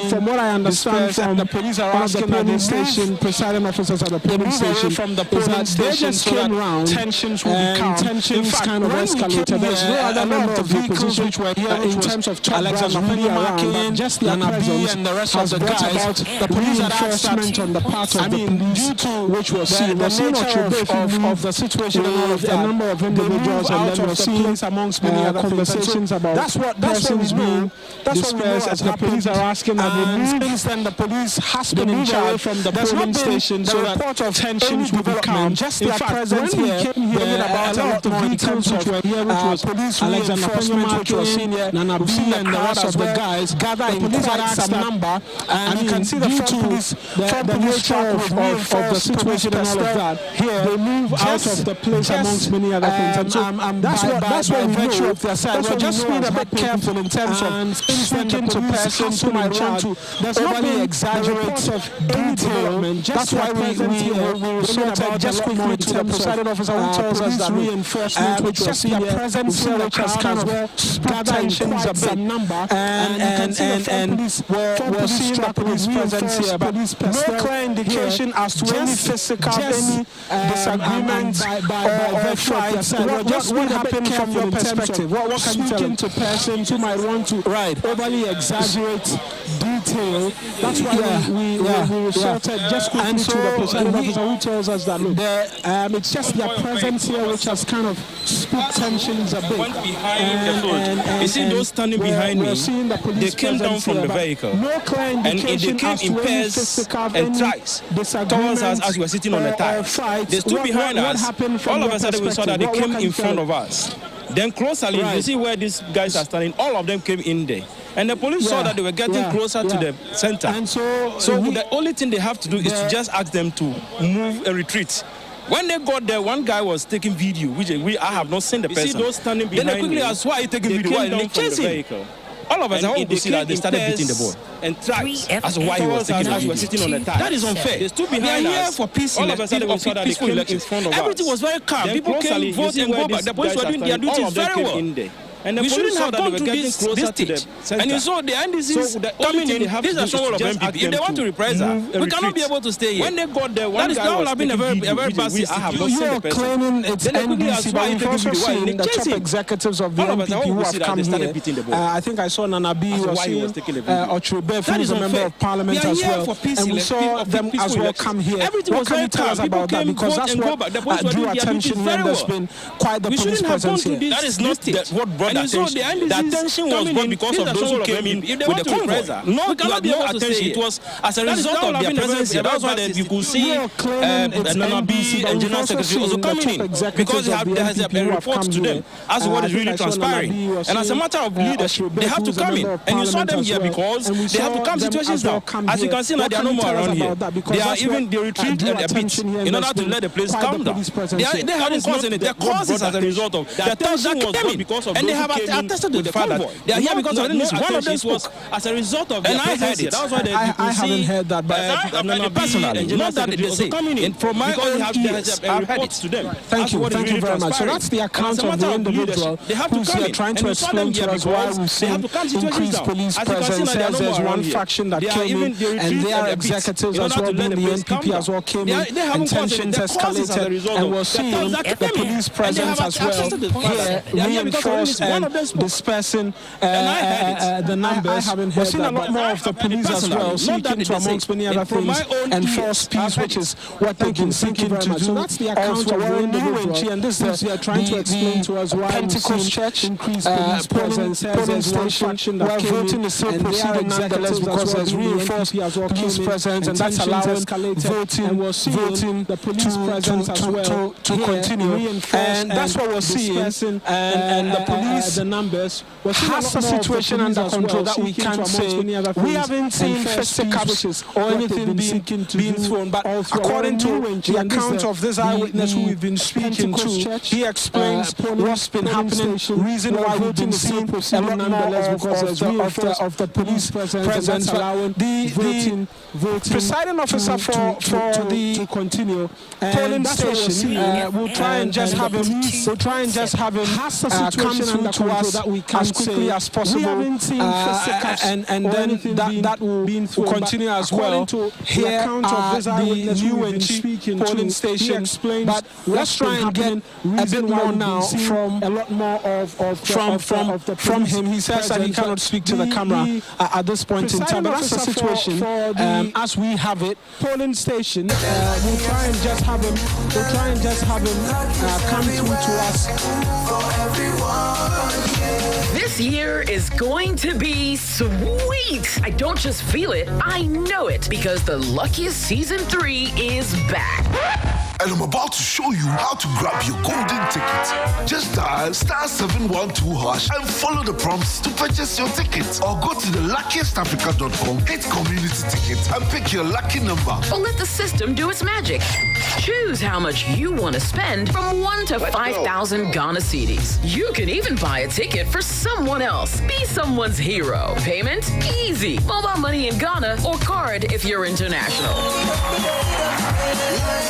from what I understand from the police are asking the polling station presiding officers at the polling station, from the polling station, so that tensions will be calm. Tensions kind of escalated. There's no other member of the opposition which were here in terms of top brass really around, but just their presence and the rest of the guys, the police reinforcement on the part of the police, which was seen. We're seeing of the situation and all of that. A number of individuals, and then we're seeing amongst many other conversations about persons being dispersed as the police are asking that they move. Since then, the police has been in charge from the polling station, so that tensions will be calm. Just their presence here, about a lot of vehicles which were here, which was police reinforcement, which was seen here, Nanabi and the rest of the guys gather in quite some number, and you can see the nature of the situation and all of that. Here, they move out of the place amongst many other things. And that's what we virtue of their side. We're just being a bit careful in terms of speaking to persons who might want to overly exaggerate detail. That's why we resorted just quickly to the presiding officer who tells us that reinforcement, which was seen here, presence here, which has kind of gathered in quite some number, and we're seeing the police presence here, but no clear indication as to any physical, any disagreement or fight. What happened from your perspective? What can you tell them? To persons who might want to overly exaggerate detail. That's why we resorted just quickly to the presiding officer who tells us that look, it's just their presence here which has kind of spooked tensions a bit. You see those standing behind me, they came down from the vehicle, no clear indication and they came in pairs and tracks towards us as we were sitting on the tire. They stood behind us. All of a sudden we saw that they came in front of us. Then closely, you see where these guys are standing, all of them came in there. And the police saw that they were getting closer to the center. And so the only thing they have to do is to just ask them to move and retreat. When they got there, one guy was taking video, which I have not seen the person. You see those standing behind then they quickly asked, why are you taking video? Why are you chasing? All of us, I could see that they started beating the ball. And tracks as to why he was taking us. Sitting on the tire. That is unfair. They stood behind us. Here for peace. All of a sudden, we saw that they came in front of us. Everything was very calm. People came, vote and go back. The police were doing their duties very well. And the police saw that they were getting closer to the center. And you saw the NDCs coming in. These are some of MPP. If they want to reprisal, we cannot be able to stay here. When they got there, one guy was taking video. You are claiming it's NDC, but you've also seen the top executives of the MPP who have come here. I think I saw Nanabi was here, Ochubefi, who is a member of Parliament as well. And we saw them as well come here. What can you tell us about that? Because that's what drew attention here. There's been quite the police presence here. That is not what brought attention. The attention was brought because of those who came in with the convoy. No attention. It was as a result of their presence here. That's why you could see Nanabi and General Secretary also coming in, because there has a report to them as to what is really transpiring. And as a matter of leadership, they have to come in. And you saw them here because they have to calm situations down. As you can see now, they are no more around here. They retreat a bit in order to let the place calm down. They haven't caused anything. Their causes as a result of the attention was brought because of those who came attested to the fact that they are here because of this. One of them was as a result of their presence here. That's why I haven't heard that, but personally, not that they say. And from my own ears, I've heard it to them. Thank you very much. So that's the account of the individual who's here trying to explain to us why we've seen increased police presence. There's one faction that came in, and their executives as well, being the NPP as well, came in, and tensions escalated, and we're seeing the police presence as well here reinforced and dispersing the numbers. We're seeing a lot more of the police as well, seeking to, amongst many other things, enforce peace, which is what they've been seeking to do. So that's the account of the individual. And this is trying to explain to us why Pentecost Church increased police presence. Polling station where voting is still proceeding nonetheless because there's reinforced police presence, and that's allowing voting the police presence as well to continue. And that's what we're seeing. And the police, the numbers, has a situation under control that we can't say. We haven't seen fisticuffs or anything being thrown, but according to the account of this eyewitness who we've been speaking to, he explains what's been happening, reason why we've been seeing a lot more of the police presence. The presiding officer for the polling station will try and just have him come through to us as quickly as possible, and then that will continue as well. Here are the UNG polling station, but let's try and get a bit more now from him. He says that he cannot speak to the camera at this point in time, but that's the situation as we have it. Polling station, we'll try and just have him come through to us. This year is going to be sweet. I don't just feel it, I know it, because the Luckiest Season 3 is back. And I'm about to show you how to grab your golden ticket. Just dial *712# and follow the prompts to purchase your ticket. Or go to the luckiestafrica.com, hit community tickets, and pick your lucky number. Or let the system do its magic. Choose how much you want to spend from 1 to 5,000 Ghana cedis. You can even buy a ticket for someone else. Be someone's hero. Payment? Easy. Mobile money in Ghana or card if you're international.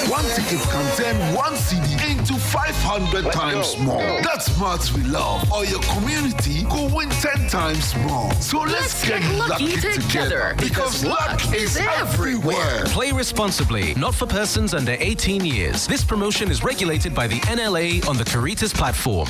One ticket can turn 1 CD into 500 times more. That's maths we love. Or your community could win 10 times more. So let's get lucky together, because luck is everywhere. Play responsibly, not for persons under 18 years. This promotion is regulated by the NLA on the Caritas platform.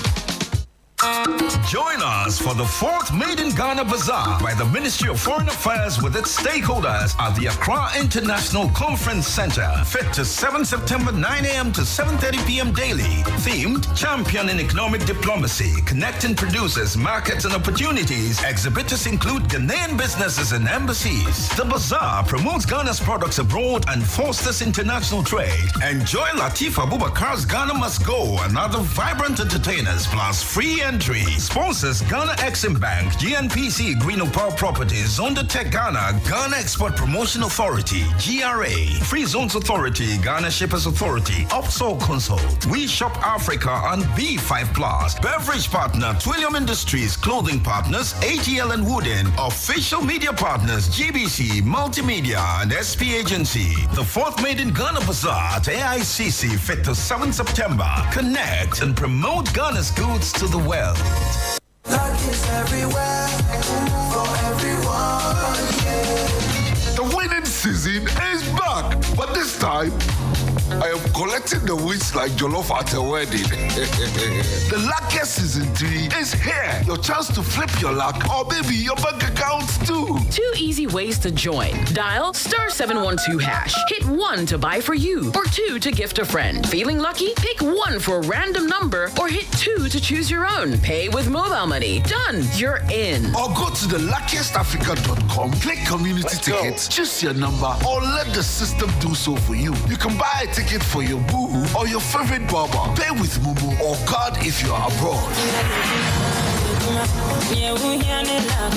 Join us for the 4th Made in Ghana Bazaar by the Ministry of Foreign Affairs with its stakeholders at the Accra International Conference Center. 5th to 7th September, 9 a.m. to 7:30 p.m. daily. Themed, Championing Economic Diplomacy, Connecting Producers, Markets and Opportunities. Exhibitors include Ghanaian businesses and embassies. The bazaar promotes Ghana's products abroad and fosters international trade. Enjoy Latif Abubakar's Ghana Must Go and other vibrant entertainers, plus free entry. Sponsors Ghana Exim Bank, GNPC, Green Power Properties, Zonda Tech Ghana, Ghana Export Promotion Authority, GRA, Free Zones Authority, Ghana Shippers Authority, Upsol Consult, We Shop Africa, and B5+. Beverage partner, Twillium Industries. Clothing partners, ATL and Wooden. Official media partners, GBC, Multimedia, and SP Agency. The 4th Made in Ghana Bazaar at AICC, 5th to 7th September. Connect and promote Ghana's goods to the world. Luck is everywhere for everyone. The winning season is back, but this time I am collecting the wins like jollof at a wedding. The luckiest season 3 is here. Your chance to flip your luck, or maybe your bank account too. 2 easy ways to join. Dial *712#. Hit 1 to buy for you, or 2 to gift a friend. Feeling lucky? Pick 1 for a random number, or hit 2 to choose your own. Pay with mobile money. Done. You're in. Or go to the luckiestafrica.com, click community tickets, choose your number, or let the system do so for you. You can buy a ticket for your boo or your favorite barber. Pay with Momo or card if you are abroad.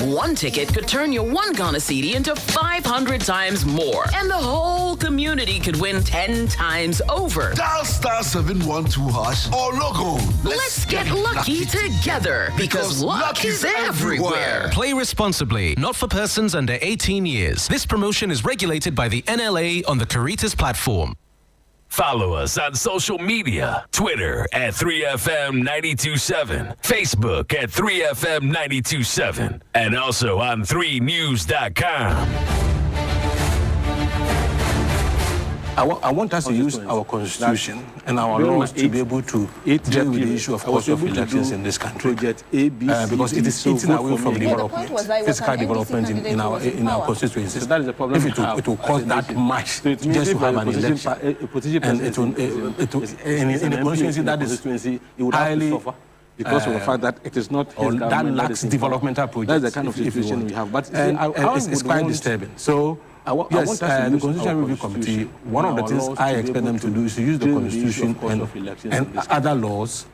1 ticket could turn your 1 Ghana cedi into 500 times more. And the whole community could win 10 times over. Dial *712# or log on. Let's get lucky together, because luck is everywhere. Play responsibly, not for persons under 18 years. This promotion is regulated by the NLA on the Caritas platform. Follow us on social media. Twitter at 3FM927. Facebook at 3FM927. And also on 3news.com. I want us to use our constitution and our laws to be able to deal with the issue of cost of elections in this country. Because it is eating away from development, physical development in our constituencies. So that is the problem. If it will cost that much just to have an election, and it will in a constituency that is highly because of the fact that it is not that lacks developmental projects. That's the kind of situation we have. But it's quite disturbing. So. Yes, the Constitutional Review Committee, one of the things I expect them to do is to use the Constitution and other laws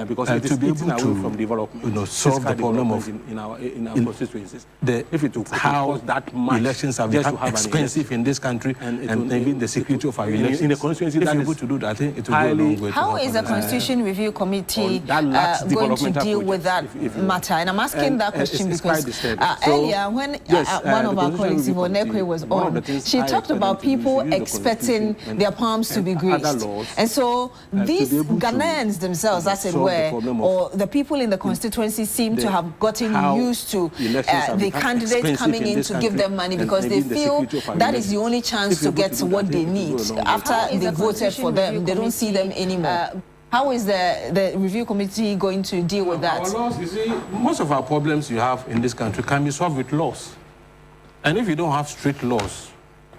because it is to be able to from development, solve the problem of in our constituencies. If it will how that elections have become expensive in this country and even the security of our elections. In the constituency, that is able to do that, I think it will go a long way. How is the Constitution Review Committee going to deal with that matter? And I'm asking that question because earlier when one of our colleagues, Yvonne Ekwe, was on, she talked about people expecting their palms to be greased. And so these Ghanaians themselves, that's it, or the people in the constituency seem to have gotten used to the candidates coming in to give them money because they feel that is the only chance to get what they need. After they voted for them, they don't see them anymore. How is the review committee going to deal with that? Laws, you see, most of our problems you have in this country can be solved with laws. And if you don't have strict laws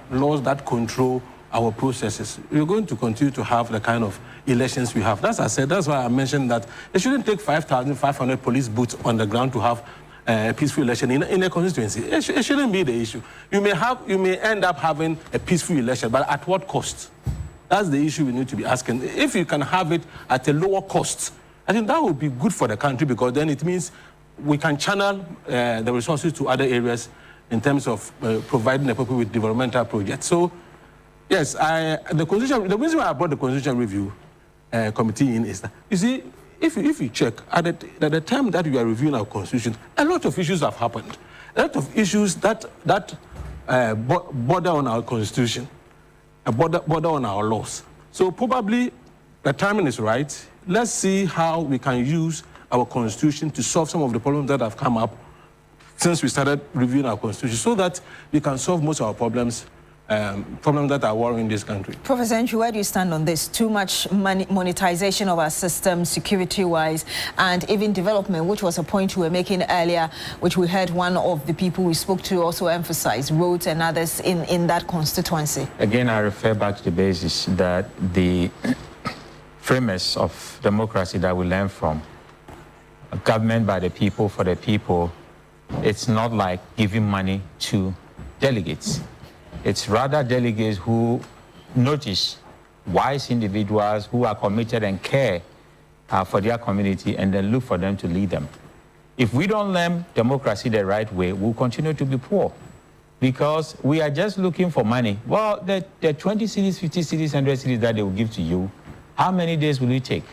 that control our processes, we're going to continue to have the kind of elections we have. As I said, that's why I mentioned that it shouldn't take 5,500 police boots on the ground to have a peaceful election in a constituency. It shouldn't be the issue. You may end up having a peaceful election, but at what cost? That's the issue we need to be asking. If you can have it at a lower cost, I think that would be good for the country because then it means we can channel the resources to other areas in terms of providing the people with developmental projects. So, yes, the reason why I brought the Constitutional Review Committee in is that, you see, if you check, at the time that we are reviewing our Constitution, a lot of issues have happened. A lot of issues that border on our Constitution, border on our laws. So probably the timing is right. Let's see how we can use our Constitution to solve some of the problems that have come up since we started reviewing our Constitution so that we can solve most of our problems that are worrying this country. Professor Nchu, where do you stand on this? Too much monetization of our system, security-wise, and even development, which was a point you were making earlier, which we heard one of the people we spoke to also emphasize, roads and others in that constituency. Again, I refer back to the basis that the framers of democracy that we learn from, government by the people, for the people, it's not like giving money to delegates. It's rather delegates who notice wise individuals who are committed and care for their community and then look for them to lead them. If we don't learn democracy the right way, we'll continue to be poor because we are just looking for money. Well, the 20 cities, 50 cities, 100 cities that they will give to you, how many days will it take?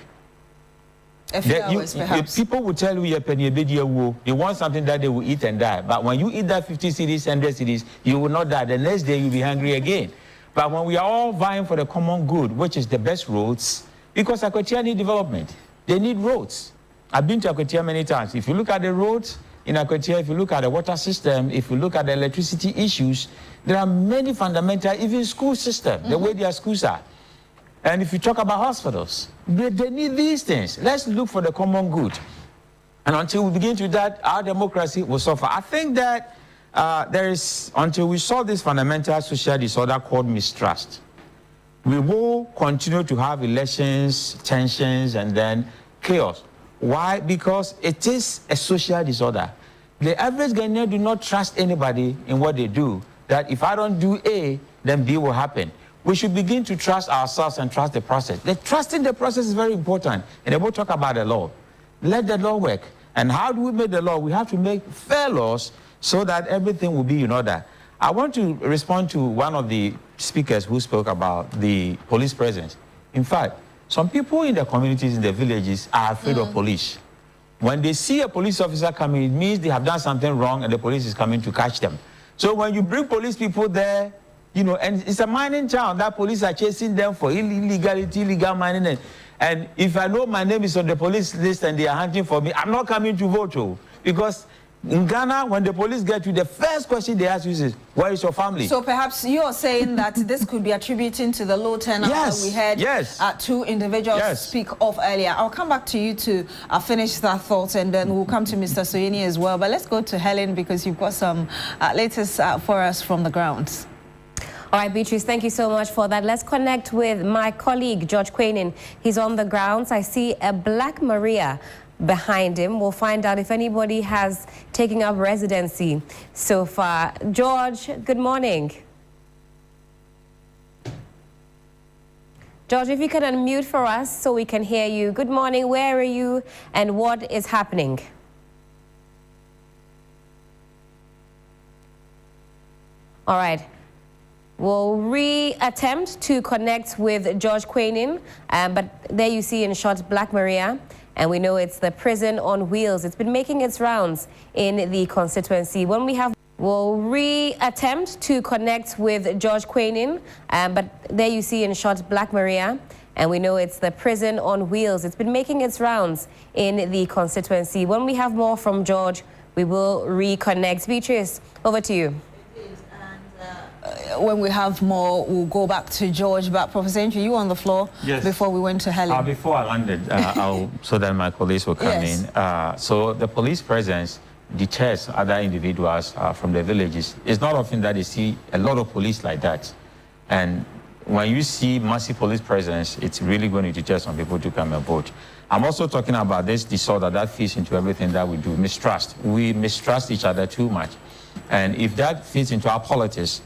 A few hours, perhaps. People will tell you they want something that they will eat and die. But when you eat that 50 cities, 100 cities, you will not die. The next day, you'll be hungry again. But when we are all vying for the common good, which is the best roads, because Akwatia need development. They need roads. I've been to Akwatia many times. If you look at the roads in Akwatia, if you look at the water system, if you look at the electricity issues, there are many fundamental, even school system, the way their schools are. And if you talk about hospitals, they need these things. Let's look for the common good. And until we begin to do that, our democracy will suffer. I think that until we solve this fundamental social disorder called mistrust, we will continue to have elections, tensions, and then chaos. Why? Because it is a social disorder. The average Ghanaian do not trust anybody in what they do, that if I don't do A, then B will happen. We should begin to trust ourselves and trust the process. Trusting the process is very important. And they will talk about the law. Let the law work. And how do we make the law? We have to make fair laws so that everything will be in order. I want to respond to one of the speakers who spoke about the police presence. In fact, some people in the communities, in the villages, are afraid of police. When they see a police officer coming, it means they have done something wrong and the police is coming to catch them. So when you bring police people there, you know, and it's a mining town that police are chasing them for illegal mining. And if I know my name is on the police list and they are hunting for me, I'm not coming to vote, because In Ghana, when the police get you, the first question they ask you is, where is your family? So perhaps you're saying that this could be attributing to the low turnout that we had two individuals speak of earlier. I'll come back to you to finish that thought, and then we'll come to Mr. Soyini as well. But let's go to Helen, because you've got some latest for us from the grounds. All right, Beatrice, thank you so much for that. Let's connect with my colleague, George Quainin. He's on the grounds. I see a Black Maria behind him. We'll find out if anybody has taken up residency so far. George, good morning. George, if you can unmute for us so we can hear you. Good morning. Where are you and what is happening? All right. We'll re-attempt to connect with George Quainin, but there you see in short Black Maria. And we know it's the prison on wheels. It's been making its rounds in the constituency. When we have, we'll re-attempt to connect with George Quainin, but there you see in short Black Maria. And we know it's the prison on wheels. It's been making its rounds in the constituency. When we have more from George, we will reconnect. Beatrice, over to you. When we have more, we'll go back to George. But Professor Entry, you were on the floor before we went to Helen. Before I landed, so that my colleagues will come in. So the police presence deters other individuals from the villages. It's not often that you see a lot of police like that. And when you see massive police presence, it's really going to deter some people to come and vote. I'm also talking about this disorder that feeds into everything that we do, mistrust. We mistrust each other too much. And if that feeds into our politics,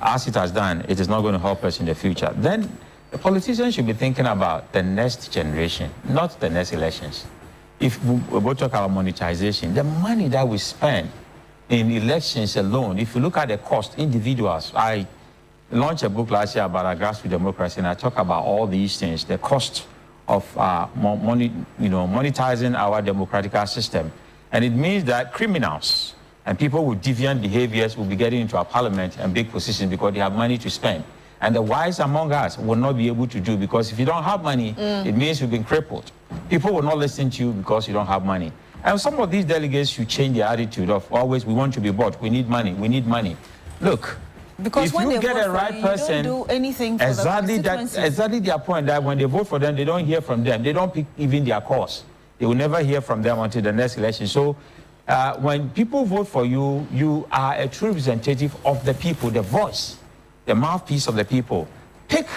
as it has done, it is not going to help us in the future. Then the politicians should be thinking about the next generation, not the next elections. If we talk about monetization, the money that we spend in elections alone, if you look at the cost, individuals, I launched a book last year about a grassroots democracy, and I talk about all these things, the cost of monetizing our democratic system. And it means that criminals and people with deviant behaviors will be getting into our parliament and big positions because they have money to spend. And the wise among us will not be able to do, because if you don't have money, it means you've been crippled. People will not listen to you because you don't have money. And some of these delegates should change their attitude of always, we want to be bought, we need money, we need money. Look, because if you get a right person, don't do anything for exactly their point, that when they vote for them, they don't hear from them. They don't pick even their cause. They will never hear from them until the next election. So when people vote for you, you are a true representative of the people, the voice, the mouthpiece of the people. Pick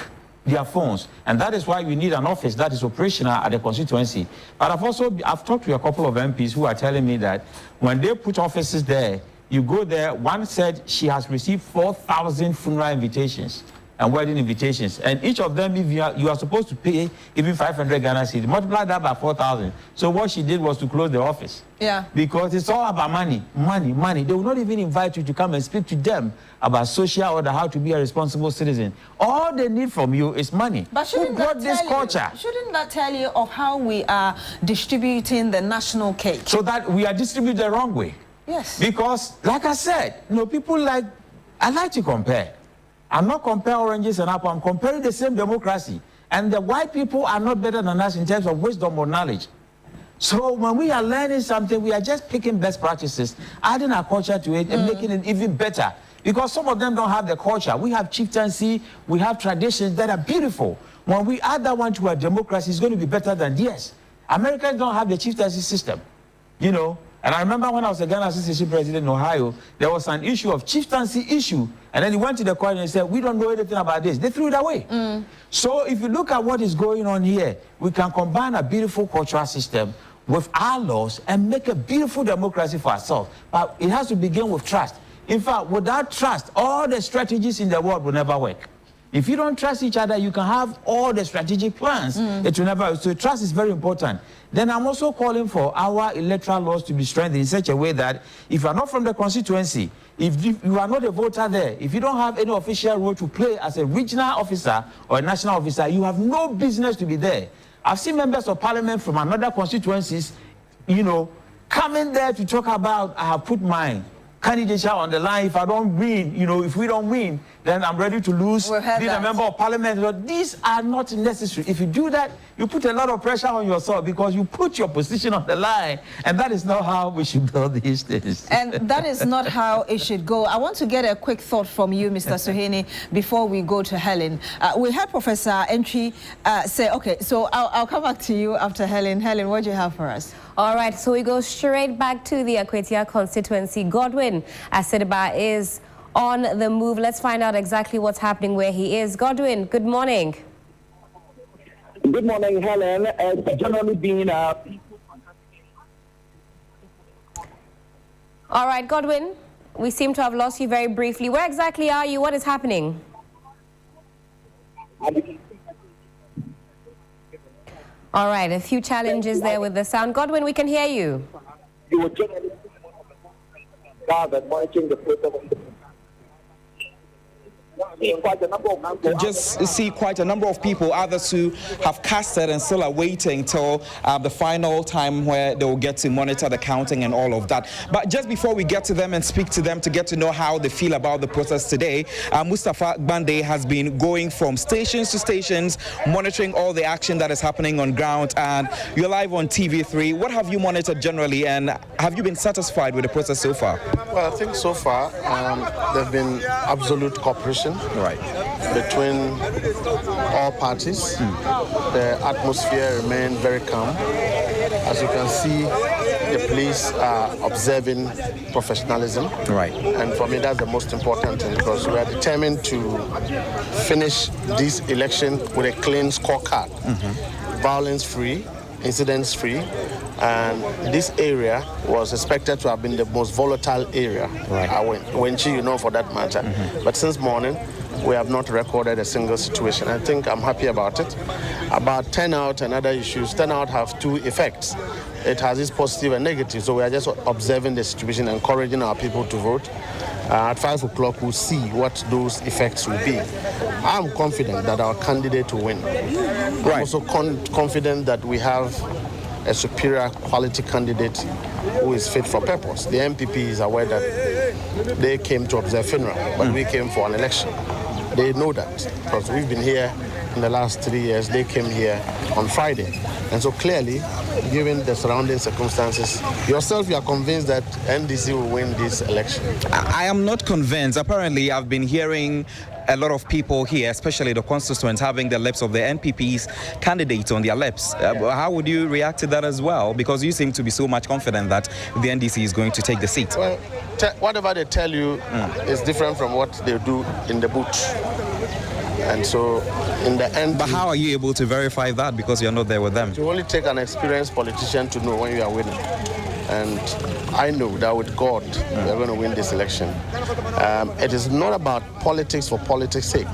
their phones, and that is why we need an office that is operational at the constituency. But I've talked to a couple of MPs who are telling me that when they put offices there, you go there, one said she has received 4,000 funeral invitations and wedding invitations, and each of them, if you are supposed to pay even 500 Ghana cedis, multiply that by 4,000. So what she did was to close the office. Yeah. Because it's all about money, money, money. They will not even invite you to come and speak to them about social order, how to be a responsible citizen. All they need from you is money. But shouldn't that tell you of how we are distributing the national cake? So that we are distributing the wrong way. Yes. Because, like I said, people I like to compare. I'm not comparing oranges and apples. I'm comparing the same democracy. And the white people are not better than us in terms of wisdom or knowledge. So when we are learning something, we are just picking best practices, adding our culture to it, and making it even better. Because some of them don't have the culture. We have chieftaincy, we have traditions that are beautiful. When we add that one to our democracy, it's going to be better than theirs. Americans don't have the chieftaincy system, And I remember when I was a Ghana Association president in Ohio, there was an issue of chieftaincy issue. And then he went to the court and said, we don't know anything about this. They threw it away. So if you look at what is going on here, we can combine a beautiful cultural system with our laws and make a beautiful democracy for ourselves. But it has to begin with trust. In fact, without trust, all the strategies in the world will never work. If you don't trust each other, you can have all the strategic plans. It will never. So trust is very important. Then I'm also calling for our electoral laws to be strengthened in such a way that if you are not from the constituency, if you are not a voter there, if you don't have any official role to play as a regional officer or a national officer, you have no business to be there. I've seen members of parliament from another constituencies, coming there to talk about, I have put my candidature on the line. If I don't win, you know, if we don't win, then I'm ready to lose being a member of parliament. But these are not necessary. If you do that, you put a lot of pressure on yourself because you put your position on the line, and that is not how we should build these things. And that is not how it should go. I want to get a quick thought from you, Mr. Suhuyini, before we go to Helen. We heard Professor Entry say, okay, so I'll come back to you after Helen. Helen, what do you have for us? All right, so we go straight back to the Akwatia constituency. Godwin Asedeba is on the move. Let's find out exactly what's happening where he is. Godwin, good morning. Good morning, Helen. Generally being All right, Godwin, we seem to have lost you very briefly. Where exactly are you? What is happening? All right, a few challenges there with the sound. Godwin, we can hear you. You were generally monitoring the process. Just see quite a number of people, others who have casted and still are waiting till the final time where they will get to monitor the counting and all of that. But just before we get to them and speak to them to get to know how they feel about the process today, Mustafa Bande has been going from stations to stations, monitoring all the action that is happening on ground. And you're live on TV3. What have you monitored generally, and have you been satisfied with the process so far? Well, I think so far there have been absolute cooperation between all parties. The atmosphere remained very calm. As you can see, the police are observing professionalism. And for me, that's the most important thing, because we are determined to finish this election with a clean scorecard, violence-free, incidents-free. And this area was expected to have been the most volatile area, Wenchi, you know, for that matter. But since morning, we have not recorded a single situation. I think I'm happy about it. About turnout and other issues, turnout have two effects. It has its positive and negative, so we are just observing the situation, encouraging our people to vote. At 5 o'clock, we'll see what those effects will be. I'm confident that our candidate will win. I'm also confident that we have a superior quality candidate who is fit for purpose. The MPP is aware that they came to observe funeral, but we came for an election. They know that, because we've been here in the last 3 years. They came here on Friday. And so clearly, given the surrounding circumstances, yourself, you are convinced that NDC will win this election? I am not convinced. Apparently, I've been hearing a lot of people here, especially the constituents, having the lips of the NPP's candidates on their lips. How would you react to that as well? Because you seem to be so much confident that the NDC is going to take the seat. Well, whatever they tell you is different from what they do in the booth. And so, in the end... But how are you able to verify that, because you're not there with them? You only take an experienced politician to know when you are winning. And I know that with God, we're going to win this election. It is not about politics for politics' sake.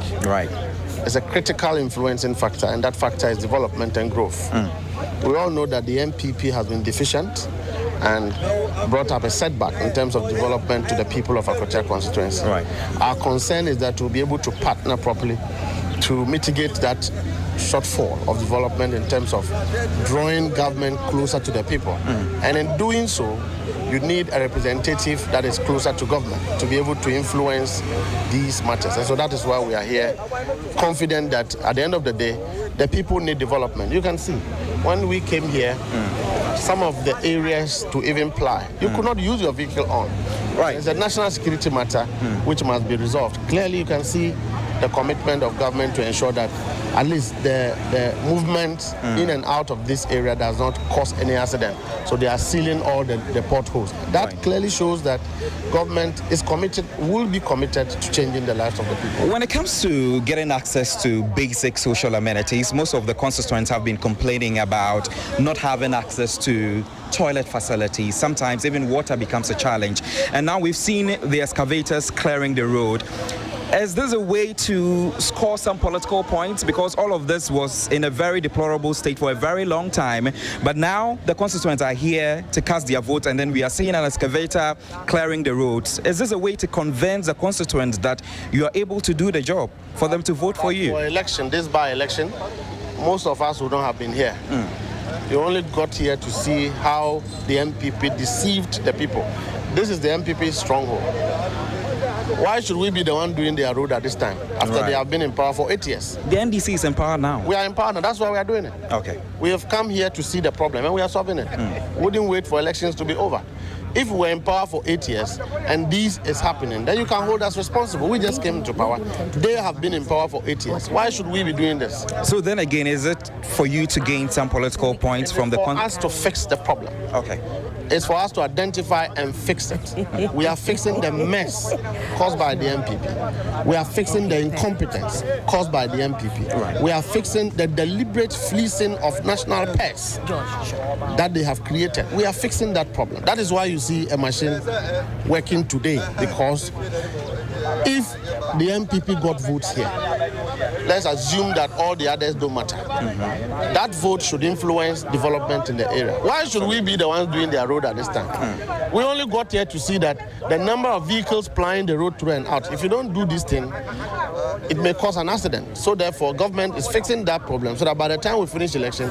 It's a critical influencing factor, and that factor is development and growth. We all know that the MPP has been deficient and brought up a setback in terms of development to the people of Akwatia constituency. Our concern is that we'll be able to partner properly to mitigate that shortfall of development in terms of drawing government closer to the people. And in doing so, you need a representative that is closer to government to be able to influence these matters. And so that is why we are here, confident that at the end of the day, the people need development. You can see, when we came here, some of the areas to even ply, you could not use your vehicle on. It's a national security matter which must be resolved. Clearly, you can see the commitment of government to ensure that at least the movement in and out of this area does not cause any accident. So they are sealing all the potholes. That clearly shows that government is committed, will be committed to changing the lives of the people. When it comes to getting access to basic social amenities, most of the constituents have been complaining about not having access to toilet facilities. Sometimes even water becomes a challenge. And now we've seen the excavators clearing the road. Is this a way to score some political points? Because all of this was in a very deplorable state for a very long time. But now the constituents are here to cast their vote, and then we are seeing an excavator clearing the roads. Is this a way to convince the constituents that you are able to do the job for them to vote for you? For election, this by-election, most of us who don't have been here. You only got here to see how the MPP deceived the people. This is the MPP's stronghold. Why should we be the one doing their road at this time, after they have been in power for 8 years? The NDC is in power now. We are in power now. That's why we are doing it. Okay. We have come here to see the problem, and we are solving it. We wouldn't wait for elections to be over. If we were in power for 8 years and this is happening, then you can hold us responsible. We just came into power. They have been in power for 8 years. Why should we be doing this? So then again, is it for you to gain some political points from the... For us to fix the problem. Okay. It's for us to identify and fix it. We are fixing the mess caused by the MPP. We are fixing the incompetence caused by the MPP. Right. We are fixing the deliberate fleecing of national purse that they have created. We are fixing that problem. That is why you see a machine working today, because if the MPP got votes here, let's assume that all the others don't matter. That vote should influence development in the area. Why should we be the ones doing their road at this time? We only got here to see that the number of vehicles plying the road through and out, if you don't do this thing, it may cause an accident. So therefore, government is fixing that problem so that by the time we finish election,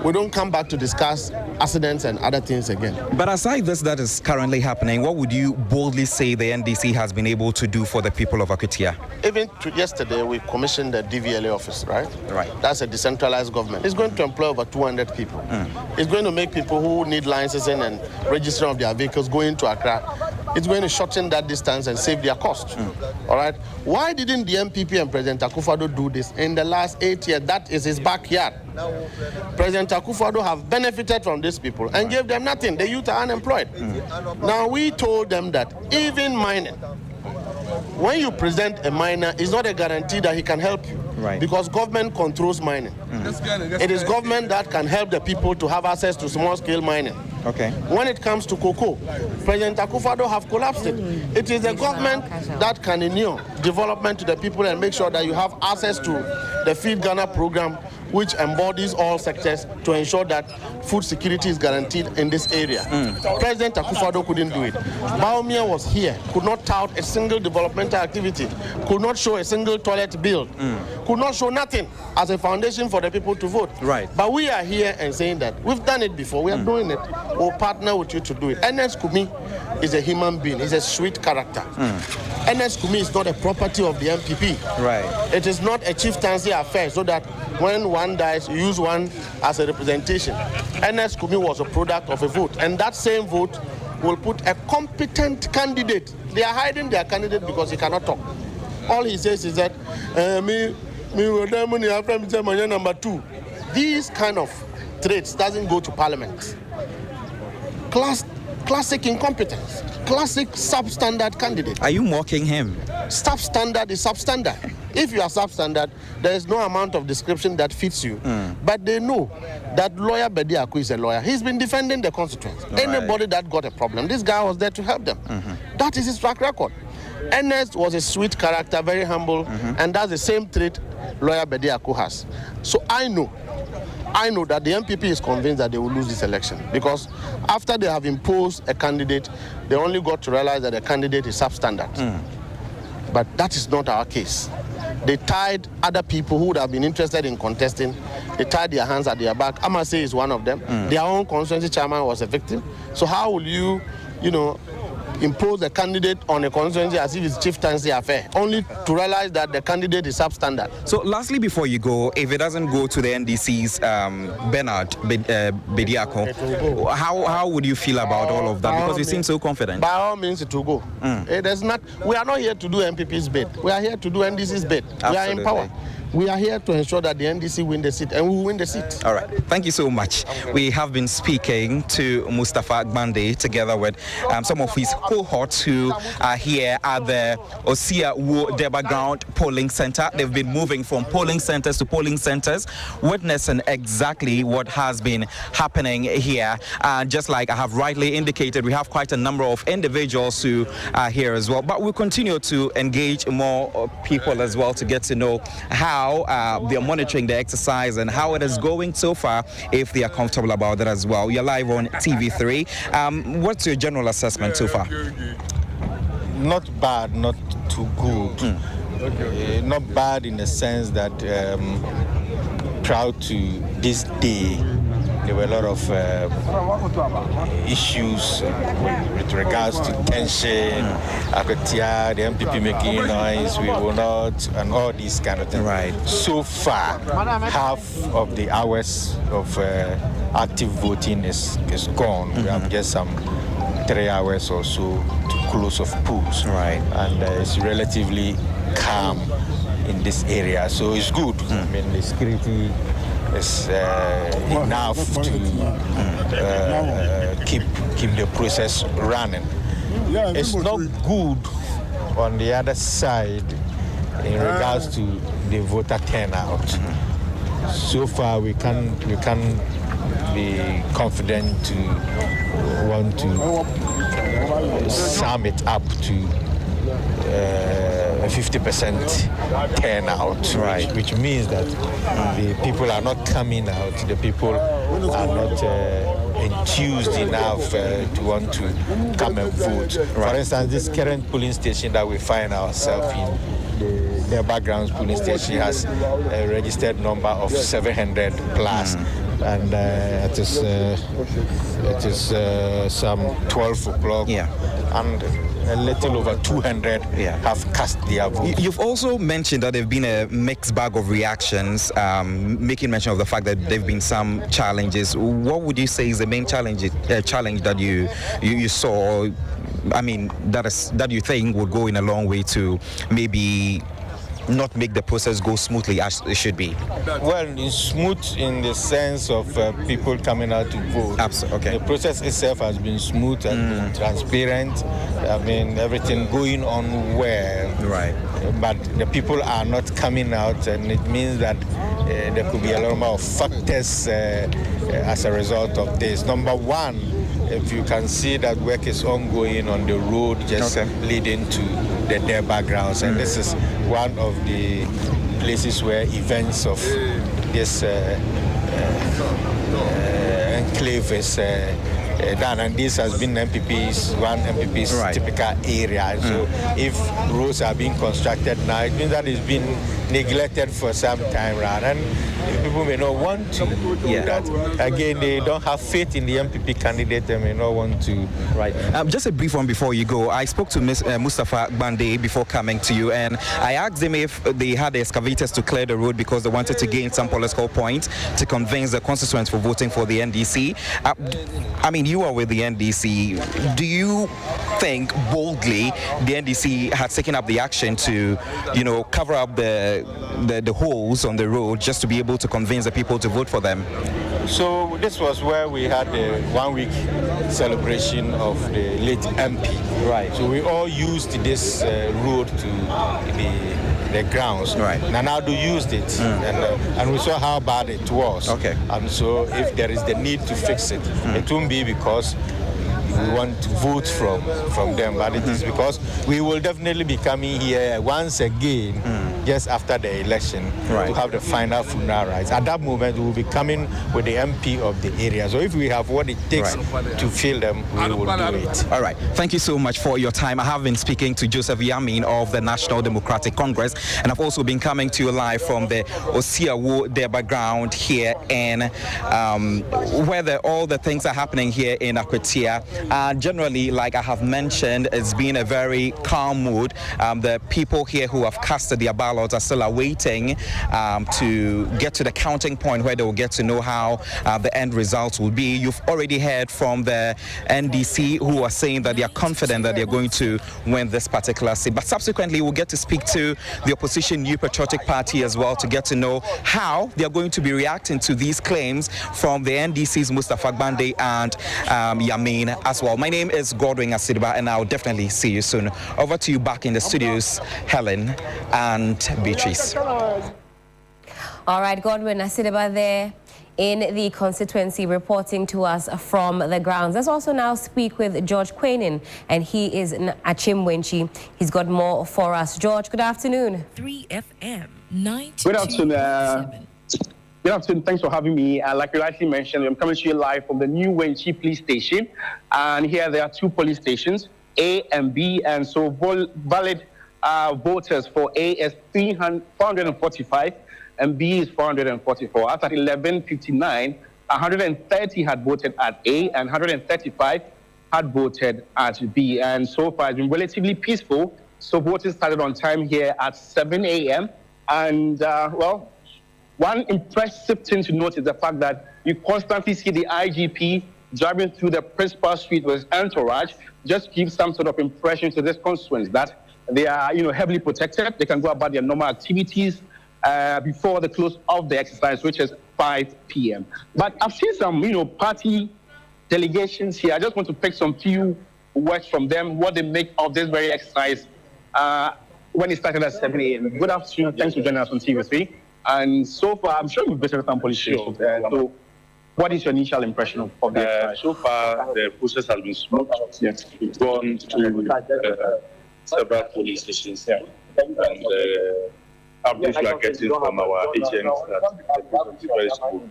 we don't come back to discuss accidents and other things again. But aside this that is currently happening, what would you boldly say the NDC has been able to do for the people of Akwatia? Even yesterday, we commissioned the DVLA office, right? Right. That's a decentralized government. It's going to employ over 200 people. It's going to make people who need licensing and registering of their vehicles go into Accra. It's going to shorten that distance and save their cost. All right? Why didn't the MPP and President Akufo-Addo do this in the last 8 years? That is his backyard. President Akufo-Addo have benefited from these people and gave them nothing. The youth are unemployed. Now, we told them that even mining, when you present a miner, it's not a guarantee that he can help you. Right. Because government controls mining. It is government that can help the people to have access to small-scale mining. Okay. When it comes to cocoa, President Akufo-Addo have collapsed it. It is the government that can enable development to the people and make sure that you have access to the Feed Ghana program, which embodies all sectors to ensure that food security is guaranteed in this area. President Akufo-Addo couldn't do it. Baumia was here, could not tout a single developmental activity, could not show a single toilet bill, could not show nothing as a foundation for the people to vote. Right. But we are here and saying that we've done it before, we are doing it. We'll partner with you to do it. Ernest Kumi is a human being, he's a sweet character. Ernest Kumi is not a property of the MPP. Right. It is not a chieftaincy affair, so that when one dies, you use one as a representation. Ernest Kumi was a product of a vote, and that same vote will put a competent candidate. They are hiding their candidate because he cannot talk. All he says is that, number 2. These kind of traits doesn't go to parliament. Classic incompetence. Classic substandard candidate. Are you mocking him? Substandard is substandard. If you are substandard, there is no amount of description that fits you. But they know that lawyer Bediako is a lawyer. He's been defending the constituents. Anybody that got a problem, this guy was there to help them. That is his track record. Ernest was a sweet character, very humble, and that's the same trait lawyer Bediako has. So I know that the MPP is convinced that they will lose this election, because after they have imposed a candidate, they only got to realize that the candidate is substandard. But that is not our case. They tied other people who would have been interested in contesting, they tied their hands at their back. Amase is one of them. Their own constituency chairman was a victim. So how will you impose a candidate on a constituency as if it's chieftaincy affair, only to realize that the candidate is substandard? So lastly, before you go, if it doesn't go to the NDC's Bernard Bediako, how would you feel about all of that? Because you seem so confident. By all means, it will go. We are not here to do MPP's bid. We are here to do NDC's bid. Absolutely. We are in power. We are here to ensure that the NDC win the seat, and we will win the seat. All right. Thank you so much. We have been speaking to Mustafa Gbande together with some of his cohorts who are here at the Osia Wo Deba Ground Polling Center. They've been moving from polling centers to polling centers, witnessing exactly what has been happening here. Just like I have rightly indicated, we have quite a number of individuals who are here as well. But we'll continue to engage more people as well to get to know how they are monitoring the exercise and how it is going so far, if they are comfortable about that as well. You're live on TV3. What's your general assessment so far? Not bad, not too good. Not bad in the sense that proud to this day, they were were a lot of issues with regards to tension, Akwatia, the MPP making noise, we will not, and all these kind of things. Right. So far, half of the hours of active voting is gone. We have just some 3 hours or so to close of polls. Right. And it's relatively calm in this area, so it's good. I mean, the security is enough to keep the process running. It's not good on the other side in regards to the voter turnout. So far, we can be confident to want to sum it up to 50% turnout, right? Which means that the people are not coming out. The people are not enthused enough to want to come and vote. Right. For instance, this current polling station that we find ourselves in, the background polling station has a registered number of 700 plus. And it is some 12 o'clock, and a little over 200 have cast their vote. You've also mentioned that there have been a mixed bag of reactions, making mention of the fact that there have been some challenges. What would you say is the main challenge that you saw? I mean, that you think would go in a long way to maybe not make the process go smoothly as it should be? Well, it's smooth in the sense of people coming out to vote. Absolutely. Okay. The process itself has been smooth and been transparent. I mean, everything going on well. Right. But the people are not coming out, and it means that there could be a lot of factors as a result of this. Number one, if you can see that work is ongoing on the road just leading to the Durban grounds, and this is one of the places where events of this enclave is done, and this has been one MPP's typical area. So if roads are being constructed now, it means that it's been neglected for some time around, and people may not want to do that. Again, they don't have faith in the MPP candidate. They may not want to. Right. Just a brief one before you go. I spoke to Mustafa Bande before coming to you, and I asked them if they had the excavators to clear the road because they wanted to gain some political points to convince the constituents for voting for the NDC. I mean, you are with the NDC. Do you think boldly the NDC had taken up the action to, cover up the holes on the road just to be able to convince the people to vote for them? So this was where we had the 1 week celebration of the late MP. Right. So we all used this road to the grounds. Right. Nanado used it, and we saw how bad it was. Okay. And so if there is the need to fix it, it won't be because we want to vote from them, but it is because we will definitely be coming here once again just after the election to have the final funeral rites. At that moment, we will be coming with the MP of the area. So if we have what it takes to fill them, we will do it. All right. Thank you so much for your time. I have been speaking to Joseph Yamin of the National Democratic Congress, and I've also been coming to you live from the Osiawo Durban ground here in where all the things are happening here in Akwatia. Generally, like I have mentioned, it's been a very calm mood. The people here who have casted their ballots are still awaiting to get to the counting point where they will get to know how the end results will be. You've already heard from the NDC who are saying that they are confident that they're going to win this particular seat. But subsequently, we'll get to speak to the opposition New Patriotic Party as well to get to know how they are going to be reacting to these claims from the NDC's Mustafa Bande and Yamin as well. My name is Godwin Asidiba, and I'll definitely see you soon. Over to you back in the studios, Helen and Beatrice. All right, Godwin Asidiba there in the constituency reporting to us from the grounds. Let's also now speak with George Quainin, and he is in Achimwenchi. He's got more for us. George, good afternoon. 3FM 92.7. Good afternoon. Good afternoon. Thanks for having me. Like you rightly mentioned, I'm coming to you live from the new Wenchi police station. And here there are two police stations, A and B. And so valid voters for A is 445 and B is 444. As at 11:59, 130 had voted at A, and 135 had voted at B. And so far, it's been relatively peaceful. So voting started on time here at 7 a.m. And, well, one impressive thing to note is the fact that you constantly see the IGP driving through the principal street with entourage, just to give some sort of impression to this constituents that they are, heavily protected. They can go about their normal activities before the close of the exercise, which is 5 p.m. But I've seen some, party delegations here. I just want to pick some few words from them, what they make of this very exercise when it started at 7 a.m. Good afternoon. Thanks for joining us on TV3. And so far, I'm sure you've visited some police stations. So what is your initial impression of the exercise? So far, the process has been smooth. Yes. We've gone to several police stations. Yeah. And updates we are getting from our agents that the process is very smooth.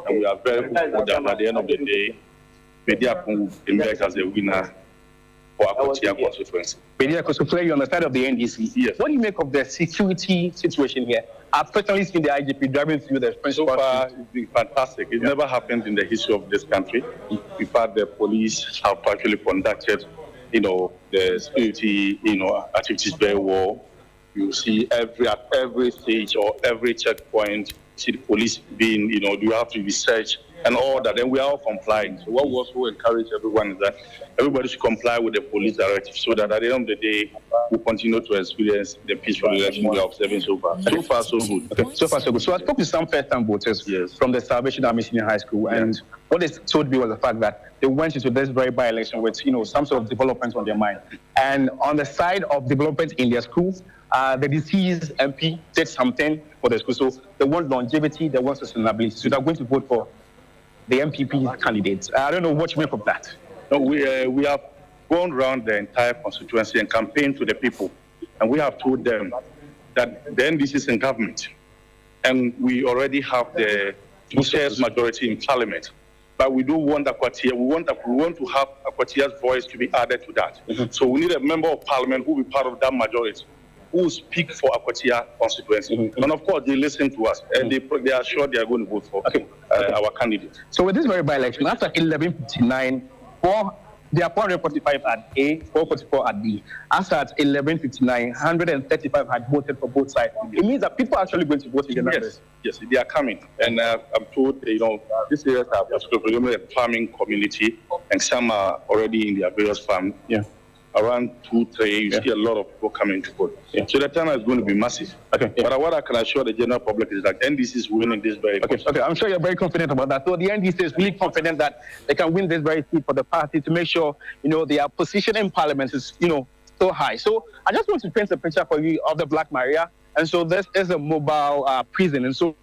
And we are very hopeful that at the end of the day, Media emerge as a winner for Akwatia constituency. Media Kosofre, you're on the side of the NDC. Yes. What do you make of the security situation here? I've personally seen the IGP driving through the so far, it's been fantastic. It never happened in the history of this country. In fact, the police have actually conducted, the security, activities very well. You see at every stage or every checkpoint, see the police being, you have to research and all that. Then we are all complying. So what we also encourage everyone is that everybody should comply with the police directive so that at the end of the day, we continue to experience the peaceful election we are observing so far. So far, so good. Okay. So far, so good. So I spoke to some first-time voters from the Salvation Army Senior High School, and what they told me was the fact that they went into this very by-election with, some sort of development on their mind. And on the side of development in their school, the deceased MP did something for the school. So they want longevity, they want sustainability. So they're going to vote for the MPP candidates. I don't know what you make of that. No, we have gone around the entire constituency and campaigned to the people. And we have told them that the NDC is in government. And we already have the two-thirds majority in parliament. But we don't want Akwatia. We want to have Akwatia's voice to be added to that. So we need a member of parliament who will be part of that majority, who will speak for Akwatia constituency. And of course, they listen to us, and they are sure they are going to vote for our candidate. So with this very by-election, after 11:59, there are 445 at A, 444 at B. After at 11:59, 135 had voted for both sides. It means that people are actually going to vote in the numbers. Yes, they are coming. And I'm told, these areas are particularly a farming community, and some are already in their various farms. Yeah. Around 2-3, you see a lot of people coming to vote. So the turnout is going to be massive. Okay. But what I can assure the general public is that NDC is winning this very Okay, I'm sure you're very confident about that. So the NDC is really confident that they can win this very seat for the party to make sure, their position in parliament is, so high. So I just want to paint a picture for you of the Black Maria. And so this is a mobile prison. And so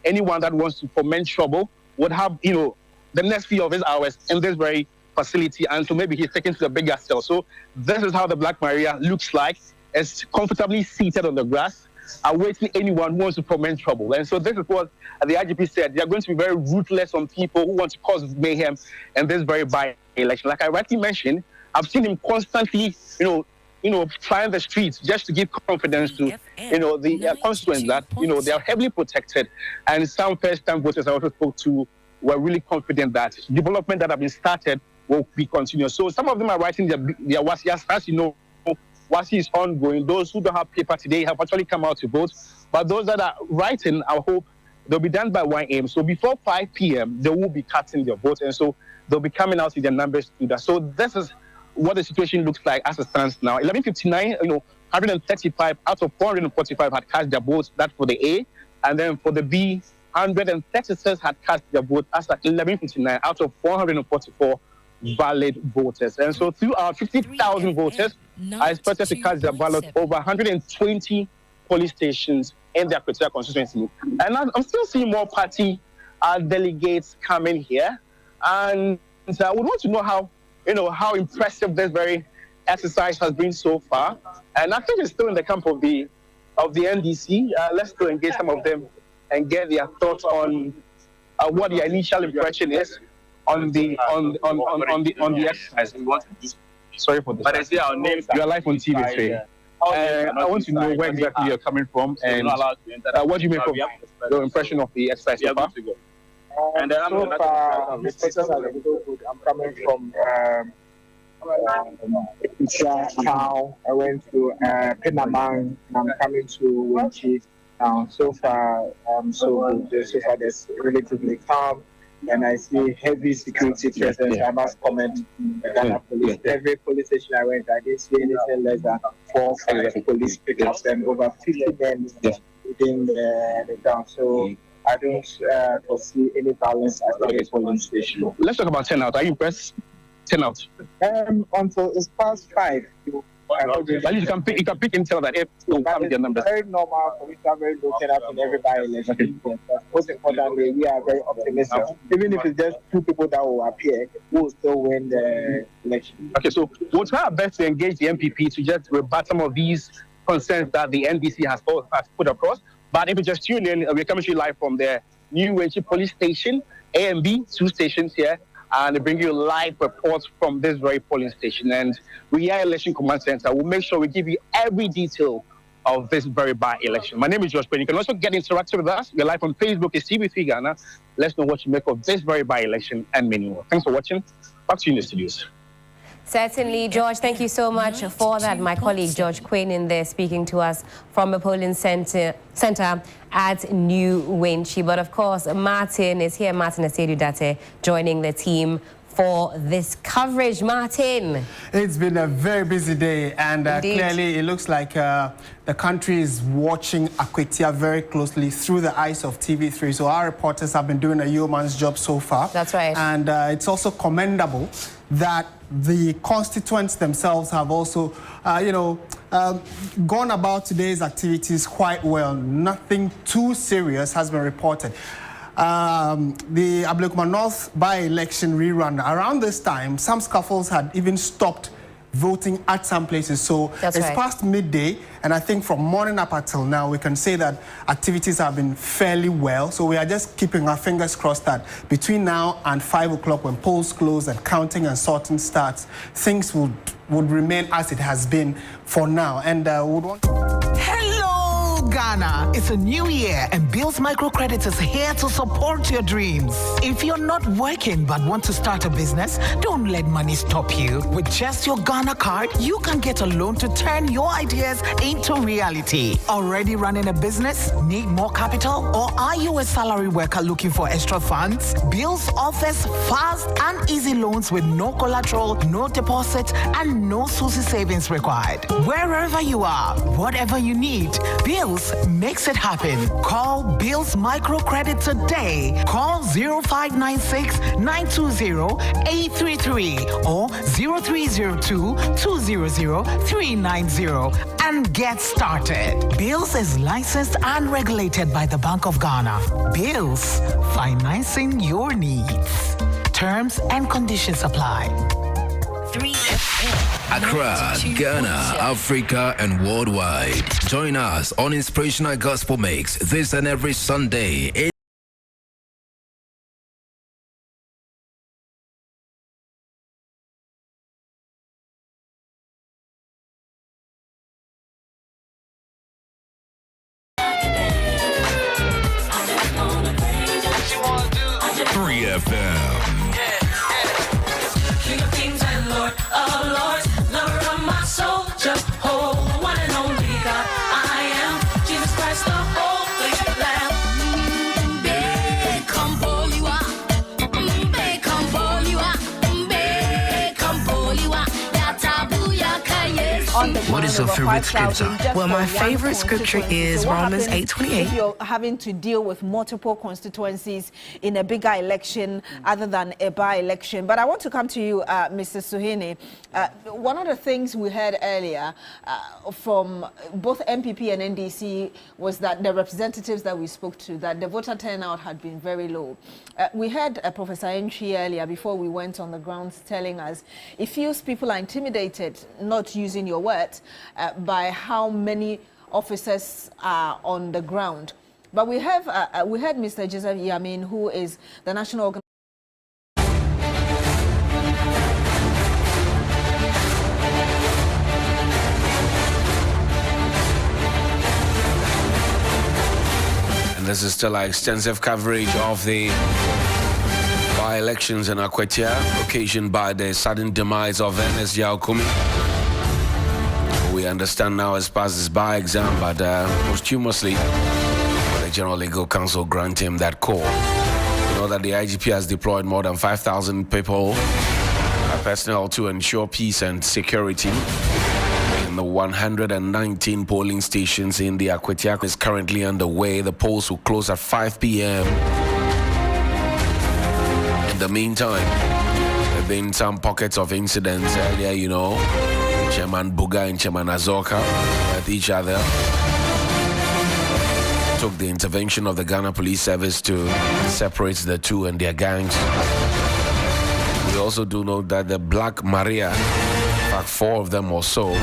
anyone that wants to foment trouble would have, the next few of his hours in this very facility, and so maybe he's taken to the bigger cell. So this is how the Black Maria looks like. It's comfortably seated on the grass, awaiting anyone who wants to foment trouble. And so this is what the IGP said. They are going to be very ruthless on people who want to cause mayhem in this very by-election. Like I rightly mentioned, I've seen him constantly, flying the streets just to give confidence to, the constituents that, they are heavily protected. And some first-time voters I also spoke to were really confident that development that have been started will be continuous. So some of them are writing their wasias. As you know, wasi is ongoing. Those who don't have paper today have actually come out to vote. But those that are writing, I hope they'll be done by 1 a.m. So before 5 p.m., they will be casting their vote. And so they'll be coming out with their numbers to that. So this is what the situation looks like as it stands now. 11:59, 135 out of 445 had cast their votes. That's for the A. And then for the B, 136 had cast their vote as at 11:59 out of 444 valid voters. And so through our 50,000 voters are expected to cast their ballot over 120 police stations in their Akwatia constituency. And I'm still seeing more party delegates coming here. And I would want to know how impressive this very exercise has been so far. And I think it's still in the camp of the NDC. Let's still engage some of them and get their thoughts on what their initial impression is on the exercise. Sorry for this. But I see our names. You are live on TV3. I want to know where exactly you're coming from and what do you make of your impression of the exercise so far? And so far, the process has been so good. I'm coming from Town. I went to Pinamang, and I'm coming to Winchi. So far, so good. So far, there's relatively calm, and I see heavy security presence. I must comment. Ghana police. Every police station I went, I didn't see anything less than 4 or 5 police pickups and over 50 men within the town. So I don't foresee any violence at the police station. Let's talk about turnout. Are you impressed? Turnout. Until it's past 5. But you can pick intel that if you have their numbers. Very normal for me to have very low turnout in every by-election. Most importantly, we are very optimistic. Even if it's just 2 people that will appear, we will still win the election. Okay, so we'll try our best to engage the MPP to just rebut some of these concerns that the NDC has put across. But if you just tune in, we're coming to you live from the New Wenchi Police Station, A and B, 2 stations here. And they bring you live reports from this very polling station. And we are Election Command Center. We'll make sure we give you every detail of this very by-election. My name is Josh Penny. You can also get interactive with us. We're live on Facebook. It's TV3 Ghana. Let's know what you make of this very by-election and many more. Thanks for watching. Back to you in the studios. Certainly, George, thank you so much for that. My colleague George Quinn in there speaking to us from the polling center at New Wenchi. But of course, Martin is here. Martin Asedu-Date joining the team for this coverage. Martin. It's been a very busy day, and clearly it looks like the country is watching Akwatia very closely through the eyes of TV3. So our reporters have been doing a yeoman's job so far. That's right. And it's also commendable that the constituents themselves have also, gone about today's activities quite well. Nothing too serious has been reported. The Ablekuma North by-election rerun, around this time, some scuffles had even stopped voting at some places. So it's past midday, and I think from morning up until now, we can say that activities have been fairly well. So we are just keeping our fingers crossed that between now and 5 o'clock, when polls close and counting and sorting starts, things would remain as it has been for now. And would want. Hello, Ghana. It's a new year, and Bills Microcredit is here to support your dreams. If you're not working but want to start a business, don't let money stop you. With just your Ghana card, you can get a loan to turn your ideas into reality. Already running a business? Need more capital? Or are you a salary worker looking for extra funds? Bills offers fast and easy loans with no collateral, no deposit, and no SUSI savings required. Wherever you are, whatever you need, Bills makes it happen. Call Bills Microcredit today. Call 0596-920-833 or 0302-200-390 and get started. Bills is licensed and regulated by the Bank of Ghana. Bills, financing your needs. Terms and conditions apply. 3FM. Accra, Ghana, Africa, and worldwide. Join us on Inspirational Gospel Mix this and every Sunday. What is your favorite scripture? Well, my favorite scripture is Romans 8:28. If you're having to deal with multiple constituencies in a bigger election other than a by-election. But I want to come to you, Mr. Suhene. One of the things we heard earlier from both MPP and NDC was that the representatives that we spoke to, that the voter turnout had been very low. We heard Professor Entry earlier before we went on the grounds telling us it feels people are intimidated, not using your words, by how many officers are on the ground. But we heard Mr. Joseph Yamin, who is the national organizer. And this is still our extensive coverage of the By-elections in Akwatia, occasioned by the sudden demise of Ernest Kumi. We understand now as past his by-exam, but posthumously, the General Legal Council grant him that call. You know that the IGP has deployed more than 5,000 people, personnel to ensure peace and security in the 119 polling stations in the Akwatia is currently underway. The polls will close at 5 p.m. In the meantime, there have been some pockets of incidents earlier, you know. Chairman Buga and Chairman Azoka at each other. Took the intervention of the Ghana Police Service to separate the two and their gangs. We also do know that the Black Maria, in fact 4 of them or so,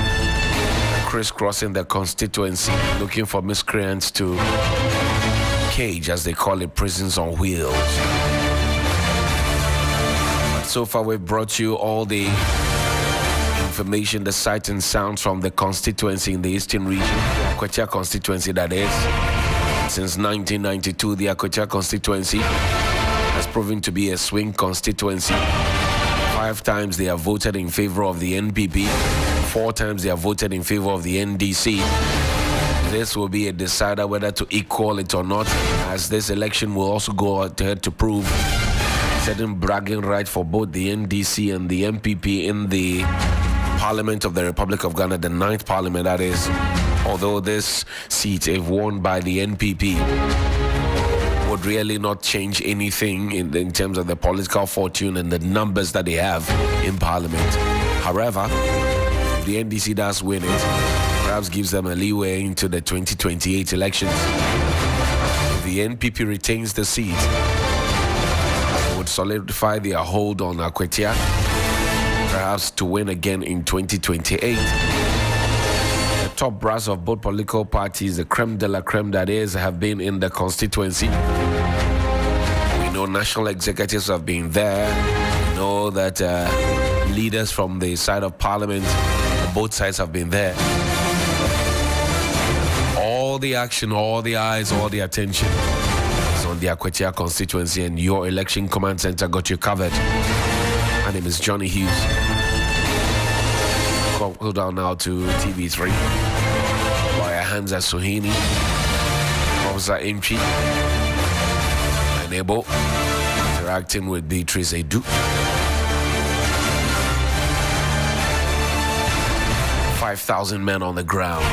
crisscrossing the constituency, looking for miscreants to cage, as they call it, prisons on wheels. But so far we've brought you all the information, the sight and sounds from the constituency in the eastern region, the Akwatia constituency that is. Since 1992, the Akwatia constituency has proven to be a swing constituency. 5 times they have voted in favor of the NPP, 4 times they have voted in favor of the NDC. This will be a decider whether to equal it or not, as this election will also go ahead to prove certain bragging right for both the NDC and the MPP in the Parliament of the Republic of Ghana, the 9th Parliament that is. Although this seat, if won by the NPP, would really not change anything in terms of the political fortune and the numbers that they have in Parliament. However, if the NDC does win it, perhaps gives them a leeway into the 2028 elections. If the NPP retains the seat, it would solidify their hold on Akwatia, perhaps to win again in 2028. Top brass of both political parties, the creme de la creme that is, have been in the constituency. We know national executives have been there. We know that leaders from the side of parliament, both sides have been there. All the action, all the eyes, all the attention is on the Akwatia constituency, and your election command center got you covered. My name is Johnny Hughes. Go down now to TV3. Via Hansa Suhini, Officer Imchi, and Ebo, interacting with Beatrice Edu. 5,000 men on the ground.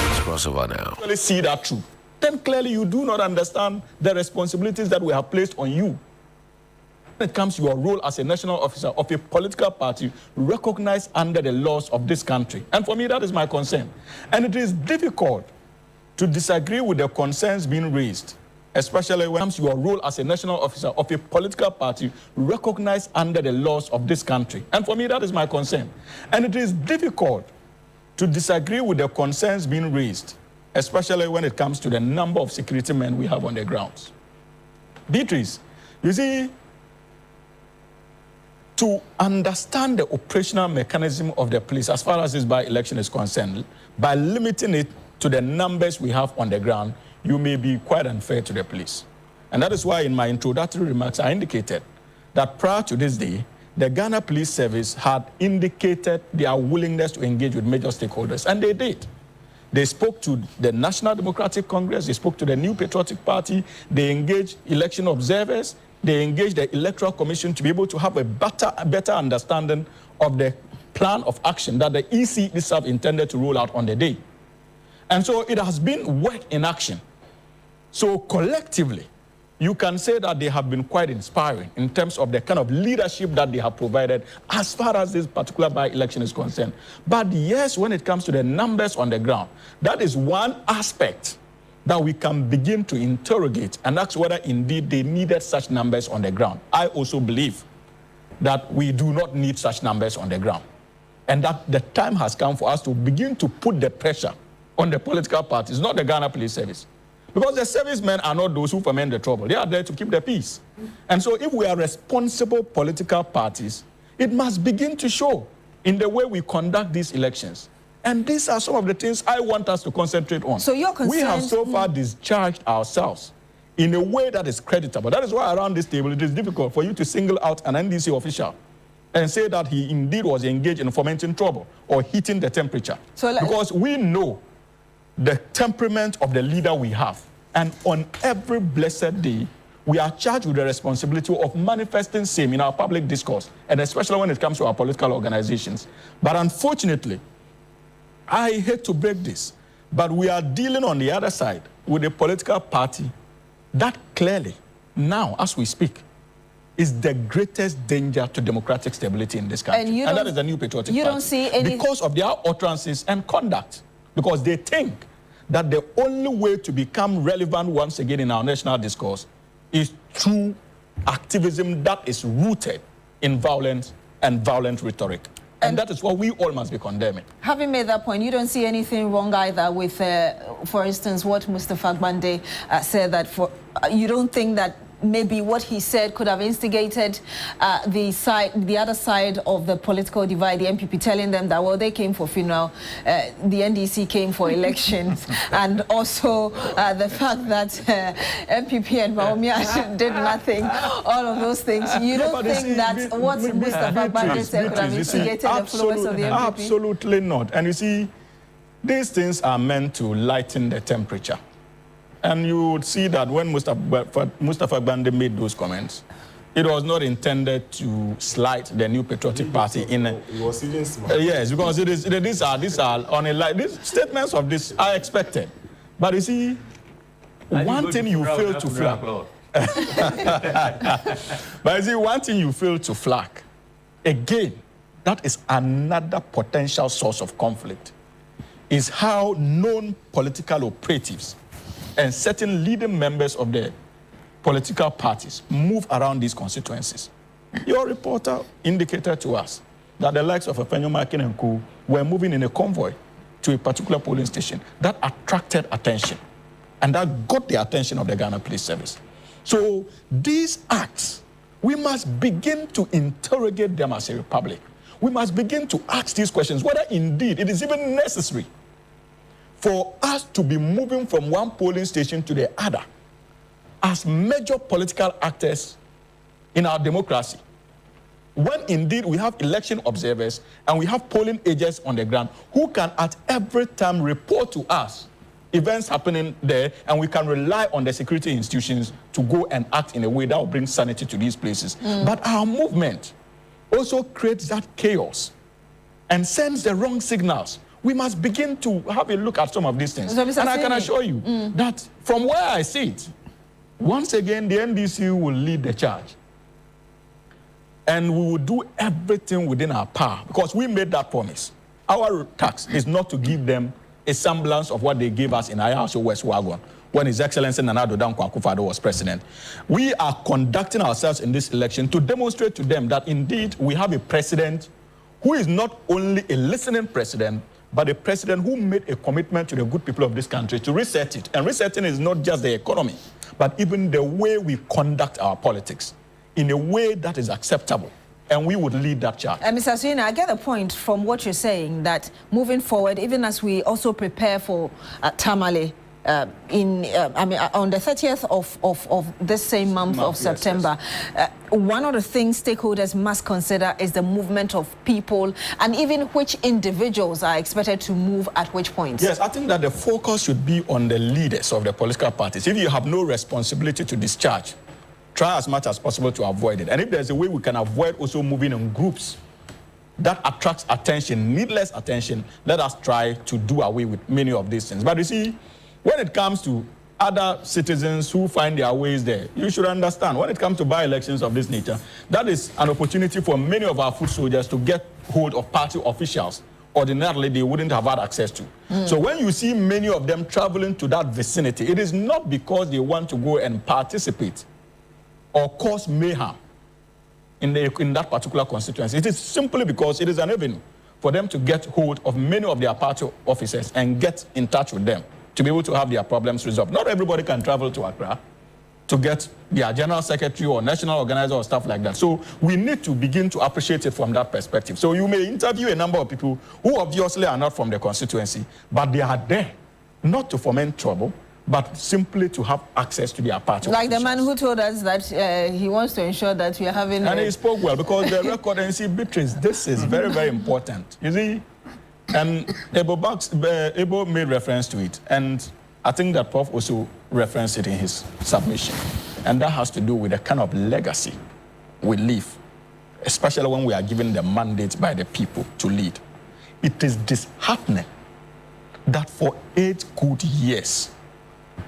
Let's cross over now. Really see that through. Then clearly you do not understand the responsibilities that we have placed on you. When it comes to your role as a national officer of a political party recognized under the laws of this country. And for me, that is my concern. And it is difficult to disagree with the concerns being raised, especially when it comes to your role as a national officer of a political party recognized under the laws of this country. And for me, that is my concern. And it is difficult to disagree with the concerns being raised, especially when it comes to the number of security men we have on the grounds. Beatrice, you see, to understand the operational mechanism of the police as far as this by-election is concerned, by limiting it to the numbers we have on the ground, you may be quite unfair to the police. And that is why in my introductory remarks, I indicated that prior to this day, the Ghana Police Service had indicated their willingness to engage with major stakeholders, and they did. They spoke to the National Democratic Congress, they spoke to the New Patriotic Party, they engaged election observers, they engaged the Electoral Commission to be able to have a better understanding of the plan of action that the EC itself intended to roll out on the day. And so it has been work in action. So collectively, you can say that they have been quite inspiring in terms of the kind of leadership that they have provided as far as this particular by-election is concerned. But yes, when it comes to the numbers on the ground, that is one aspect that we can begin to interrogate and ask whether indeed they needed such numbers on the ground. I also believe that we do not need such numbers on the ground, and that the time has come for us to begin to put the pressure on the political parties, not the Ghana Police Service. Because the servicemen are not those who foment the trouble. They are there to keep the peace. And so if we are responsible political parties, it must begin to show in the way we conduct these elections. And these are some of the things I want us to concentrate on. So you're concerned... We have so far discharged ourselves in a way that is creditable. That is why around this table it is difficult for you to single out an NDC official and say that he indeed was engaged in fomenting trouble or heating the temperature. Because we know the temperament of the leader we have. And on every blessed day, we are charged with the responsibility of manifesting same in our public discourse, and especially when it comes to our political organizations. But unfortunately, I hate to break this, but we are dealing on the other side with a political party that clearly, now as we speak, is the greatest danger to democratic stability in this country. And that is the New Patriotic Party. Don't see any... Because of their utterances and conduct. Because they think that the only way to become relevant once again in our national discourse is through activism that is rooted in violence and violent rhetoric. And that is what we all must be condemning. Having made that point, you don't see anything wrong either with, for instance, what Mustafa Gbande said, that you don't think that maybe what he said could have instigated the other side of the political divide, the MPP telling them that, well, they came for funeral, the NDC came for elections, and also the fact that MPP and Bawumia did nothing, all of those things. You don't think that what Mustafa Gbande said could have instigated the influence of the MPP? Absolutely not. And you see, these things are meant to lighten the temperature. And you would see that when Mustafa Gbande made those comments, it was not intended to slight the New Patriotic Party in a... It was even smart. Yes, because these are on a like these statements of this are expected. But you see, one thing you fail to flag. But you see, one thing you fail to flag, again, that is another potential source of conflict, is how known political operatives and certain leading members of the political parties move around these constituencies. Your reporter indicated to us that the likes of Afenyo Makin and Co were moving in a convoy to a particular polling station. That attracted attention, and that got the attention of the Ghana Police Service. So these acts, we must begin to interrogate them as a republic. We must begin to ask these questions, whether indeed it is even necessary for us to be moving from one polling station to the other as major political actors in our democracy, when indeed we have election observers and we have polling agents on the ground who can at every time report to us events happening there, and we can rely on the security institutions to go and act in a way that will bring sanity to these places. But our movement also creates that chaos and sends the wrong signals. We must begin to have a look at some of these things. And I can assure you that from where I see it, once again, the NDC will lead the charge. And we will do everything within our power, because we made that promise. Our task is not to give them a semblance of what they gave us in Ayaso West Wagon when His Excellency Nana Addo Dankwa Akufo-Addo was president. We are conducting ourselves in this election to demonstrate to them that indeed we have a president who is not only a listening president, but a president who made a commitment to the good people of this country to reset it. And resetting is not just the economy, but even the way we conduct our politics in a way that is acceptable. And we would lead that charge. Mr. Suina, I get a point from what you're saying, that moving forward, even as we also prepare for Tamale, on the 30th of this same month of September, one of the things stakeholders must consider is the movement of people, and even which individuals are expected to move at which points. Yes, I think that the focus should be on the leaders of the political parties. If you have no responsibility to discharge, try as much as possible to avoid it. And if there's a way we can avoid also moving in groups that attracts attention, needless attention, let us try to do away with many of these things. But you see, when it comes to other citizens who find their ways there, you should understand, when it comes to by-elections of this nature, that is an opportunity for many of our foot soldiers to get hold of party officials ordinarily they wouldn't have had access to. So when you see many of them traveling to that vicinity, it is not because they want to go and participate or cause mayhem in that particular constituency. It is simply because it is an avenue for them to get hold of many of their party officers and get in touch with them to be able to have their problems resolved. Not everybody can travel to Accra to get their general secretary or national organizer or stuff like that. So we need to begin to appreciate it from that perspective. So you may interview a number of people who obviously are not from the constituency, but they are there not to foment trouble, but simply to have access to their party. Like the man who told us that he wants to ensure that we are having... And he spoke well, because the record, and see, Beatrice, this is very, very important. You see, and Ebo made reference to it, and I think that Prof also referenced it in his submission. And that has to do with the kind of legacy we leave, especially when we are given the mandate by the people to lead. It is disheartening that for 8 good years,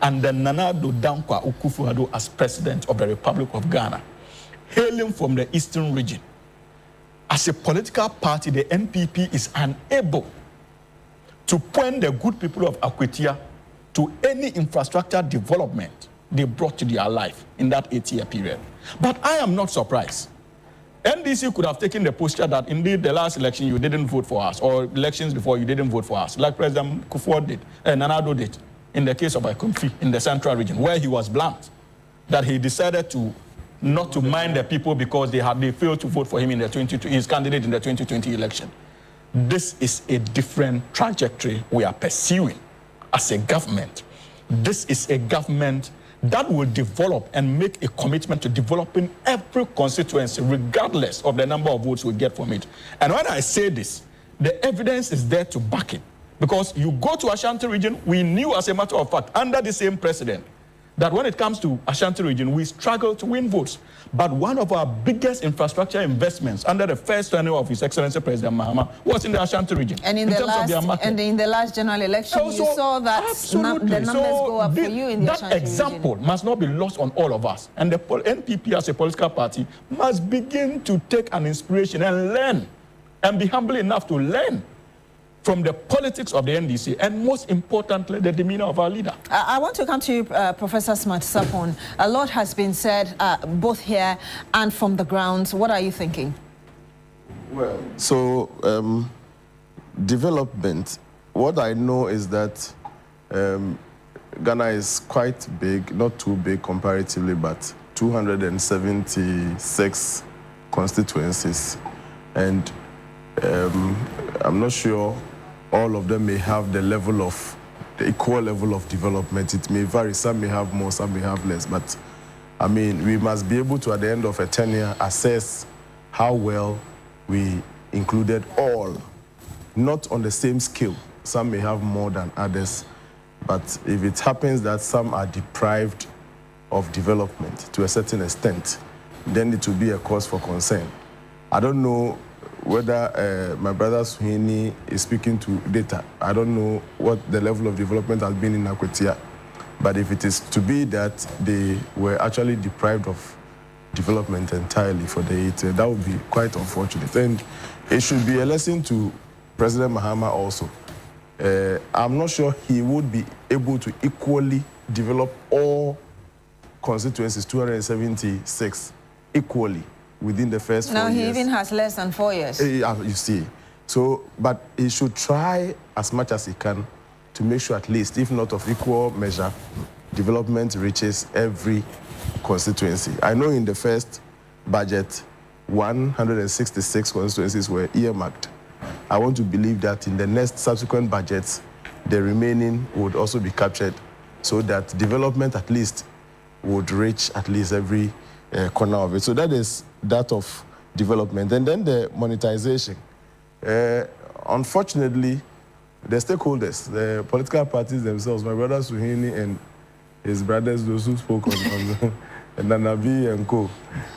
under Nana Addo Dankwa Akufo-Addo as president of the Republic of Ghana, hailing from the eastern region, as a political party, the NPP is unable to point the good people of Akwatia to any infrastructure development they brought to their life in that 8-year period. But I am not surprised. NDC could have taken the posture that indeed the last election you didn't vote for us, or elections before you didn't vote for us, like President Kufuor did, and Nana Addo did, in the case of Akomfi in the central region, where he was blunt, that he decided not to mind the people because they failed to vote for him in his candidate in the 2020 election. This is a different trajectory we are pursuing as a government. This is a government that will develop and make a commitment to developing every constituency, regardless of the number of votes we get from it. And when I say this, the evidence is there to back it. Because you go to Ashanti region, we knew as a matter of fact, under the same president, that when it comes to Ashanti region, we struggle to win votes. But one of our biggest infrastructure investments under the first tenure of His Excellency President Mahama was in the Ashanti region. And in the last general election, you saw that the numbers go up for you in the Ashanti region. That example must not be lost on all of us. And the NPP as a political party must begin to take an inspiration and learn, and be humble enough to learn from the politics of the NDC, and most importantly, the demeanor of our leader. I want to come to you, Professor Smart Sapon. A lot has been said, both here and from the grounds. What are you thinking? Well, so development, what I know is that Ghana is quite big, not too big comparatively, but 276 constituencies. And I'm not sure all of them may have the equal level of development. It may vary. Some may have more, some may have less. But I mean, we must be able to, at the end of a tenure, assess how well we included all, not on the same scale. Some may have more than others. But if it happens that some are deprived of development to a certain extent, then it will be a cause for concern. I don't know whether my brother Suhini is speaking to data. I don't know what the level of development has been in Akwatia. But if it is to be that they were actually deprived of development entirely for the 8 years, that would be quite unfortunate. And it should be a lesson to President Mahama also. I'm not sure he would be able to equally develop all constituencies, 276, equally within the first 4 years. Now he even has less than 4 years. You see. So, but he should try as much as he can to make sure at least, if not of equal measure, development reaches every constituency. I know in the first budget, 166 constituencies were earmarked. I want to believe that in the next subsequent budgets, the remaining would also be captured so that development at least would reach at least every corner of it. So that is that of development. And then the monetization. Unfortunately, the stakeholders, the political parties themselves, my brother Suhini and his brothers, those who spoke on Nanabi and co,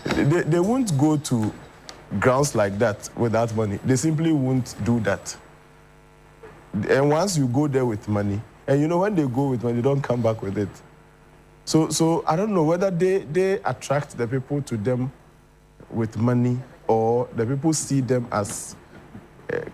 they won't go to grounds like that without money. They simply won't do that. And once you go there with money, and you know when they go with money, they don't come back with it. So I don't know whether they attract the people to them with money, or the people see them as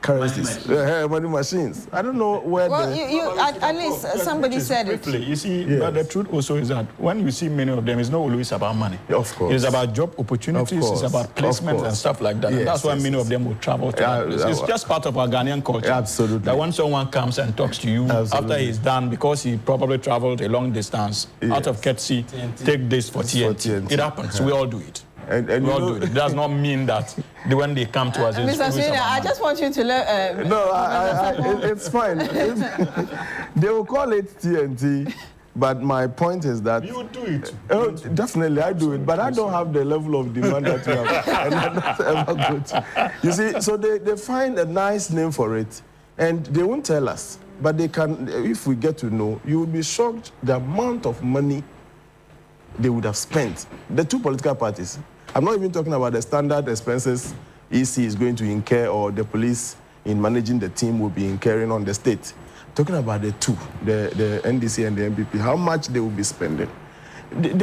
currencies, money machines. I don't know where. Well, at least somebody said it. You see, yes. But the truth also is that when you see many of them, it's not always about money. Of course, it's about job opportunities. It's about placement and stuff like that. Yes, and that's why many of them will travel to that place. It's just part of our Ghanaian culture. Absolutely. That when someone comes and talks to you after he's done, because he probably traveled a long distance out of courtesy, take this for TNT. It happens. We all do it. And it does not mean that when they come to us, Mr. Sweden, I just want you to learn. No, it's fine. They will call it TNT, But my point is that you do it. Oh, definitely, I do it, but I don't have the level of demand that you have, and I'm not ever good. You see, so they find a nice name for it, and they won't tell us, but they can. If we get to know, you would be shocked the amount of money they would have spent. The two political parties. I'm not even talking about the standard expenses EC is going to incur or the police in managing the team will be incurring on the state. Talking about the two, the NDC and the MPP, how much they will be spending. In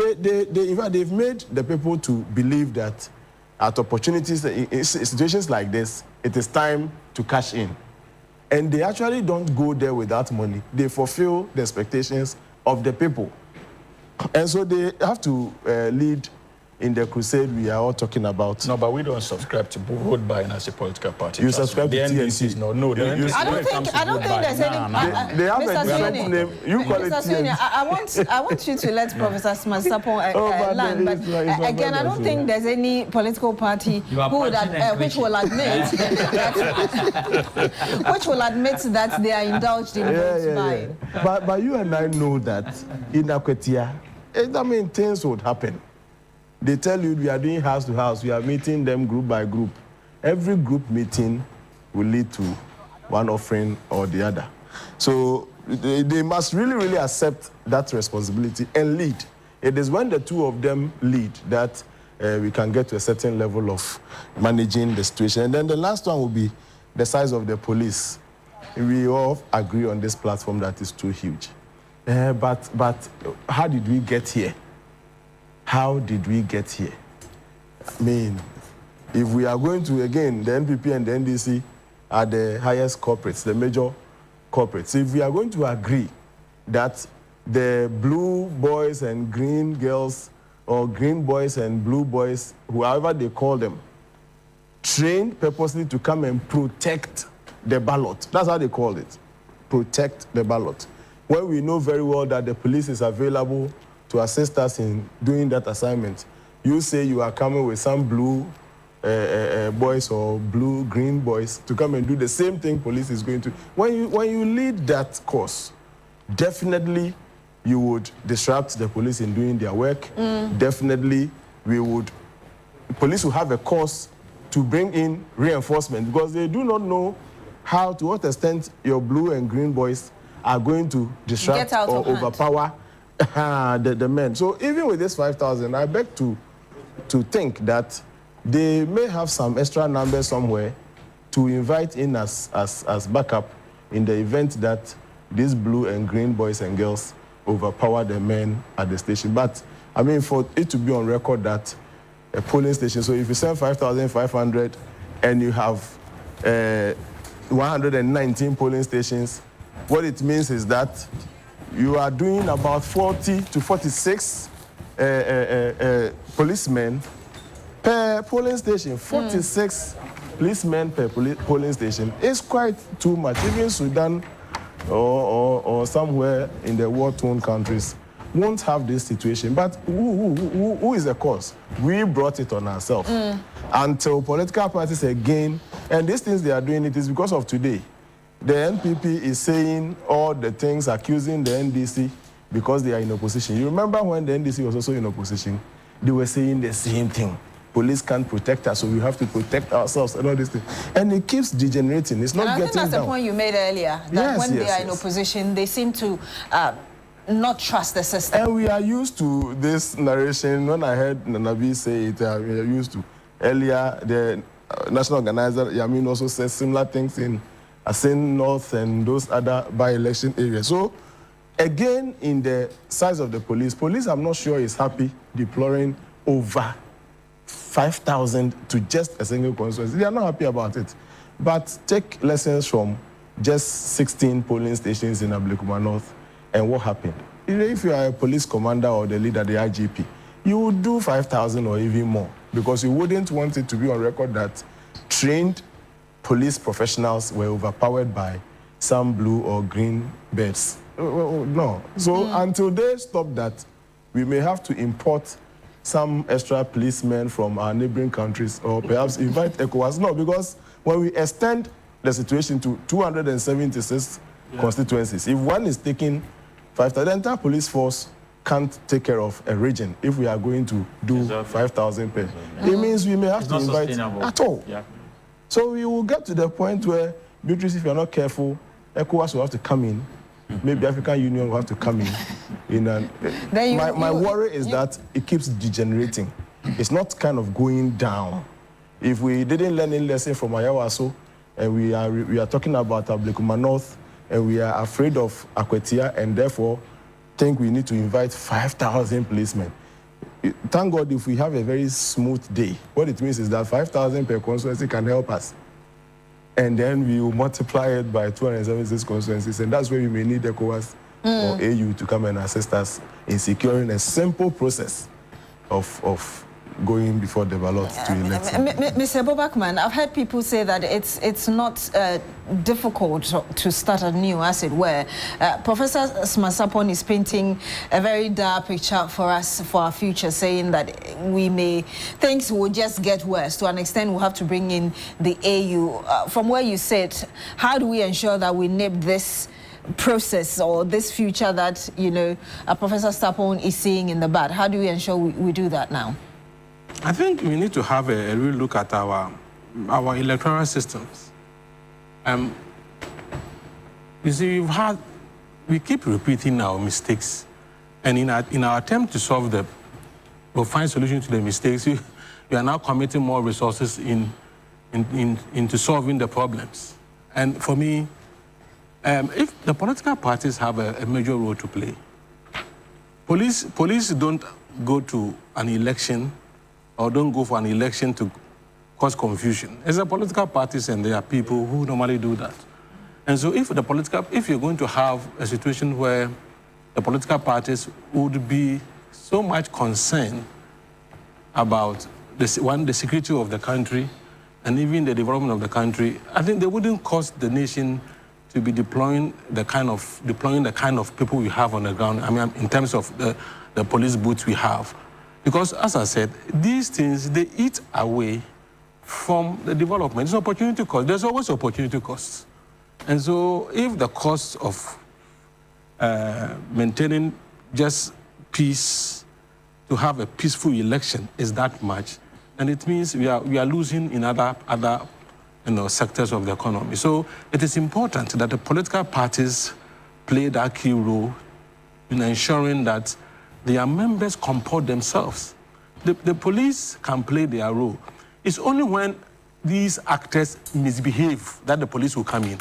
fact, they've made the people to believe that at opportunities, in situations like this, it is time to cash in. And they actually don't go there without money. They fulfill the expectations of the people. And so they have to lead in the crusade we are all talking about. No, but we don't subscribe to vote buying as a political party. You subscribe to TNC? No, I don't think there's any. They have a different name. You call it TNC. I want you to let Professor Smasapon land. But again, I don't think there's any political party which will admit that they are indulged in vote buying. But you and I know that in Akwatia, I mean, things would happen. They tell you we are doing house to house, we are meeting them group by group. Every group meeting will lead to one offering or the other. So they must really accept that responsibility and lead. It is when the two of them lead that we can get to a certain level of managing the situation. And then the last one will be the size of the police. We all agree on this platform that is too huge. But how did we get here? How did we get here? I mean, if we are going to, again, the NPP and the NDC are the highest corporates, the major corporates. If we are going to agree that the blue boys and green girls, or green boys and blue boys, however they call them, trained purposely to come and protect the ballot. That's how they call it, protect the ballot. When we know very well that the police is available to assist us in doing that assignment, you say you are coming with some blue boys or green boys to come and do the same thing police is going to. When you lead that course, definitely you would disrupt the police in doing their work. Definitely police will have a course to bring in reinforcement because they do not know to what extent your blue and green boys are going to disrupt or overpower the men. So even with this 5,000, I beg to think that they may have some extra numbers somewhere to invite in as backup in the event that these blue and green boys and girls overpower the men at the station. But I mean, for it to be on record that a polling station, so if you send 5,500 and you have 119 polling stations, what it means is that you are doing about 40 to 46 policemen per polling station. 46 policemen per polling station is quite too much. Even Sudan or somewhere in the war-torn countries won't have this situation. But who is the cause? We brought it on ourselves. Until political parties again, and these things they are doing, it is because of today. The NPP is saying all the things, accusing the NDC because they are in opposition. You remember when the NDC was also in opposition, they were saying the same thing. Police can't protect us, so we have to protect ourselves and all these things. And it keeps degenerating. It's not getting down. I think that's the point you made earlier, that when they are in opposition, they seem to not trust the system. And we are used to this narration. When I heard Nanabi say it, we are used to. Earlier, the national organizer, Yamin, also said similar things in Asin North and those other by-election areas. So, again, in the size of the police, I'm not sure is happy deploying over 5,000 to just a single constituency. They are not happy about it. But take lessons from just 16 polling stations in Ablekuma North and what happened. If you are a police commander or the leader, the IGP, you would do 5,000 or even more because you wouldn't want it to be on record that trained police professionals were overpowered by some blue or green birds. No. So until they stop that, we may have to import some extra policemen from our neighboring countries or perhaps invite ECOWAS. No, because when we extend the situation to 276 constituencies, if one is taking 5,000. The entire police force can't take care of a region if we are going to do 5,000 per. It means we may have to invite at all. Yeah. So we will get to the point where, Beatrice, if you are not careful, ECOWAS will have to come in. Maybe African Union will have to come in. My worry is that it keeps degenerating. It's not kind of going down. If we didn't learn any lesson from Ayawaso, and we are talking about Ablekuma North, and we are afraid of Akwatia, and therefore think we need to invite 5,000 policemen. Thank God if we have a very smooth day. What it means is that 5,000 per constituency can help us. And then we will multiply it by 276 constituencies, and that's where we may need ECOWAS or AU to come and assist us in securing a simple process of going before the ballot to elect. Mr. Bobakman, I've heard people say that it's not difficult to start anew, as it were. Professor Smasapon is painting a very dark picture for us, for our future, saying that things will just get worse. To an extent, we'll have to bring in the AU. From where you sit, how do we ensure that we nip this process or this future that, Professor Sapon is seeing in the bud? How do we ensure we do that now? I think we need to have a real look at our electoral systems. You see, we keep repeating our mistakes, and in our attempt to solve them, or find solutions to the mistakes, we are now committing more resources into solving the problems. And for me, if the political parties have a major role to play, police don't go to an election or don't go for an election to cause confusion. It's the political parties, and there are people who normally do that. And so if you're going to have a situation where the political parties would be so much concerned about the security of the country and even the development of the country, I think they wouldn't cause the nation to be deploying the kind of people we have on the ground. I mean, in terms of the police boots we have. Because, as I said, these things, they eat away from the development. It's opportunity cost. There's always opportunity costs. And so if the cost of maintaining just peace, to have a peaceful election is that much, and it means we are losing in other sectors of the economy. So it is important that the political parties play that key role in ensuring that their members comport themselves. The police can play their role. It's only when these actors misbehave that the police will come in.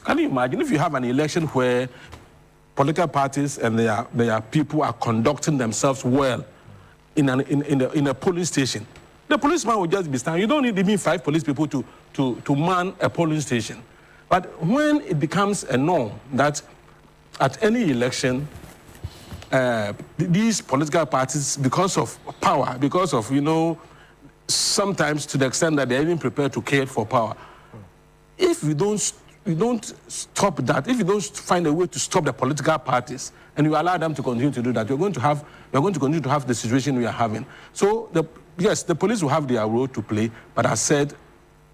Can you imagine if you have an election where political parties and their people are conducting themselves well in a polling station? The policeman will just be standing. You don't need even 5 police people to man a polling station. But when it becomes a norm that at any election, these political parties, because of power, because of, sometimes to the extent that they're even prepared to kill for power, if we don't stop that, if you don't find a way to stop the political parties and you allow them to continue to do that, we're going to continue to have the situation we are having. So, yes, the police will have their role to play, but I said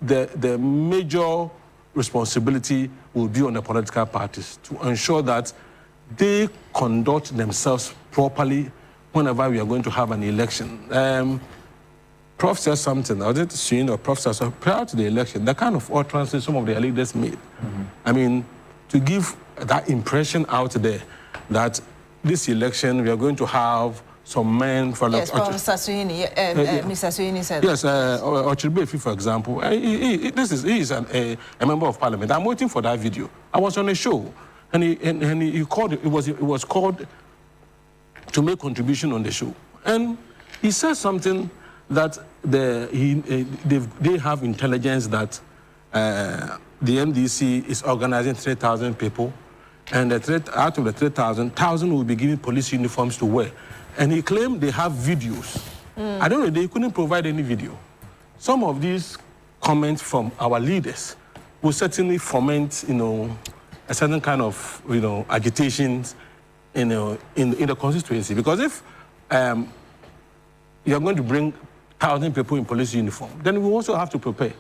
the major responsibility will be on the political parties to ensure that they conduct themselves properly whenever we are going to have an election. Prof said something, I was seeing, or Prof said, prior to the election, the kind of utterances some of the leaders made. I mean, to give that impression out there that this election, we are going to have some men for... Yes, Professor Suini, Mr. Suini said... Yes, Ochilbefi, for example, he is a member of parliament. I'm waiting for that video. I was on a show, and he called, it was called to make contribution on the show. And he said something that they have intelligence that the MDC is organizing 3,000 people, and out of the 3,000, 1,000 will be given police uniforms to wear. And he claimed they have videos. I don't know, they couldn't provide any video. Some of these comments from our leaders will certainly foment, a certain kind of, agitations in the constituency. Because if you're going to bring 1,000 people in police uniform, then we also have to prepare.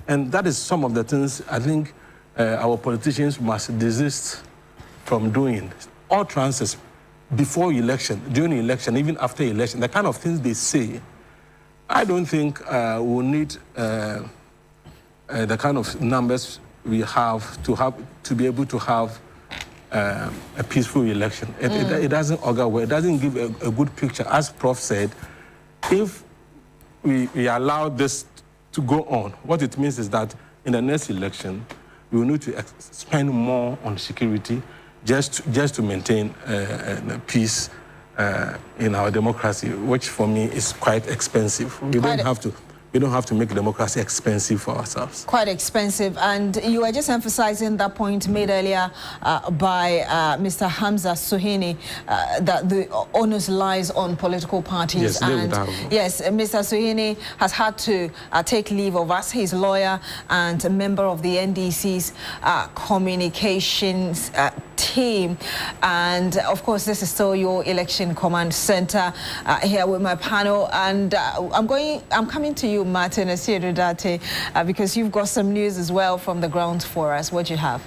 And that is some of the things I think our politicians must desist from doing. all transfers before election, during election, even after election, the kind of things they say, I don't think we'll need the kind of numbers we have to be able to have a peaceful election. It doesn't augur well. It doesn't give a good picture. As Prof said, if we allow this to go on, what it means is that in the next election, we will need to spend more on security just to maintain peace in our democracy, which for me is quite expensive. We don't have to make democracy expensive for ourselves. Quite expensive. And you were just emphasizing that point made earlier by Mr. Hamza Suhini, that the onus lies on political parties. Yes, yes, Mr. Suhini has had to take leave of us. He's a lawyer and a member of the NDC's communications team. And of course, this is still your election command center here with my panel. And I'm coming to you, Martin Asiedu-Date, because you've got some news as well from the ground for us. What do you have?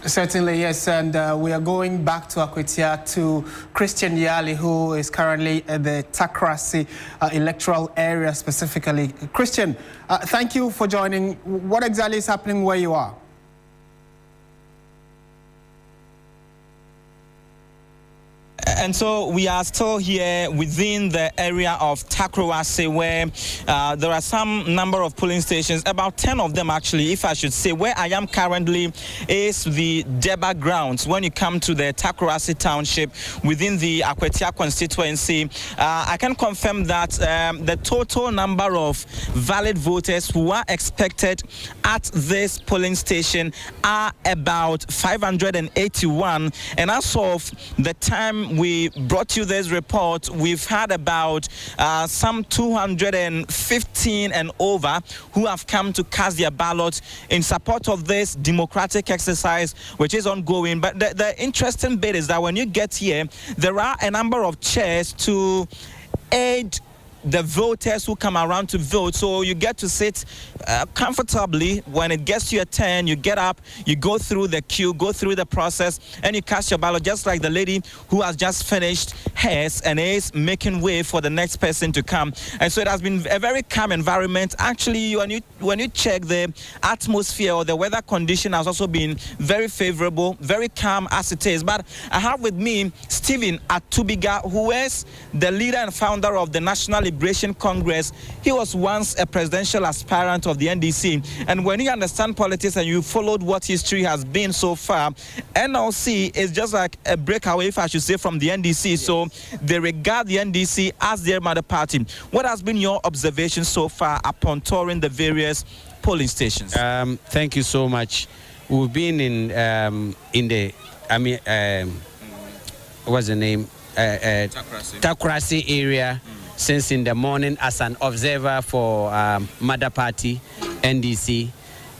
Certainly, yes, and we are going back to Akwatia to Christian Yali, who is currently at the Takoradi electoral area specifically. Christian, thank you for joining. What exactly is happening where you are? And so we are still here within the area of Takoradi, where there are some number of polling stations, about 10 of them actually, if I should say. Where I am currently is the Deba grounds. When you come to the Takoradi township within the Akwatia constituency, I can confirm that the total number of valid voters who are expected at this polling station are about 581. And as of the time we brought you this report, we've had about some 215 and over who have come to cast their ballot in support of this democratic exercise, which is ongoing. But the interesting bit is that when you get here, there are a number of chairs to aid the voters who come around to vote. So you get to sit comfortably. When it gets to your turn, you get up, you go through the queue, go through the process, and you cast your ballot, just like the lady who has just finished hers and is making way for the next person to come. And so it has been a very calm environment. Actually, when you check the atmosphere or the weather condition has also been very favorable, very calm as it is. But I have with me Stephen Atubiga, who is the leader and founder of the National Liberation Congress. He was once a presidential aspirant of the NDC. And when you understand politics and you followed what history has been so far, NLC is just like a breakaway, if I should say, from the NDC. Yes. So they regard the NDC as their mother party. What has been your observation so far upon touring the various polling stations? Thank you so much. We've been in what's the name? Takoradi area. Since in the morning as an observer for Mother Party, NDC.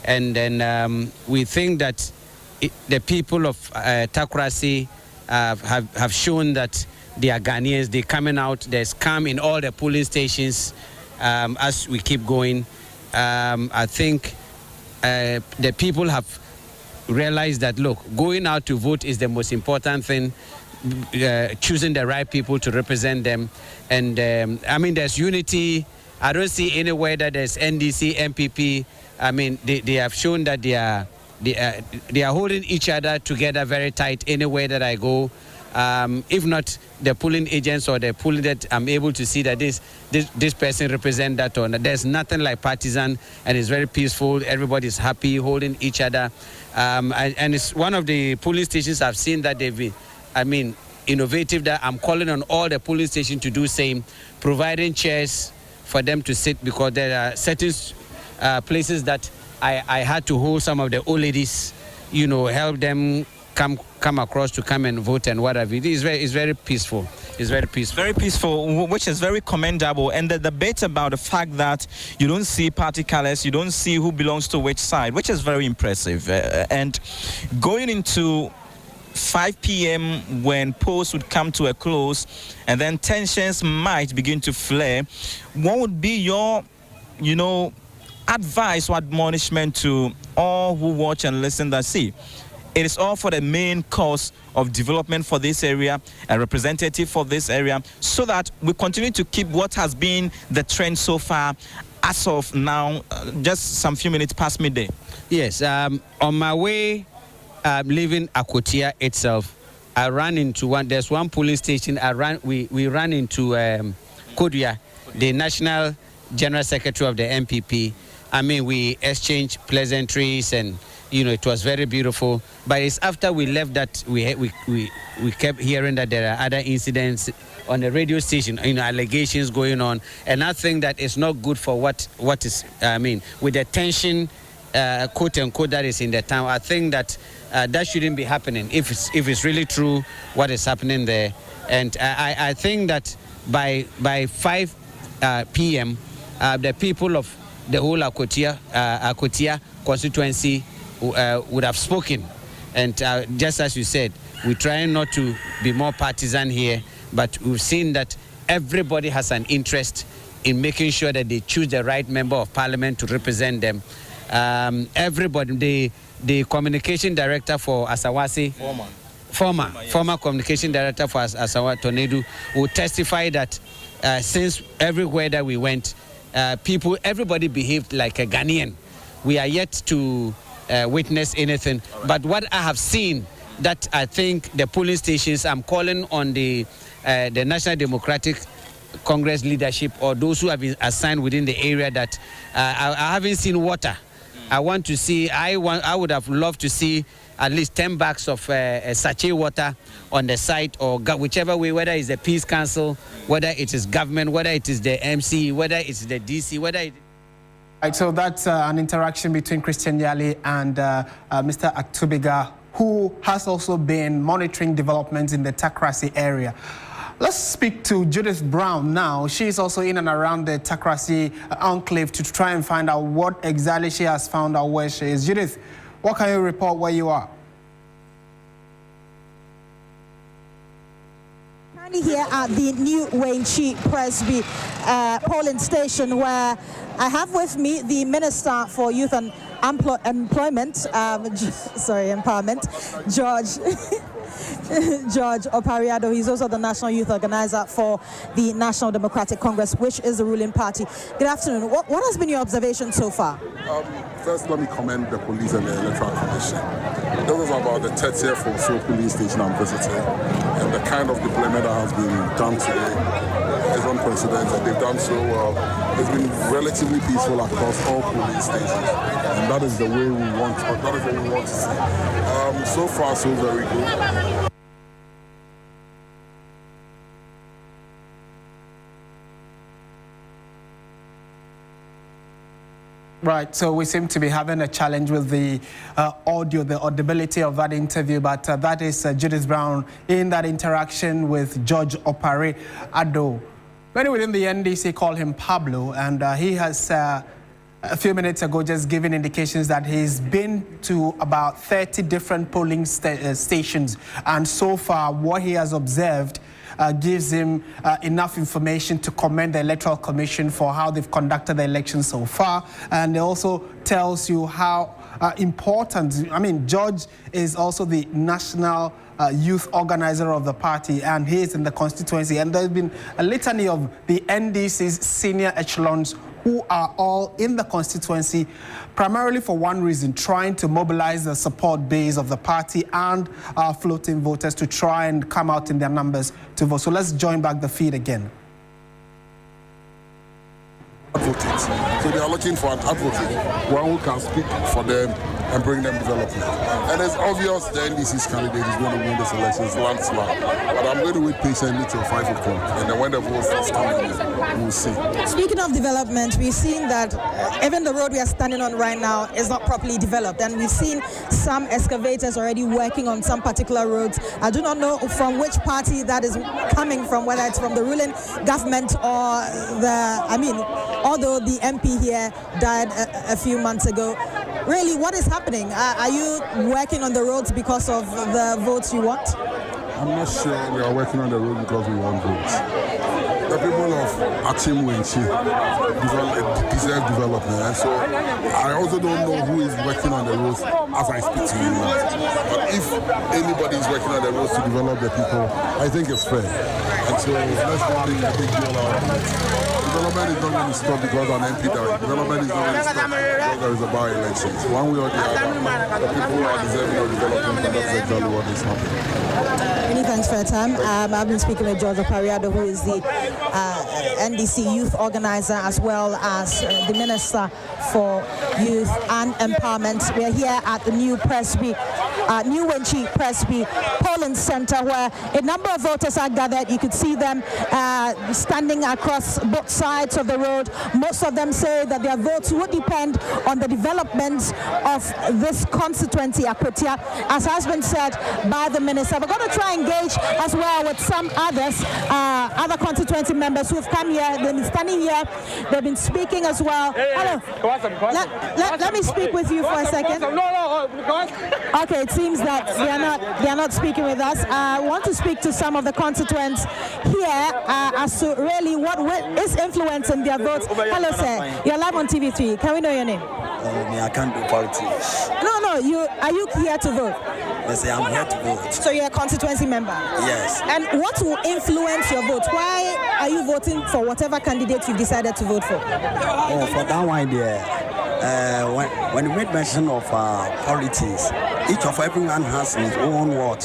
And then we think that the people of Takoradi have shown that they are Ghanaians. They're coming out. There's calm in all the polling stations as we keep going. I think the people have realized that, look, going out to vote is the most important thing. Choosing the right people to represent them. And I mean, there's unity. I don't see anywhere that there's NDC, MPP. I mean, they have shown that they are holding each other together very tight anywhere that I go. If not the polling agents or the polling that I'm able to see that this person represents that or not. There's nothing like partisan, and it's very peaceful. Everybody's happy, holding each other. And it's one of the polling stations I've seen that they've been, innovative, that I'm calling on all the polling stations to do same, providing chairs for them to sit, because there are certain places that I had to hold some of the old ladies, help them come across to come and vote and whatever. It's very peaceful. It's very peaceful. Very peaceful, which is very commendable. And the debate about the fact that you don't see party colors, you don't see who belongs to which side, which is very impressive. And going into 5 p.m. when polls would come to a close and then tensions might begin to flare, what would be your, advice or admonishment to all who watch and listen that, see, It is all for the main cause of development for this area, a representative for this area, so that we continue to keep what has been the trend so far as of now, just some few minutes past midday. Yes, on my way leaving Akwatia itself, I ran into there's one police station, we ran into Kodia, the National General Secretary of the MPP. I mean, we exchanged pleasantries and, it was very beautiful. But it's after we left that we kept hearing that there are other incidents on the radio station, allegations going on. And I think that it's not good for what is, with the tension, quote unquote, that is in the town. I think that that shouldn't be happening if it's really true what is happening there. And I think that by 5 p.m., the people of the whole Akwatia constituency would have spoken. And just as you said, we're trying not to be more partisan here, but we've seen that everybody has an interest in making sure that they choose the right member of parliament to represent them. Everybody, the communication director for Asawasi, former communication director for Asawa Tornado, will testify that since everywhere that we went, everybody behaved like a Ghanaian. We are yet to witness anything. Right. But what I have seen, that I think the polling stations, I'm calling on the National Democratic Congress leadership or those who have been assigned within the area that I haven't seen water. I want to see, I would have loved to see at least 10 bags of sachet water on the site, or whichever way, whether it's the Peace Council, whether it is government, whether it is the MC, whether it's the DC, whether it... Right, so that's an interaction between Christian Yali and Mr. Aktubiga, who has also been monitoring developments in the Takrasi area. Let's speak to Judith Brown now. She's also in and around the Takrasi enclave to try and find out what exactly she has found out where she is. Judith, what can you report where you are? Here at the New Wenchi Presby polling station, where I have with me the Minister for Youth and Empowerment, George Opariado. He's also the National Youth Organizer for the National Democratic Congress, which is the ruling party. Good afternoon. What has been your observation so far? First, let me commend the police and the Electoral Commission. This is about the 30th or so police station I'm visiting, and the kind of deployment that has been done today is unprecedented. They've done so well. It's been relatively peaceful across all police stations, and that is the way we want. That is what we want to see. So far, so very good. Right, so we seem to be having a challenge with the audio, the audibility of that interview, but that is Judith Brown in that interaction with George Opariado. Many within the NDC call him Pablo, and he has a few minutes ago just given indications that he's been to about 30 different polling stations, and so far what he has observed gives him enough information to commend the Electoral Commission for how they've conducted the election so far. And it also tells you how important, George is also the national youth organizer of the party, and he is in the constituency. And there's been a litany of the NDC's senior echelons who are all in the constituency, primarily for one reason, trying to mobilize the support base of the party and floating voters to try and come out in their numbers to vote. So let's join back the feed again. Advocates. So they are looking for an advocate, one who can speak for them and bring them development. And it's obvious the NDC's candidate is going to win this election, landslide. But I'm going to wait patiently till 5 o'clock, and then when the votes start coming in, we'll see. Speaking of development, we've seen that even the road we are standing on right now is not properly developed, and we've seen some excavators already working on some particular roads. I do not know from which party that is coming from, whether it's from the ruling government or although the MP here died a few months ago. Really, what is happening? Are you working on the roads because of the votes you want? I'm not sure we are working on the road because we want votes. the people of Achimwenchi deserve development. And so I also don't know who is working on the roads as I speak to you now. But if anybody is working on the roads to develop the people, I think it's fair. And so let's not make a big deal out of it. Development is not going to stop because an MP died. Development is not going to stop because there is a by-elections. One way or the other, the people are deserving of development, and that's exactly what is happening. Many thanks for your time. I've been speaking with George Opariado, who is the NDC youth organizer, as well as the Minister for Youth and Empowerment. We are here at the New Presby, New Wenchi Presby polling center, where a number of voters are gathered. You could see them standing across both sides of the road. Most of them say that their votes would depend on the development of this constituency, Akwatia, as has been said by the minister. We're going to try and engage as well with some others, other constituency members who have come here. They've been standing here. They've been speaking as well. Hello. Let me speak with you for a second. Okay, it seems that they are not speaking with us. I want to speak to some of the constituents here as to really what is influencing their votes. Hello, sir. You're live on TV3. Can we know your name? I can't do politics. No. Are you here to vote? Yes, I'm here to vote. So you're a constituency member? Yes. And what will influence your vote? Why are you voting for whatever candidate you've decided to vote for? Oh, for that one there. When we made mention of politics, each of everyone has his own what,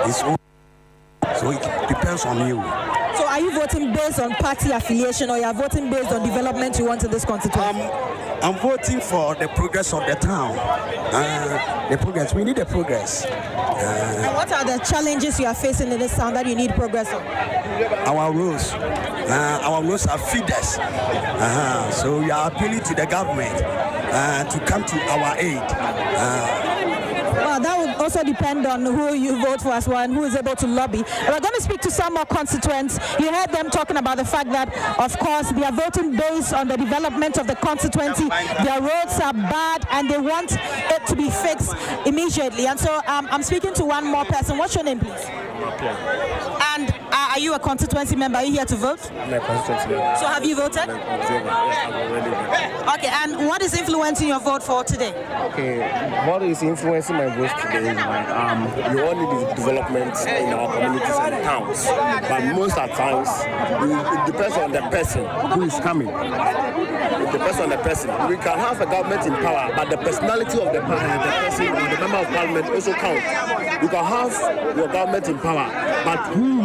his own. So it depends on you. So are you voting based on party affiliation, or you are voting based on development you want in this constituency? I'm voting for the progress of the town. The progress. We need the progress. And what are the challenges you are facing in this town that you need progress on? Our roads. Our roads are feeders. So we are appealing to the government to come to our aid. Well, that would also depend on who you vote for as well and who is able to lobby. We're going to speak to some more constituents. You heard them talking about the fact that, of course, they are voting based on the development of the constituency. Their roads are bad and they want it to be fixed immediately. And so I'm speaking to one more person. What's your name, please? And are you a constituency member? Are you here to vote? I'm a constituency member. So have you voted? Okay, and what is influencing your vote for today? Okay, what is influencing my vote today is we all need development in our communities and towns. But most of the times, it depends on the person who is coming. It depends on the person. We can have a government in power, but the personality of the person, the member of parliament also counts. You can have your government in power, but who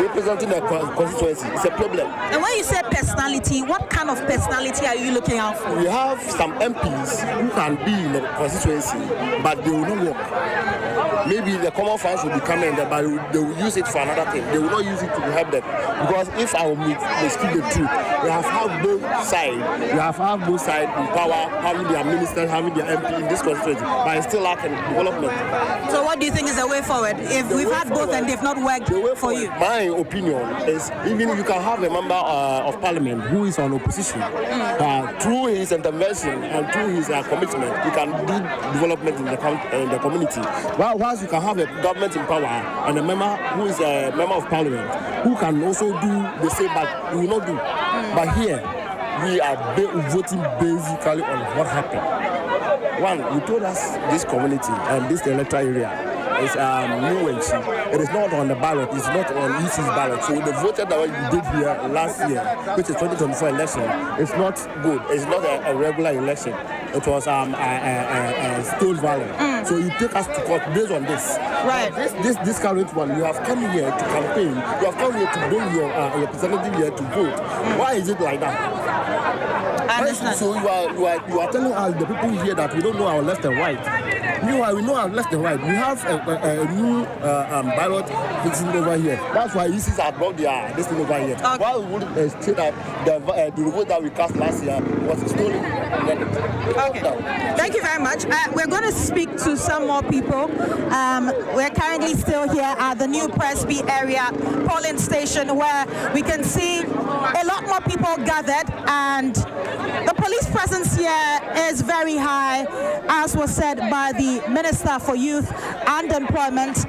representing the constituency is a problem. And when you say personality, what kind of personality are you looking out for? We have some MPs who can be in the constituency, but they will not work. Maybe the common funds will be coming there, but they will use it for another thing. They will not use it to help them. Because if I will speak the truth, we have had both sides. We have had both sides in power, having their ministers, having their MP in this constituency, but it's still lacking development. So what do you think is the way forward? If we've had both and they've not worked for you? My opinion is, even you can have a member of parliament who is on opposition, through his intervention and through his commitment, he can do development in the community. Whilst you can have a government in power and a member who is a member of parliament who can also do the same, but he will not do. But here, we are voting basically on what happened. One, you told us this community and this electoral area is New Wenchi. It is not on the ballot. It's not on EC's ballot. So the voter that you did here last year, which is 2024 election, it's not good. It's not a regular election. It was a stolen ballot. So you take us to court based on this. Right. This current one, you have come here to campaign. You have come here to bring your representative here to vote. Why is it like that? I understand. So you are telling us, the people here, that we don't know our left and right. Meanwhile, we know our left and right. We have a new ballot fixing over here. That's why ECs have brought this thing over here. Okay. Why we wouldn't say that the vote that we cast last year was stolen? Okay. Thank you very much. We're going to speak to some more people. We're currently still here at the New Presby area polling station, where we can see a lot more people gathered, and The police presence here is very high, as was said by the Minister for Youth and Employment.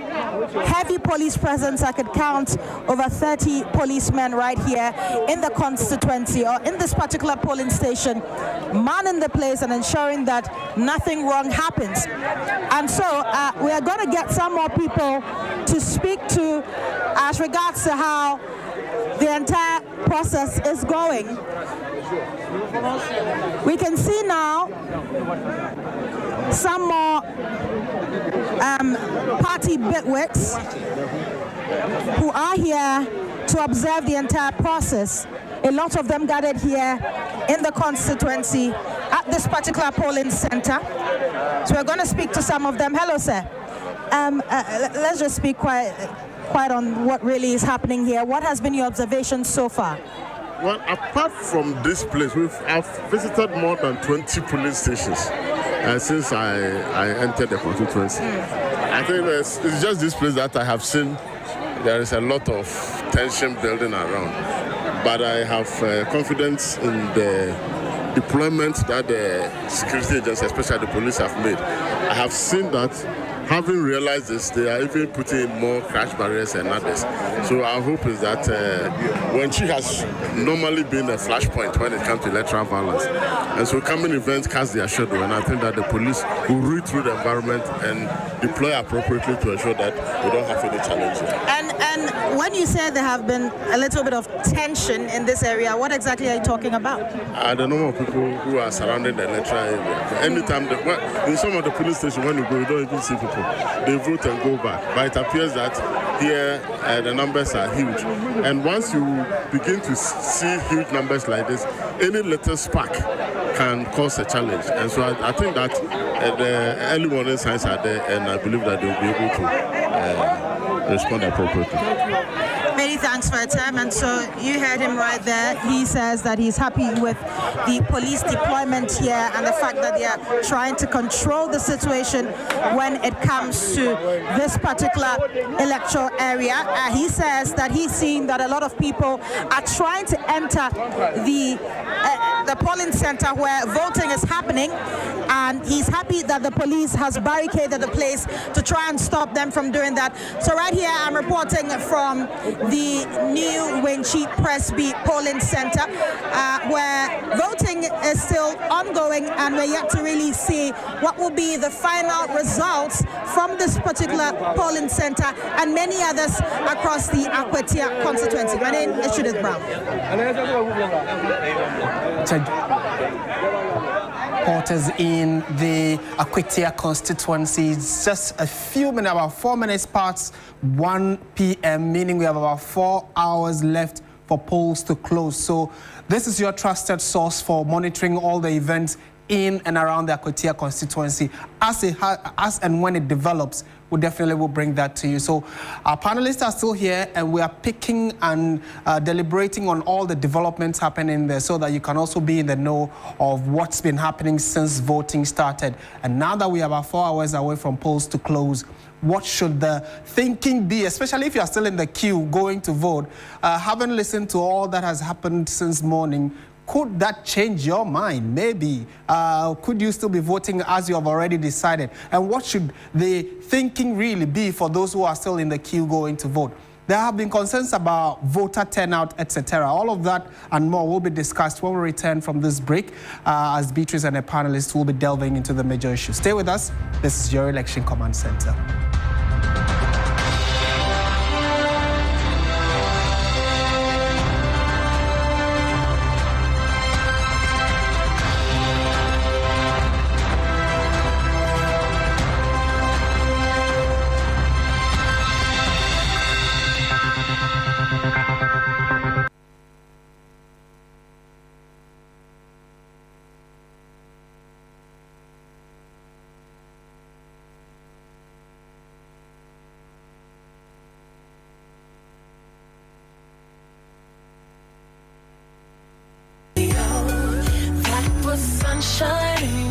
Heavy police presence. I could count over 30 policemen right here in the constituency or in this particular polling station, manning the place and ensuring that nothing wrong happens. And so we are going to get some more people to speak to as regards to how the entire process is going. We can see now some more party bitwits who are here to observe the entire process. A lot of them gathered here in the constituency at this particular polling center. So we're going to speak to some of them. Hello, sir. Let's just speak quite on what really is happening here. What has been your observation so far? Well, apart from this place, I've visited more than 20 police stations since I entered the constituency. I think it's just this place that I have seen there is a lot of tension building around. But I have confidence in the deployment that the security agents, especially the police, have made. I have seen that. Having realized this, they are even putting in more crash barriers and others. So our hope is that when she has normally been a flashpoint when it comes to electoral violence, and so coming events cast their shadow, and I think that the police will read through the environment and deploy appropriately to ensure that we don't have any challenges. And when you say there have been a little bit of tension in this area, what exactly are you talking about? The number of people who are surrounding the electoral area. Anytime, in some of the police stations, when you go, you don't even see people. They vote and go back. But it appears that here the numbers are huge. And once you begin to see huge numbers like this, any little spark can cause a challenge. And so I think that the early warning signs are there, and I believe that they'll be able to respond appropriately. Many thanks for your time. And so you heard him right there. He says that he's happy with the police deployment here and the fact that they are trying to control the situation when it comes to this particular electoral area. He says that he's seeing that a lot of people are trying to enter the polling center where voting is happening, and he's happy that the police has barricaded the place to try and stop them from doing that. So right here I'm reporting from the new Wenchi Presby polling center where voting is still ongoing, and we're yet to really see what will be the final results from this particular polling center and many others across the Akwatia constituency. My name is Judith Brown. Reporters in the Akwatia constituency. It's just a few minutes, about 4 minutes past 1 p.m., meaning we have about 4 hours left for polls to close. So this is your trusted source for monitoring all the events in and around the Akwatia constituency. As and when it develops, we definitely will bring that to you. So our panelists are still here, and we are picking and deliberating on all the developments happening there so that you can also be in the know of what's been happening since voting started. And now that we are about 4 hours away from polls to close, what should the thinking be, especially if you are still in the queue going to vote? Having listened to all that has happened since morning, could that change your mind? Maybe. Could you still be voting as you have already decided? And what should the thinking really be for those who are still in the queue going to vote? There have been concerns about voter turnout, etc. All of that and more will be discussed when we return from this break, as Beatrice and her panelists will be delving into the major issues. Stay with us. This is your Election Command Center. Sunshine.